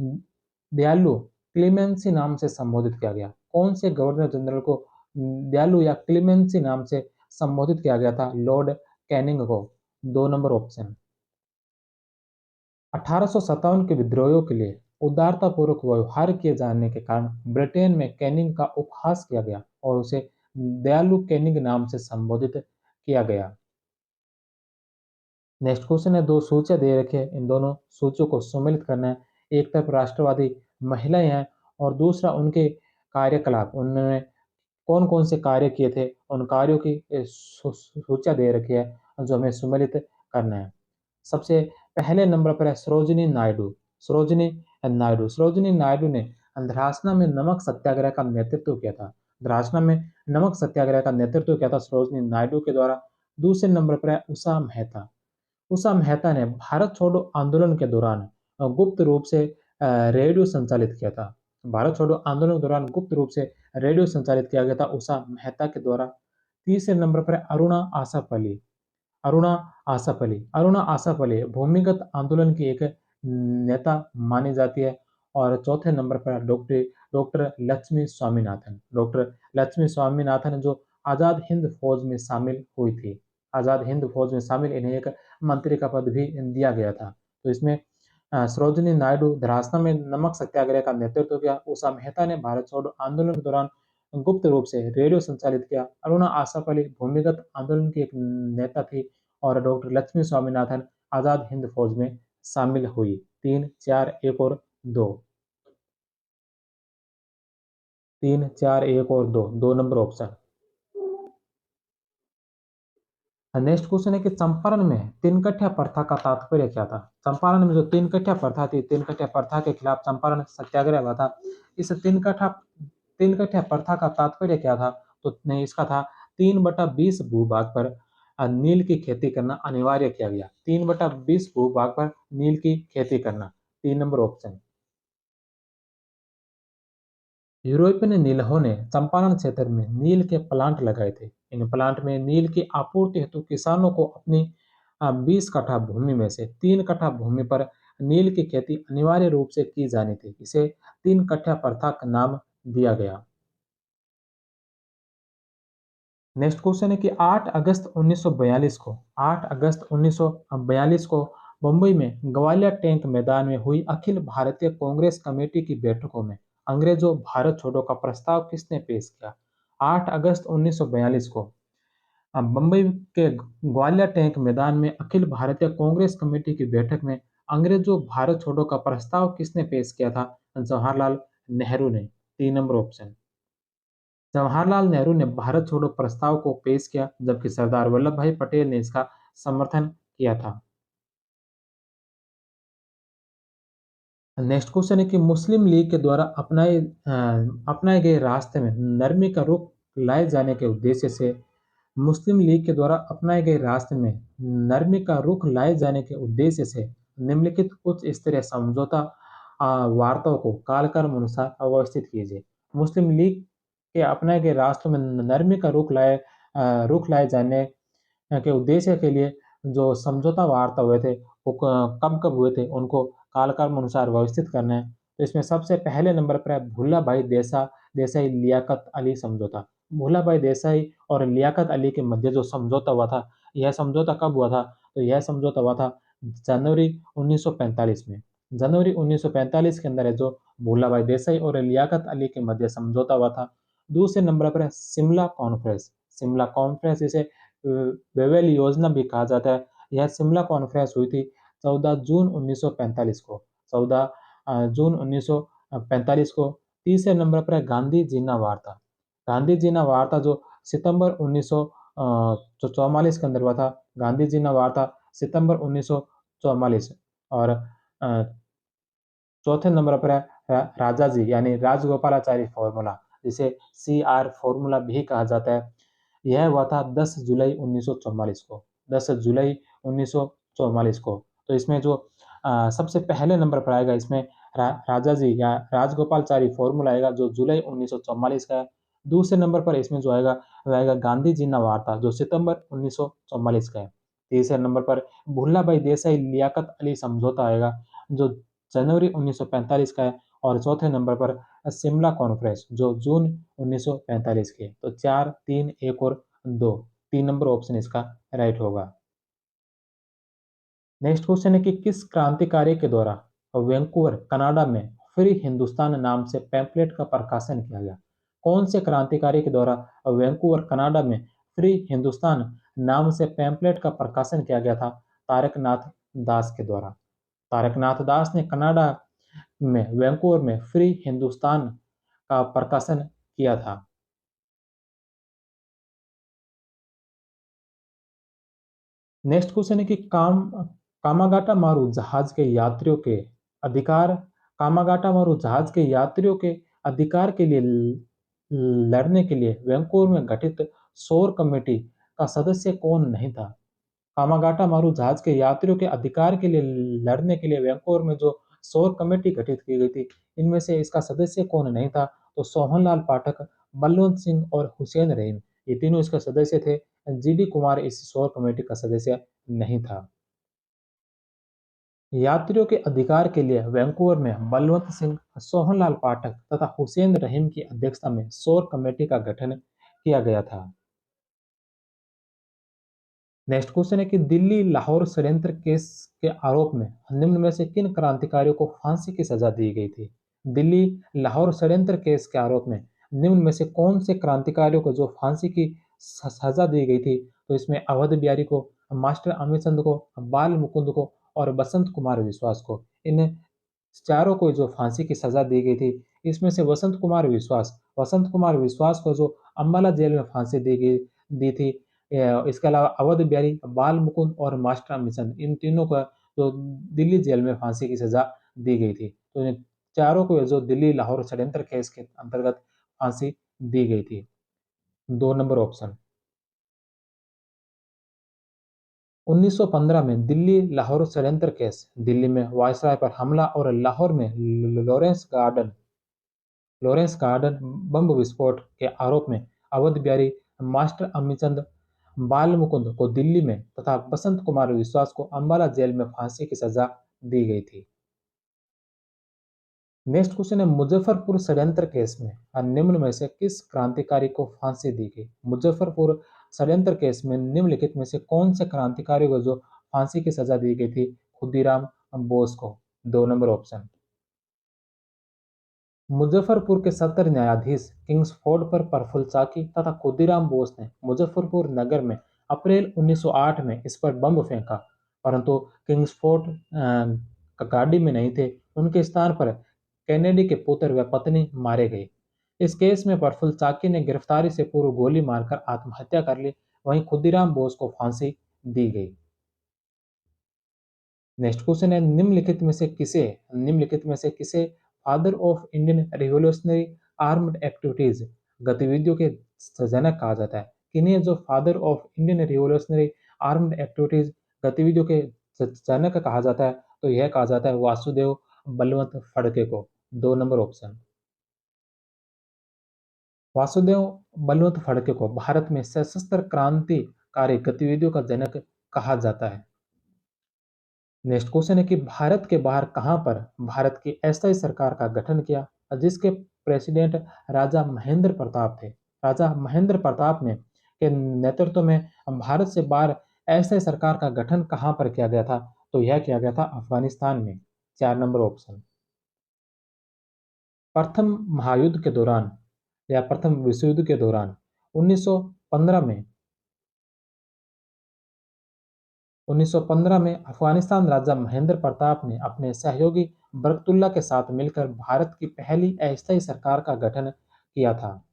दयालु क्लेमेंसी नाम से संबोधित किया गया? कौन से गवर्नर जनरल को दयालु या क्लेमेंसी नाम से संबोधित किया गया था? लॉर्ड कैनिंग को। 2 नंबर ऑप्शन। 1857 के विद्रोहियों के लिए उदारतापूर्वक व्यवहार किए जाने के कारण ब्रिटेन में कैनिंग का उपहास किया गया और उसे दयालु कैनिंग नाम से संबोधित किया गया। नेक्स्ट क्वेश्चन है, दो सूचियां दे रखे हैं, इन दोनों सूचियों को सम्मिलित करना है। एक तरफ राष्ट्रवादी महिलाएं हैं और दूसरा उनके कार्यकलाप, उन्होंने कौन कौन से कार्य किए थे, उन कार्यों की सूचियां दे रखी है जो हमें सम्मिलित करना है। सबसे पहले नंबर पर है सरोजिनी नायडू। सरोजिनी नायडू ने अंधरासना में नमक सत्याग्रह का नेतृत्व किया था। अंधरासना में नमक सत्याग्रह का नेतृत्व किया था सरोजिनी नायडू के द्वारा। दूसरे नंबर पर है उषा मेहता। उषा मेहता ने भारत छोड़ो आंदोलन के दौरान गुप्त रूप से रेडियो संचालित किया था। भारत छोड़ो आंदोलन के दौरान गुप्त रूप से रेडियो संचालित किया गया था उषा मेहता के द्वारा। तीसरे नंबर पर है अरुणा आसफ अली। अरुणा आसफ अली, अरुणा आसफ अली भूमिगत आंदोलन की एक नेता मानी जाती है। और चौथे नंबर पर doctor doctor Lakshmi Swaminathan, doctor Lakshmi Swaminathan जो आजाद हिंद फौज में शामिल हुई थी। आजाद हिंद फौज में शामिल इन्हें एक मंत्री का पद भी दिया गया था। तो इसमें सरोजिनी नायडू धरासना में नमक सत्याग्रह का नेतृत्व किया। उषा मेहता ने भारत छोड़ो आंदोलन के दौरान गुप्त रूप से रेडियो संचालित किया। अरुणा आसफ अली भूमिगत आंदोलन की एक नेता थी। और डॉक्टर लक्ष्मी स्वामीनाथन आजाद हिंद फौज में शामिल हुई। 3, 4, 1 और 2। 3, 4, 1 और 2, 2 नंबर ऑप्शन। नेक्स्ट क्वेश्चन है कि चंपारण में तीन कठिया प्रथा का तात्पर्य क्या था। चंपारण में जो तीन कठिया प्रथा थी, तीन कठिया प्रथा के खिलाफ चंपारण सत्याग्रह हुआ था। इस तीन कठिया प्रथा का तात्पर्य क्या था। तो नहीं, इसका था 3/20 भूभाग पर नील की खेती करना अनिवार्य किया गया। 3/20 भूभाग पर नील की खेती करना। 3 नंबर ऑप्शन। यूरोपियन नीलहों ने चंपारण क्षेत्र में नील के प्लांट लगाए थे। इन प्लांट में नील की आपूर्ति हेतु किसानों को अपनी 20 कट्ठा भूमि में से 3 कट्ठा भूमि पर नील की खेती अनिवार्य रूप से की जानी थी। इसे 3 कट्ठा प्रथा का नाम दिया गया। नेक्स्ट क्वेश्चन है कि 8 अगस्त 1942 को मुंबई में ग्वालियर टैंक मैदान में हुई अखिल भारतीय कांग्रेस कमेटी की बैठकों में अंग्रेजों भारत छोड़ो का प्रस्ताव किसने पेश किया। 8 अगस्त 1942 को मुंबई के ग्वालियर टैंक मैदान में अखिल भारतीय कांग्रेस कमेटी की बैठक में अंग्रेजों भारत छोड़ो का प्रस्ताव किसने पेश किया था। जवाहरलाल नेहरू ने। 3 नंबर ऑप्शन। जवाहरलाल नेहरू ने भारत छोड़ो प्रस्ताव को पेश किया, जबकि सरदार वल्लभ भाई पटेल ने इसका समर्थन किया था। नेक्स्ट क्वेश्चन है कि मुस्लिम लीग के द्वारा अपनाए गए रास्ते में नरमी का रुख लाए जाने के उद्देश्य से मुस्लिम लीग के द्वारा अपनाए गए रास्ते में नरमी का रुख लाए जाने के उद्देश्य से निम्नलिखित उच्च स्तरीय समझौता वार्ताओं को कालक्रम अनुसार अवस्थित कीजिए। मुस्लिम लीग के अपनाए गए रास्तों में नरमी का रुख लाए जाने के उद्देश्य के लिए जो समझौता वार्ता हुए थे वो कब कब हुए थे, उनको कालक्रम अनुसार व्यवस्थित करना है। तो इसमें सबसे पहले नंबर पर है भुल्ला भाई देसाई लियाकत अली समझौता। भुल्ला भाई देसाई और लियाकत अली के मध्य जो समझौता हुआ था, यह समझौता कब हुआ था। तो यह समझौता हुआ था जनवरी 1945 में। जनवरी 1945 के अंदर है जो भुल्ला भाई देसाई और लियाकत अली के मध्य समझौता हुआ था। दूसरे नंबर पर है शिमला कॉन्फ्रेंस। शिमला कॉन्फ्रेंस इसे वेवेल योजना भी कहा जाता है। यह शिमला कॉन्फ्रेंस हुई थी 14 जून 1945 को। 14 जून 1945 को। तीसरे नंबर पर है गांधी जीना वार्ता। गांधी जीना वार्ता जो सितंबर 1944 के अंदर हुआ था। गांधी जीना वार्ता सितंबर 1944। और चौथे नंबर पर है राजा जी यानी राजगोपालाचारी फॉर्मूला, जिसे CR फॉर्मूला भी कहा जाता है। यह हुआ था 10 जुलाई 1944 को। 10 जुलाई 1944 को। तो इसमें जो सबसे पहले नंबर पर आएगा इसमें राजा जी या राजगोपालचारी फॉर्मूला आएगा जो जुलाई 1944 का है। दूसरे नंबर पर इसमें जो आएगा वह आएगा गांधी जी ना वार्ता जो सितंबर 1944 का है। तीसरे नंबर पर भुल्ला भाई देसाई लियाकत अली समझौता आएगा जो जनवरी 1945 का है। और चौथे नंबर पर शिमला कॉन्फ्रेंस जो जून 1945 की है। तो 4, 3, 1 और 2, 3 नंबर ऑप्शन इसका राइट होगा। नेक्स्ट क्वेश्चन है कि किस क्रांतिकारी के द्वारा वैंकूवर कनाडा में फ्री हिंदुस्तान नाम से पैम्फलेट का प्रकाशन किया गया। कौन से क्रांतिकारी के द्वारा वैंकूवर कनाडा में फ्री हिंदुस्तान नाम से पैम्फलेट का प्रकाशन किया गया था। तारकनाथ दास के द्वारा। तारकनाथ दास ने कनाडा में वैंकूवर में फ्री हिंदुस्तान का प्रकाशन किया था। नेक्स्ट क्वेश्चन है कि कामागाटा मारू जहाज के यात्रियों के अधिकार कामागाटा मारू जहाज के यात्रियों के अधिकार के लिए लड़ने के लिए वैंकूवर में गठित सौर कमेटी का सदस्य कौन नहीं था। कामागाटा मारू जहाज के यात्रियों के अधिकार के लिए लड़ने के लिए वैंकूवर में जो सौर कमेटी गठित की गई थी, इनमें से इसका सदस्य कौन नहीं था। तो सोहनलाल पाठक, बलवंत सिंह और हुसैन रहीम, ये तीनों इसका सदस्य थे। जीडी कुमार इस शोर कमेटी का सदस्य नहीं था। यात्रियों के अधिकार के लिए वैंकूवर में बलवंत सिंह, सोहनलाल पाठक तथा हुसैन रहीम की अध्यक्षता में शोर कमेटी का गठन किया गया था। नेक्स्ट क्वेश्चन है कि दिल्ली लाहौर षड्यंत्र केस के आरोप में निम्न में से किन क्रांतिकारियों को फांसी की सजा दी गई थी? दिल्ली लाहौर षड्यंत्र केस के आरोप में निम्न में से कौन से क्रांतिकारियों को जो फांसी की सजा दी गई थी? तो इसमें अवध बिहारी को, मास्टर अमिचंद को, बाल मुकुंद को और बसंत कुमार विश्वास को। इन चारों को जो फांसी की सजा दी गई थी, इसमें से वसंत कुमार विश्वास को जो अंबाला जेल में फांसी दी थी। इसके अलावा अवध बिहारी, बाल मुकुंद और मास्टर अमिचंद, इन तीनों को जो दिल्ली जेल में फांसी की सजा दी गई थी। तो इन चारों को जो दिल्ली लाहौर षड्यंत्र केस के अंतर्गत फांसी दी गई थी। 2 नंबर ऑप्शन। 1915 में दिल्ली लाहौर षड्यंत्र केस, दिल्ली में वायसराय पर हमला और लाहौर में लॉरेंस गार्डन बम विस्फोट के आरोप में अवध बिहारी, मास्टर अम्मीचंद, बाल मुकुंद को दिल्ली में तथा बसंत कुमार विश्वास को अंबाला जेल में फांसी की सजा दी गई थी। नेक्स्ट क्वेश्चन है मुजफ्फरपुर षड्यंत्र केस में निम्न में से किस क्रांतिकारी को फांसी दी गई? मुजफ्फरपुर षड्यंत्र केस में निम्नलिखित में से कौन से क्रांतिकारी को जो फांसी की सजा दी गई थी? खुदीराम बोस को। 2 नंबर ऑप्शन। मुजफ्फरपुर के सत्र न्यायाधीश किंग्सफोर्ड पर प्रफुल्ल चाकी तथा खुदीराम बोस ने मुजफ्फरपुर नगर में अप्रैल 1908 में इस पर बम फेंका, परंतु किंग्सफोर्ड गाड़ी में नहीं थे। उनके स्थान पर कैनेडी के पुत्र व पत्नी मारे गए। इस केस में प्रफुल्ल चाकी ने गिरफ्तारी से पूर्व गोली मारकर आत्महत्या कर ली। वहीं खुदीराम बोस को फांसी दी गई। नेक्स्ट क्वेश्चन है निम्नलिखित में से किसे father of Indian revolutionary armed activities गतिविधियों के जनक कहा जाता है? किन्हें जो father of Indian revolutionary armed activities गतिविधियों के जनक कहा जाता है? तो यह कहा जाता है वासुदेव बलवंत फड़के को। 2 नंबर ऑप्शन। वासुदेव बलवंत फड़के को भारत में सशस्त्र क्रांतिकारी गतिविधियों का जनक कहा जाता है। नेक्स्ट क्वेश्चन है कि भारत के बाहर कहां पर भारत की अस्थायी सरकार का गठन किया, जिसके प्रेसिडेंट राजा महेंद्र प्रताप थे? राजा महेंद्र प्रताप ने के नेतृत्व में भारत से बाहर अस्थायी सरकार का गठन कहां पर किया गया था? तो यह किया गया था अफगानिस्तान में। 4 नंबर ऑप्शन। प्रथम महायुद्ध के दौरान या प्रथम विश्व युद्ध के दौरान 1915 में 1915 में अफगानिस्तान राजा महेंद्र प्रताप ने अपने सहयोगी बरकतुल्ला के साथ मिलकर भारत की पहली अस्थायी सरकार का गठन किया था।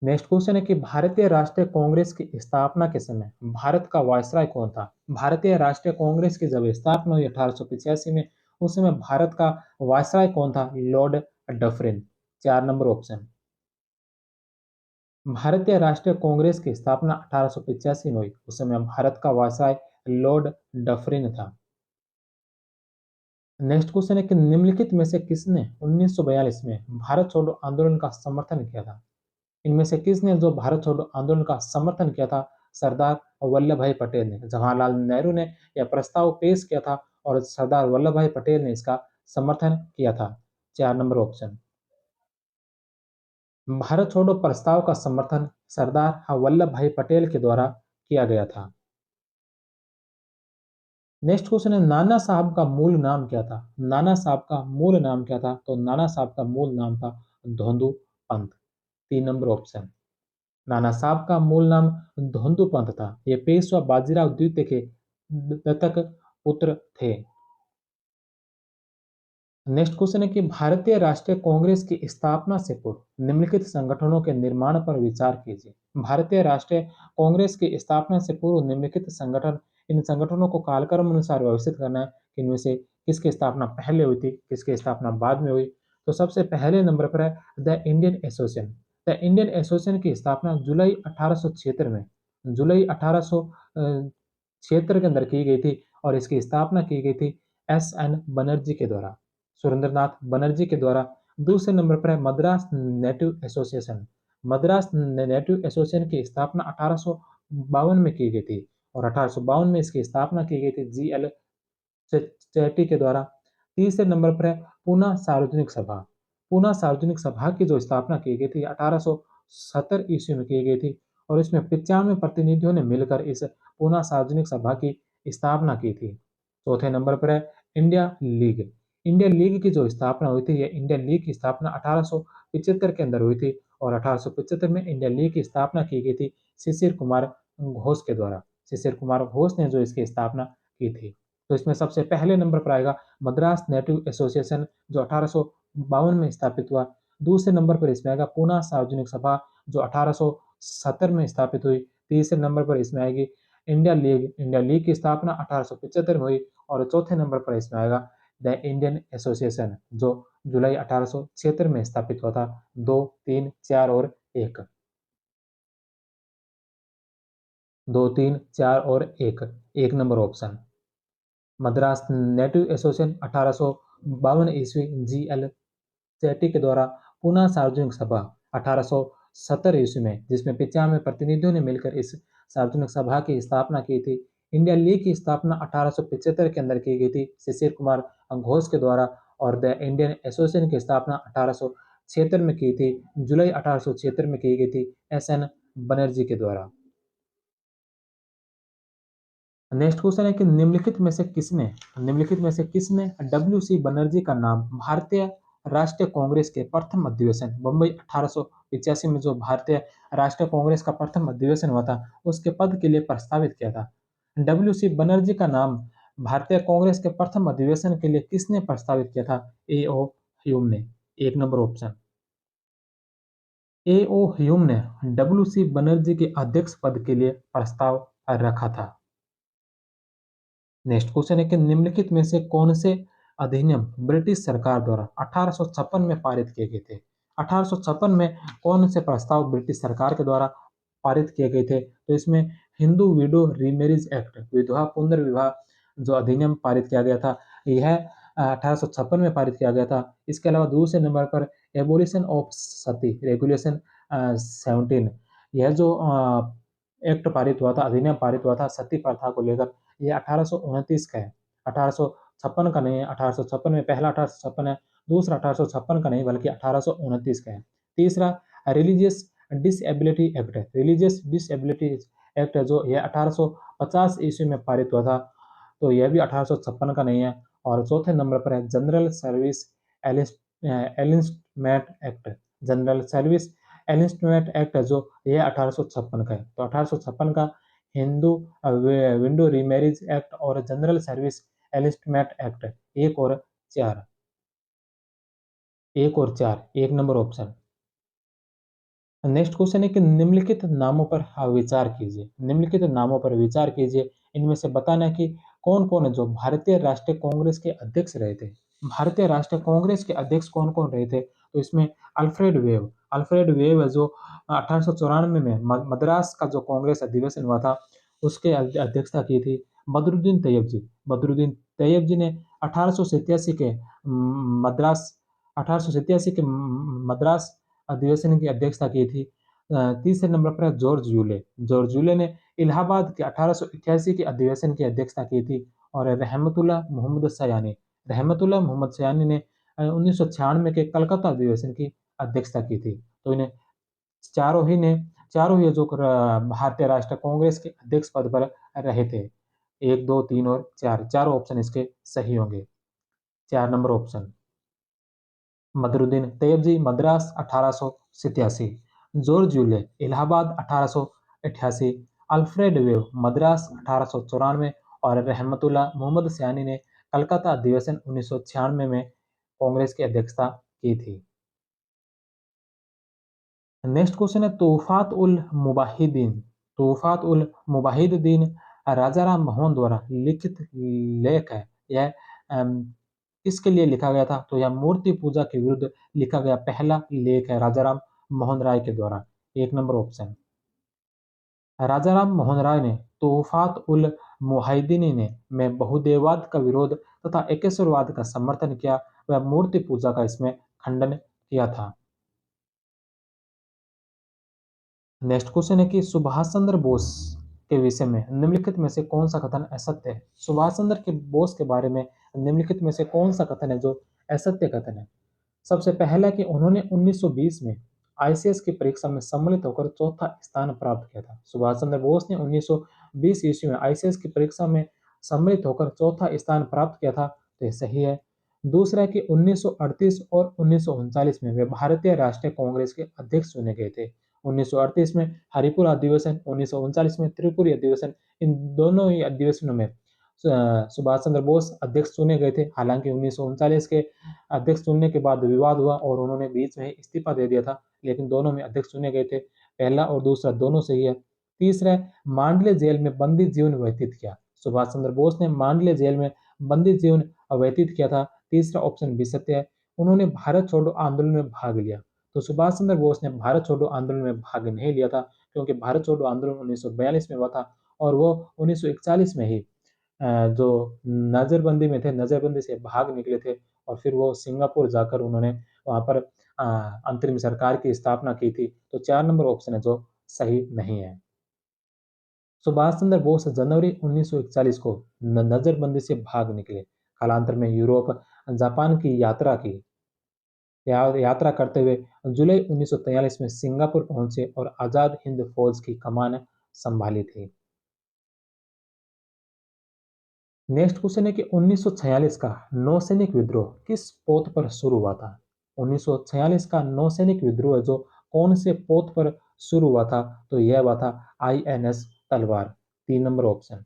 नेक्स्ट क्वेश्चन है कि भारतीय राष्ट्रीय कांग्रेस की स्थापना के समय भारत का वायसराय कौन था? भारतीय राष्ट्रीय कांग्रेस की जब स्थापना हुई 1885 में, उस समय भारत का वायसराय कौन था? Lord Dufferin. 4 number option. भारतीय राष्ट्रीय कांग्रेस की स्थापना 1885 में हुई, उस समय भारत का वायसराय लॉर्ड डफरिन था। नेक्स्ट क्वेश्चन है कि निम्नलिखित में से किसने 1942 में भारत छोड़ो आंदोलन का समर्थन किया था? इनमें से किसने जो भारत छोड़ो आंदोलन का समर्थन किया था? सरदार वल्लभ भाई पटेल ने। जवाहरलाल नेहरू ने यह प्रस्ताव पेश किया था और सरदार वल्लभ भाई पटेल ने इसका समर्थन किया था। 4 नंबर ऑप्शन। भारत छोड़ो प्रस्ताव का समर्थन सरदार वल्लभ भाई पटेल के द्वारा किया गया था। नेक्स्ट क्वेश्चन है नाना साहब का मूल नाम क्या था? नाना साहब का मूल नाम क्या था? तो नाना साहब का मूल नाम था धोंदू पंत। 3 number option. नाना साहब का मूल नाम धोंदू पंत था। ये पेशवा बाजीराव द्वितीय के दत्तक पुत्र थे। नेक्स्ट क्वेश्चन है कि भारतीय राष्ट्रीय कांग्रेस की स्थापना से पूर्व निम्नलिखित संगठनों के निर्माण पर विचार कीजिए। भारतीय राष्ट्रीय कांग्रेस की स्थापना से पूर्व निम्नलिखित संगठन, इन संगठनों को कालक्रम अनुसार व्यवस्थित करना है कि इनमें से किसकी स्थापना पहले हुई थी, किसकी स्थापना बाद में हुई। तो सबसे पहले नंबर पर है the Indian association. The Indian association की स्थापना जुलाई 1876 के अंदर की गई थी और इसकी स्थापना की गई थी एस.एन. बनर्जी के द्वारा, सुरेंद्रनाथ बनर्जी के द्वारा। दूसरे नंबर पर है Madras native association. Madras native association की स्थापना 1852 में की गई थी और 1852 में इसकी स्थापना की गई थी जी.एल. चैटी के द्वारा। तीसरे नंबर पर है पूना सार्वजनिक सभा। पूना सार्वजनिक सभा की जो स्थापना की गई थी 1870 ईस्वी में की गई थी और इसमें 95 प्रतिनिधियों ने मिलकर इस पूना सार्वजनिक सभा की स्थापना की थी। चौथे नंबर पर है इंडिया लीग। इंडिया लीग की जो स्थापना हुई थी, यह इंडिया लीग की स्थापना 1875 के अंदर हुई थी और 1875 में इंडिया लीग की स्थापना की गई थी शिशिर कुमार घोष के द्वारा। शिशिर कुमार घोष ने जो इसकी स्थापना की थी। तो इसमें सबसे पहले नंबर पर आएगा मद्रास नेटिव एसोसिएशन जो 1852 में स्थापित हुआ। दूसरे नंबर पर इसमें आएगा पूना सार्वजनिक सभा जो 1870 में स्थापित हुई। तीसरे नंबर पर इसमें आएगी इंडिया लीग। इंडिया लीग की स्थापना 1875 में हुई और चौथे नंबर पर इसमें आएगा द इंडियन एसोसिएशन जो जुलाई 1876 में स्थापित हुआ था। 2, 3, 4 और 1। 2, 3, 4 और 1। 1 number option. Madras native association 1852 ईस्वी जी.एल. चैटी के द्वारा। पुनः सार्वजनिक सभा 1870 ईस्वी में, जिसमें 95 प्रतिनिधियों ने मिलकर इस सार्वजनिक सभा की स्थापना की थी। इंडिया लीग की स्थापना 1875 के अंदर की गई थी शिशिर कुमार घोष के द्वारा और द इंडियन एसोसिएशन की स्थापना 1876 में की थी। जुलाई 1876 में की गई थी एस.एन. बनर्जी के द्वारा। नेक्स्ट क्वेश्चन है कि निम्नलिखित में से किसने डब्ल्यू.सी. बनर्जी का नाम भारतीय राष्ट्रीय कांग्रेस के प्रथम अधिवेशन बम्बई 1885 में जो भारतीय राष्ट्रीय कांग्रेस का प्रथम अधिवेशन हुआ था उसके पद के लिए प्रस्तावित किया था? डब्ल्यू.सी. बनर्जी का नाम भारतीय कांग्रेस के प्रथम अधिवेशन के लिए किसने प्रस्तावित किया था? ए.ओ. ह्यूम ने। 1 नंबर ऑप्शन। ए.ओ. ह्यूम ने डब्ल्यू.सी. बनर्जी के अध्यक्ष पद के लिए प्रस्ताव रखा था। नेक्स्ट क्वेश्चन है कि निम्नलिखित में से कौन से अधिनियम ब्रिटिश सरकार द्वारा 1856 में पारित किए गए थे? 1856 में कौन से प्रस्ताव ब्रिटिश सरकार के द्वारा पारित किए गए थे? तो इसमें हिंदू विडो रीमैरिज एक्ट, विधवा पुनर्विवाह जो अधिनियम पारित किया गया था, यह 1856 में पारित किया गया था। इसके अलावा दूसरे नंबर पर एबोलिशन ऑफ सती रेगुलेशन 17, यह जो एक्ट पारित हुआ था, अधिनियम पारित हुआ था सती प्रथा को लेकर, ये 1829 का है। 1856 का नहीं है। 1856 में पहला 1856 है, दूसरा 1856 का नहीं बल्कि 1829 का है। तीसरा रिलीजियस डिसेबिलिटी एक्ट है। रिलीजियस डिसेबिलिटी एक्ट है जो ये 1850 ईस्वी में पारित हुआ था, तो यह भी 1856 का नहीं है। और चौथे नंबर पर है general service enlistment act. General service enlistment act है जो ये 1856 का है। तो 1856 का हिंदू विंडो रीमैरिज एक्ट और जनरल सर्विस एलिस्टमेंट एक्ट, 1 और 4। 1 और 4, 1 नंबर ऑप्शन। नेक्स्ट क्वेश्चन है कि निम्नलिखित नामों पर विचार कीजिए। निम्नलिखित नामों पर विचार कीजिए। इनमें से बताना है कि कौन कौन है जो भारतीय राष्ट्रीय कांग्रेस के अध्यक्ष रहे थे। भारतीय राष्ट्रीय कांग्रेस के अध्यक्ष कौन कौन रहे थे? तो इसमें अल्फ्रेड वेव है जो 1894 में मद्रास का जो कांग्रेस अधिवेशन हुआ था उसके अध्यक्षता की थी। बदरुद्दीन तैयब जी ने 1887 के मद्रास 1887 के मद्रास अधिवेशन की अध्यक्षता की थी। तीसरे नंबर पर है जॉर्ज यूले ने इलाहाबाद के 1888 के अधिवेशन की अध्यक्षता की थी। और रहमतुल्लाह मोहम्मद सयानी ने 1996 के कलकत्ता अधिवेशन की अध्यक्षता की थी। तो इन्हें चारों ही जो भारतीय राष्ट्रीय कांग्रेस के अध्यक्ष पद पर रहे थे। 1, 2, 3 और 4, चारों ऑप्शन इसके सही होंगे। 4 number option. Badruddin Tyab ji Madras 1887, George Yule Allahabad 1888, Alfred Webb Madras 1894 और रहमतुल्लाह मोहम्मद सयानी ने कलकत्ता अधिवेशन 1996 में कांग्रेस की अध्यक्षता की थी। नेक्स्ट क्वेश्चन है तूफात उल मुबाहिदीन राजाराम मोहन द्वारा लिखित लेख है। यह किसके लिए लिखा गया था? तो यह मूर्ति पूजा के विरुद्ध लिखा गया पहला लेख है राजाराम मोहन राय के द्वारा। 1 नंबर ऑप्शन। राजाराम मोहन राय ने तूफात उल मुहाइदीन में बहुदेववाद का विरोध तथा एकेश्वरवाद का समर्थन किया। वह मूर्ति पूजा का इसमें खंडन किया था। नेक्स्ट क्वेश्चन है कि सुभाष चंद्र बोस के विषय में निम्नलिखित में से कौन सा कथन असत्य है? सुभाष चंद्र के बोस के बारे में निम्नलिखित में से कौन सा कथन है जो असत्य कथन है? सबसे पहला कि उन्होंने 1920 में आईसीएस की परीक्षा में सम्मिलित होकर चौथा स्थान प्राप्त किया था। सुभाष चंद्र बोस ने 1920 ईस्वी में आईसीएस की परीक्षा में सम्मिलित होकर चौथा स्थान प्राप्त किया था, तो ये सही है। दूसरा है कि 1938 और 1939 में वे भारतीय राष्ट्रीय कांग्रेस के अध्यक्ष चुने गए थे। 1938 में हरिपुरा अधिवेशन, 1939 में त्रिपुरी अधिवेशन, इन दोनों ही अधिवेशनों में सुभाष चंद्र बोस अध्यक्ष चुने गए थे। हालांकि 1939 के अध्यक्ष चुनने के बाद विवाद हुआ और उन्होंने बीच में ही इस्तीफा दे दिया था, लेकिन दोनों में अध्यक्ष चुने गए थे। पहला और दूसरा दोनों सही है। तीसरा है, मांडले जेल में बंदी जीवन व्यतीत किया। सुभाष चंद्र बोस ने मांडले जेल में बंदी जीवन व्यतीत किया था। तीसरा ऑप्शन भी सत्य है। उन्होंने भारत छोड़ो आंदोलन में भाग लिया। तो सुभाष चंद्र बोस ने भारत छोड़ो आंदोलन में भाग नहीं लिया था, क्योंकि भारत छोड़ो आंदोलन 1942 में हुआ था और वो 1941 में ही जो नजरबंदी में थे, नजरबंदी से भाग निकले थे और फिर वो सिंगापुर जाकर उन्होंने वहां पर अंतरिम सरकार की स्थापना की थी। तो 4 नंबर ऑप्शन है जो सही नहीं है। सुभाष चंद्र बोस जनवरी 1941 को नजरबंदी से भाग निकले। कालांतर में यूरोप, जापान की यात्रा की। यात्रा करते हुए जुलाई 1943 में सिंगापुर पहुंचे और आजाद हिंद फौज की कमान संभाली थी। नेक्स्ट क्वेश्चन है कि 1946 का नौसैनिक विद्रोह किस पोत पर शुरू हुआ था? 1946 का नौसैनिक विद्रोह जो कौन से पोत पर शुरू हुआ था? तो यह हुआ था आईएनएस तलवार। 3 नंबर ऑप्शन।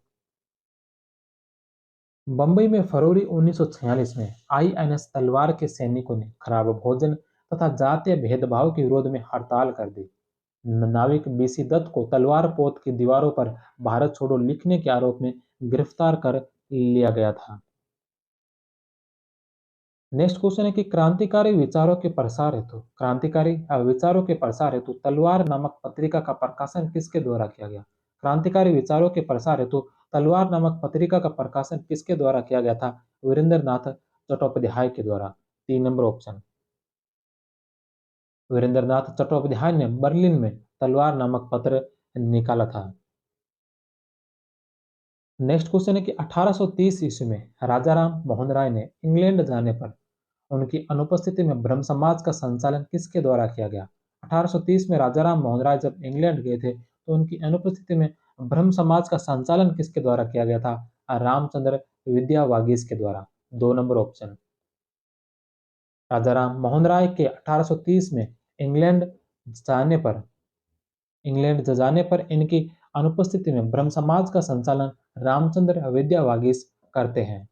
बंबई में फरवरी 1946 में आईएनएस तलवार के सैनिकों ने खराब भोजन तथा जातीय भेदभाव के विरोध में हड़ताल कर दी। नाविक बीसी दत्त को तलवार पोत की दीवारों पर भारत छोड़ो लिखने के आरोप में गिरफ्तार कर लिया गया था। नेक्स्ट क्वेश्चन है कि क्रांतिकारी विचारों के प्रसार हेतु तलवार नामक पत्रिका का प्रकाशन किसके द्वारा किया गया? क्रांतिकारी विचारों के प्रसार हेतु तलवार नामक पत्रिका का प्रकाशन किसके द्वारा किया गया था? वीरेंद्र नाथ चट्टोपाध्याय के द्वारा। 3 नंबर ऑप्शन। वीरेंद्र नाथ चट्टोपाध्याय ने बर्लिन में तलवार नामक पत्र निकाला था। नेक्स्ट क्वेश्चन है कि 1830 ईस्वी में राजाराम मोहन राय ने इंग्लैंड जाने पर उनकी अनुपस्थिति में ब्रह्म समाज का संचालन किसके द्वारा किया गया? 1830 में राजाराम मोहन राय जब इंग्लैंड गए थे तो उनकी अनुपस्थिति में ब्रह्म समाज का संचालन किसके द्वारा किया गया था? रामचंद्र विद्यावागीश के द्वारा। 2 नंबर ऑप्शन। राजाराम मोहन राय के 1830 में इंग्लैंड जाने पर इनकी अनुपस्थिति में ब्रह्म समाज का संचालन रामचंद्र विद्यावागीश करते हैं।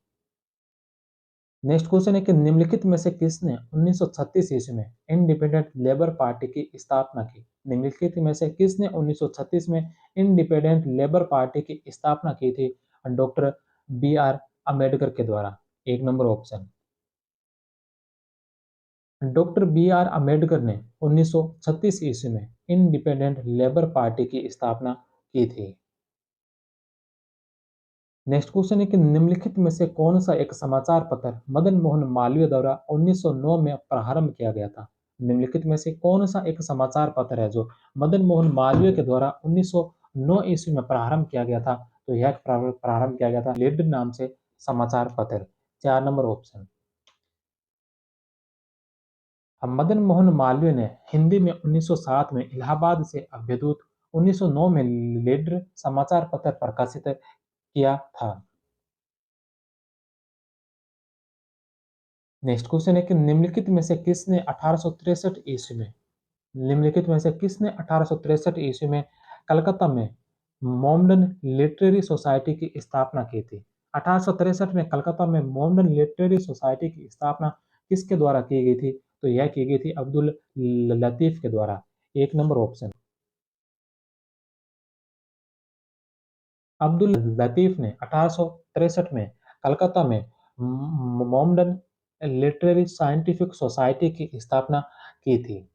नेक्स्ट क्वेश्चन है कि निम्नलिखित में से किसने 1936 ईस्वी में इंडिपेंडेंट लेबर पार्टी की स्थापना की? निम्नलिखित में से किसने 1936 में इंडिपेंडेंट लेबर पार्टी की स्थापना की थी? डॉक्टर बी आर अम्बेडकर के द्वारा। 1 number option. Doctor B R Ambedkar ने 1936 ईस्वी में इंडिपेंडेंट लेबर पार्टी की स्थापना की थी। नेक्स्ट क्वेश्चन है कि निम्नलिखित में से कौन सा एक समाचार पत्र मदन मोहन मालवीय द्वारा 1909 में प्रारंभ किया गया था? निम्नलिखित में से कौन सा एक समाचार पत्र है जो मदन मोहन मालवीय के द्वारा 1909 ईस्वी में प्रारंभ किया गया था? तो यह प्रारंभ किया गया था लीड नाम से समाचार पत्र। 4 नंबर ऑप्शन। अब मदन मोहन मालवीय ने हिंदी में 1907 में इलाहाबाद से अभ्युदय, 1909 में लीडर समाचार पत्र प्रकाशित किया था। नेक्स्ट क्वेश्चन है कि निम्नलिखित में से किसने 1863 ईस्वी में कलकत्ता में मोमडन लिटरेरी सोसाइटी की स्थापना की थी? 1863 में कलकत्ता में मोमडन लिटरेरी सोसाइटी की स्थापना किसके द्वारा की गई थी? तो यह की गई थी अब्दुल लतीफ के द्वारा। 1 नंबर ऑप्शन। अब्दुल लतीफ ने 1863 में कलकत्ता में मोमडन लिटरेरी साइंटिफिक सोसाइटी की स्थापना की थी।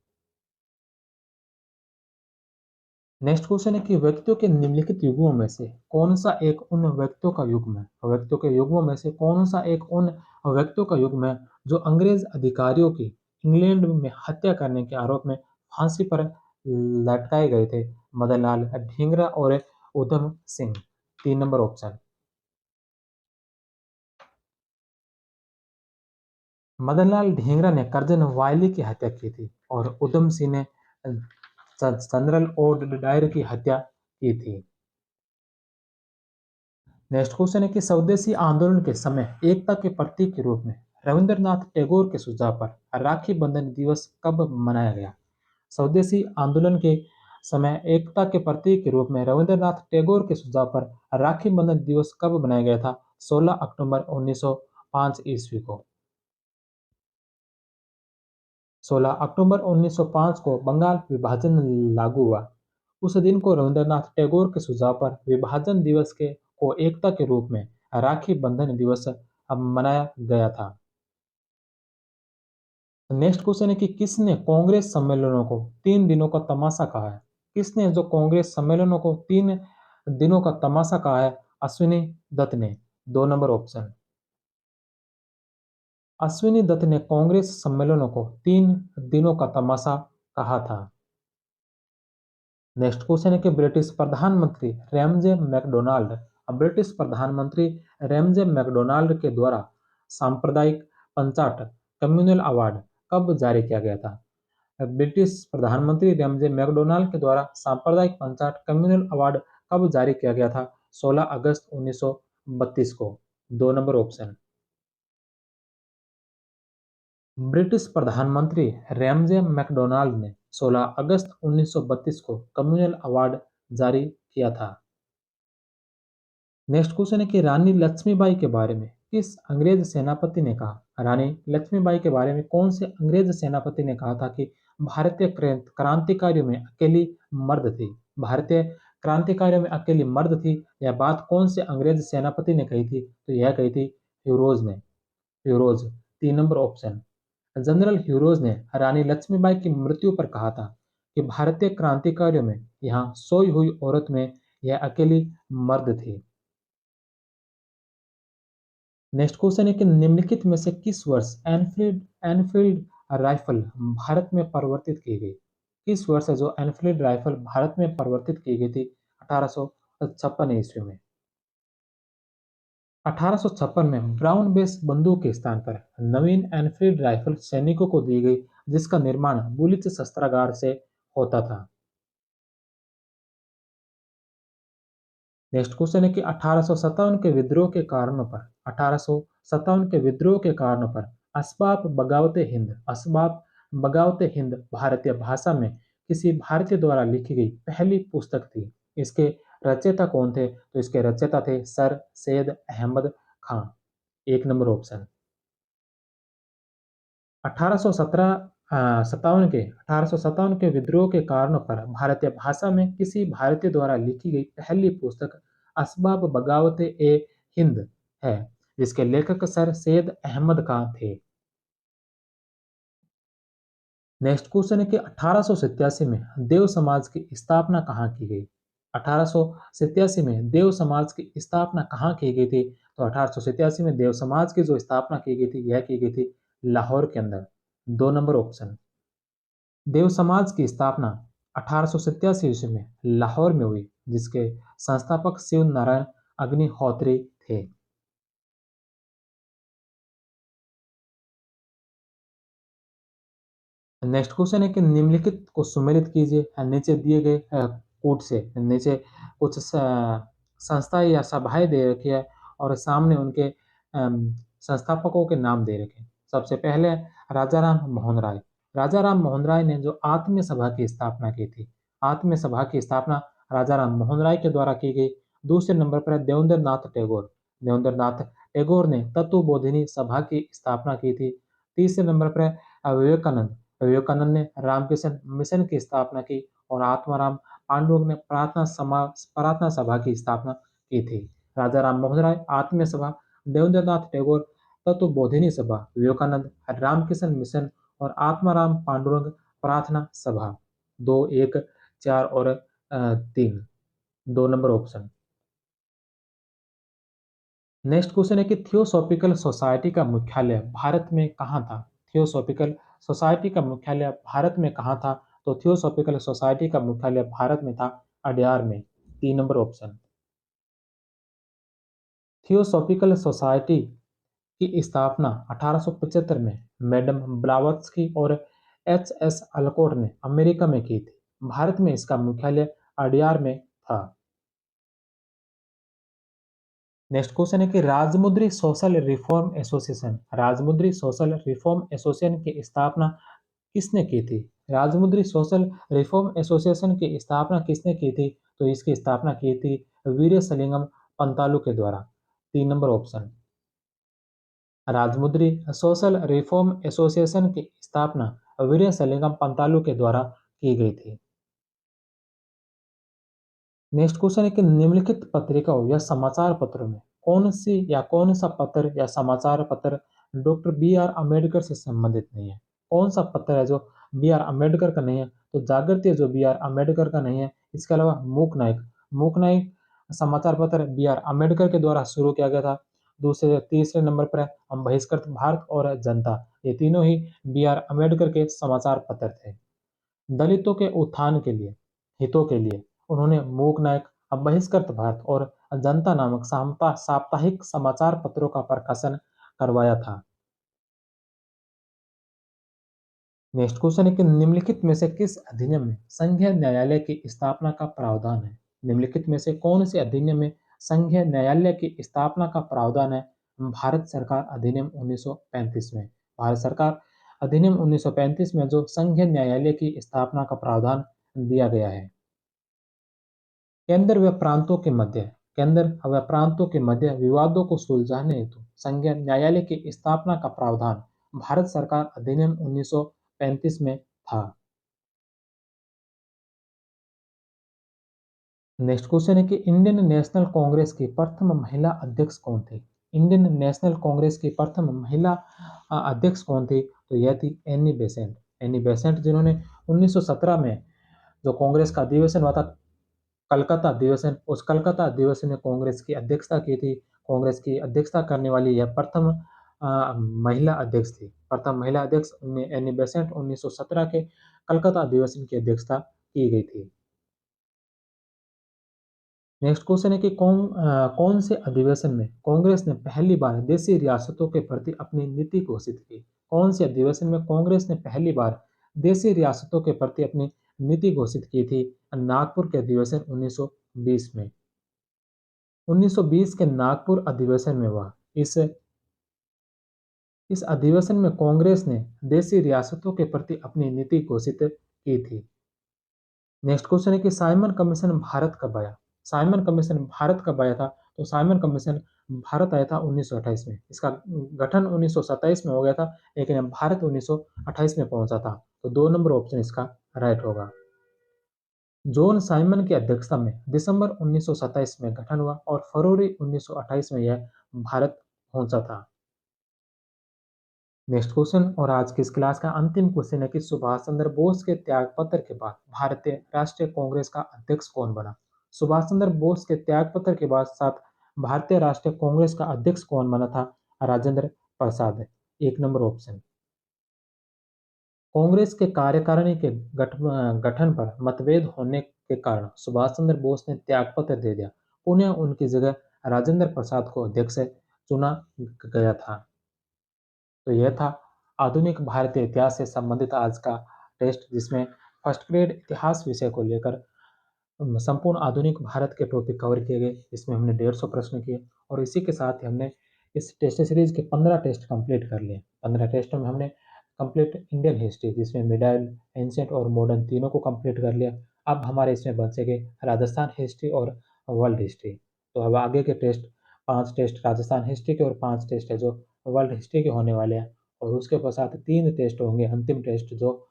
नेक्स्ट क्वेश्चन है कि व्यक्तियों के निम्नलिखित युग्मों में से कौन सा एक उन व्यक्तियों का युग्म है? व्यक्तियों के युग्मों में से कौन सा एक उन व्यक्तियों का युग्म है जो अंग्रेज अधिकारियों की इंग्लैंड में हत्या करने के आरोप में फांसी पर लटकाए गए थे? मदनलाल ढींगरा और उधम सिंह। 3 number option. मदनलाल ढींगरा ने कर्जन वायली की हत्या की थी और उधम सिंह ने जनरल ओडायर की हत्या की थी। नेक्स्ट क्वेश्चन है कि स्वदेशी आंदोलन के समय एकता के प्रतीक के रूप में रविंद्रनाथ टैगोर के सुझाव पर राखी बंधन दिवस कब मनाया गया? स्वदेशी आंदोलन के समय एकता के प्रतीक के रूप में रविंद्रनाथ टैगोर के सुझाव पर राखी बंधन दिवस कब मनाया गया था? 16 अक्टूबर 1905 ईस्वी को। 16 अक्टूबर 1905 को बंगाल विभाजन लागू हुआ। उस दिन को रविंद्रनाथ टैगोर के सुझाव पर विभाजन दिवस के को एकता के रूप में राखी बंधन दिवस मनाया गया था। नेक्स्ट क्वेश्चन है कि किसने कांग्रेस सम्मेलनों को 3 दिनों का तमाशा कहा है? किसने जो कांग्रेस सम्मेलनों को 3 दिनों का तमाशा कहा है? अश्विनी दत्त ने। 2 नंबर ऑप्शन। अश्विनी दत्त ने कांग्रेस सम्मेलनों को 3 दिनों का तमाशा कहा था। नेक्स्ट क्वेश्चन है कि ब्रिटिश प्रधानमंत्री रैमजे मैकडोनाल्ड के द्वारा सांप्रदायिक पंचाट कम्युनल अवार्ड कब जारी किया गया था? ब्रिटिश प्रधानमंत्री रैमजे मैकडोनाल्ड के द्वारा सांप्रदायिक पंचाट कम्युनल अवार्ड कब जारी किया गया था? 16 अगस्त 1932 को। 2 नंबर ऑप्शन। ब्रिटिश प्रधानमंत्री रैमजे मैकडोनाल्ड ने 16 अगस्त 1932 को कम्युनल अवार्ड जारी किया था। नेक्स्ट क्वेश्चन है कि रानी लक्ष्मीबाई के बारे में किस अंग्रेज सेनापति ने कहा? रानी लक्ष्मीबाई के बारे में कौन से अंग्रेज सेनापति ने कहा था कि भारतीय क्रांतिकारियों में अकेली मर्द थी? भारतीय क्रांतिकारियों में अकेली मर्द थी। यह बात कौन से अंग्रेज सेनापति ने कही थी? तो यह कही थी ह्यूरोज ने। Hugh Rose. 3 number option. General Hugh Rose ने रानी लक्ष्मीबाई की मृत्यु पर कहा था कि भारतीय क्रांतिकारियों में यहाँ सोई हुई औरत में यह अकेली मर्द थी। नेक्स्ट क्वेश्चन है कि निम्नलिखित में से किस वर्ष एनफील्ड एनफील्ड राइफल भारत में परिवर्तित की गई? किस वर्ष है जो एनफील्ड राइफल भारत में परिवर्तित की गई थी? 1856 ईस्वी में। 1856 में ब्राउन बेस बंदूक के स्थान पर नवीन एनफील्ड राइफल सैनिकों को दी गई, जिसका निर्माण बुलिच शस्त्रागार से होता था। नेक्स्ट क्वेश्चन है कि 1857 के विद्रोह के कारणों पर असबाब बगावते हिंद भारतीय भाषा में किसी भारतीय द्वारा लिखी गई पहली पुस्तक थी। इसके रचयिता कौन थे? तो इसके रचयिता थे सर सैयद अहमद खां। 1 नंबर ऑप्शन। 1857 के विद्रोह के कारणों पर भारतीय भाषा में किसी भारतीय द्वारा लिखी गई पहली पुस्तक असबाब बगावत ए हिंद है, जिसके लेखक सर सैयद अहमद खां थे। नेक्स्ट क्वेश्चन है कि 1887 में देव समाज की स्थापना कहाँ की गई? 1887 में देव समाज की स्थापना कहाँ की गई थी? तो 1887 में देव समाज की जो स्थापना की गई थी, यह की गई थी लाहौर के अंदर। 2 नंबर ऑप्शन। देव समाज की स्थापना 1887 ईस्वी में लाहौर में हुई, जिसके संस्थापक शिव नारायण अग्निहोत्री थे। नेक्स्ट क्वेश्चन है कि निम्नलिखित को सुमेलित कीजिए। नीचे दिए गए कोट से नीचे कुछ संस्थाएं या सभाएं दे रखी है और सामने उनके संस्थापकों के नाम दे रखे हैं। सबसे पहले राजा राम मोहन राय। राजा राम मोहन राय ने जो आत्मीय सभा की स्थापना की थी, आत्मीय सभा की स्थापना राजा राम मोहन राय के द्वारा की गई। दूसरे नंबर पर है देवेंद्र नाथ टैगोर। देवेंद्र नाथ टैगोर ने तत्वबोधिनी सभा की स्थापना की थी। तीसरे नंबर पर है विवेकानंद। विवेकानंद ने रामकृष्ण मिशन की स्थापना की और आत्माराम पांडुरंग ने प्रार्थना सभा की स्थापना की थी। राजा राम मोहन राय आत्मीय सभा, देवेंद्र नाथ टैगोर तत्वबोधिनी सभा, विवेकानंद रामकृष्ण मिशन और आत्माराम पांडुरंग प्रार्थना सभा। 2, 1, 4 और 3। 2 नंबर ऑप्शन। नेक्स्ट क्वेश्चन है कि थियोसॉफिकल सोसाइटी का मुख्यालय भारत में कहाँ था? थियोसॉफिकल सोसाइटी का मुख्यालय भारत में कहाँ था? तो थियोसॉफिकल सोसाइटी का मुख्यालय भारत में था, अड्यार में। 3 नंबर ऑप्शन। थियोसॉफिकल सोसाइटी की स्थापना 1875 में मैडम ब्लावत्स्की और एच.एस. अलकोट ने अमेरिका में की थी। भारत में इसका मुख्यालय अड्यार में था। नेक्स्ट क्वेश्चन है कि राजमुद्री सोशल रिफॉर्म एसोसिएशन की स्थापना किसने की थी? राजमुद्री सोशल रिफॉर्म एसोसिएशन की स्थापना किसने की थी? तो इसकी स्थापना की थी वीरेशलिंगम पंतालु के द्वारा। 3 number option. Rajahmundry social reform association की स्थापना वीरेशलिंगम पंतालु के द्वारा की गई थी। नेक्स्ट क्वेश्चन है कि निम्नलिखित पत्रिकाओं या समाचार पत्रों में कौन सा पत्र या समाचार पत्र डॉक्टर बी आर अम्बेडकर से संबंधित नहीं है? कौन सा पत्र है जो बी आर अम्बेडकर का नहीं है? तो जागृति है जो बी आर अम्बेडकर का नहीं है। इसके अलावा मूक नायक समाचार पत्र बी आर अम्बेडकर के द्वारा शुरू किया गया था। तीसरे नंबर पर है हम बहिष्कृत भारत और जनता। ये तीनों ही बी आर अम्बेडकर के समाचार पत्र थे। दलितों के उत्थान के लिए हितों के लिए उन्होंने मूक नायक, बहिष्कृत भारत और जनता नामक साप्ताहिक समाचार पत्रों का प्रकाशन करवाया था। नेक्स्ट क्वेश्चन है कि निम्नलिखित में से किस अधिनियम में संघीय न्यायालय की स्थापना का प्रावधान है? निम्नलिखित में से कौन से अधिनियम में संघीय न्यायालय की स्थापना का प्रावधान है? भारत सरकार अधिनियम 1935 में। भारत सरकार अधिनियम 1935 में जो संघीय न्यायालय की स्थापना का प्रावधान दिया गया है। केंद्र व प्रांतों के मध्य विवादों को सुलझाने हेतु संघीय न्यायालय की स्थापना का प्रावधान भारत सरकार अधिनियम 1935 में था। नेक्स्ट क्वेश्चन है कि इंडियन नेशनल कांग्रेस की प्रथम महिला अध्यक्ष कौन थी? इंडियन नेशनल कांग्रेस की प्रथम महिला अध्यक्ष कौन थी? तो यह थी एनी बेसेंट। एनी बेसेंट जिन्होंने 1917 में जो कांग्रेस का अधिवेशन हुआ था, कलकत्ता अधिवेशन, उस कलकत्ता अधिवेशन में कांग्रेस की अध्यक्षता की थी। कांग्रेस की अध्यक्षता करने वाली यह प्रथम महिला अध्यक्ष थी। प्रथम महिला अध्यक्ष एनी बेसेंट 1917 के कलकत्ता अधिवेशन की अध्यक्षता की गई थी। नेक्स्ट क्वेश्चन है कि कौन से अधिवेशन में कांग्रेस ने पहली बार देशी रियासतों के प्रति अपनी नीति घोषित की? कौन से अधिवेशन में कांग्रेस ने पहली बार देशी रियासतों के प्रति अपनी नीति घोषित की थी? नागपुर के अधिवेशन 1920 में। 1920 के नागपुर अधिवेशन में हुआ। इस अधिवेशन में कांग्रेस ने देशी रियासतों के प्रति अपनी नीति घोषित की थी। नेक्स्ट क्वेश्चन है कि साइमन कमीशन भारत कब आया? साइमन कमीशन भारत कब आया था? तो साइमन कमीशन भारत आया था 1928 में। इसका गठन 1927 में हो गया था, लेकिन भारत 1928 में पहुंचा था। तो 2 नंबर ऑप्शन इसका राइट होगा। जॉन साइमन की अध्यक्षता में दिसंबर 1927 में गठन हुआ और फरवरी 1928 में यह भारत पहुंचा था। नेक्स्ट क्वेश्चन और आज की इस क्लास का अंतिम क्वेश्चन है कि सुभाष चंद्र बोस के त्याग पत्र के बाद भारतीय राष्ट्रीय कांग्रेस का अध्यक्ष कौन बना? सुभाष चंद्र बोस के त्याग पत्र के बाद साथ भारतीय राष्ट्रीय कांग्रेस का अध्यक्ष कौन बना था? राजेंद्र प्रसाद। 1 number option. कांग्रेस के कार्यकारिणी के गठन पर मतभेद होने के कारण सुभाष चंद्र बोस ने त्यागपत्र दे दिया। पुनः उनकी जगह राजेंद्र प्रसाद को अध्यक्ष चुना गया था। तो यह था आधुनिक भारतीय इतिहास से संबंधित आज का टेस्ट, जिसमें फर्स्ट ग्रेड इतिहास विषय को लेकर संपूर्ण आधुनिक भारत के टॉपिक कवर किए गए। इसमें हमने 150 प्रश्न किए और इसी के साथ ही हमने इस टेस्ट सीरीज के 15 टेस्ट कंप्लीट कर लिए। 15 टेस्टों में हमने कंप्लीट इंडियन हिस्ट्री, जिसमें मिडाइल, एंशिएंट और मॉडर्न तीनों को कंप्लीट कर लिया। अब हमारे इसमें बचेंगे राजस्थान हिस्ट्री और वर्ल्ड हिस्ट्री। तो अब आगे के टेस्ट 5 टेस्ट राजस्थान हिस्ट्री के और 5 टेस्ट है जो वर्ल्ड हिस्ट्री के होने वाले हैं। और उसके पश्चात 3 टेस्ट होंगे, अंतिम टेस्ट, जो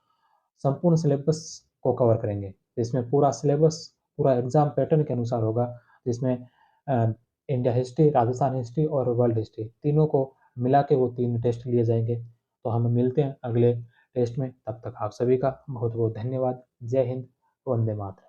संपूर्ण सिलेबस को कवर करेंगे। इसमें पूरा सिलेबस पूरा एग्जाम पैटर्न के अनुसार होगा, जिसमें इंडिया हिस्ट्री, राजस्थान हिस्ट्री और वर्ल्ड हिस्ट्री तीनों को मिला के वो 3 टेस्ट लिए जाएंगे। तो हम मिलते हैं अगले टेस्ट में। तब तक आप सभी का बहुत बहुत धन्यवाद। जय हिंद, वंदे मातरम।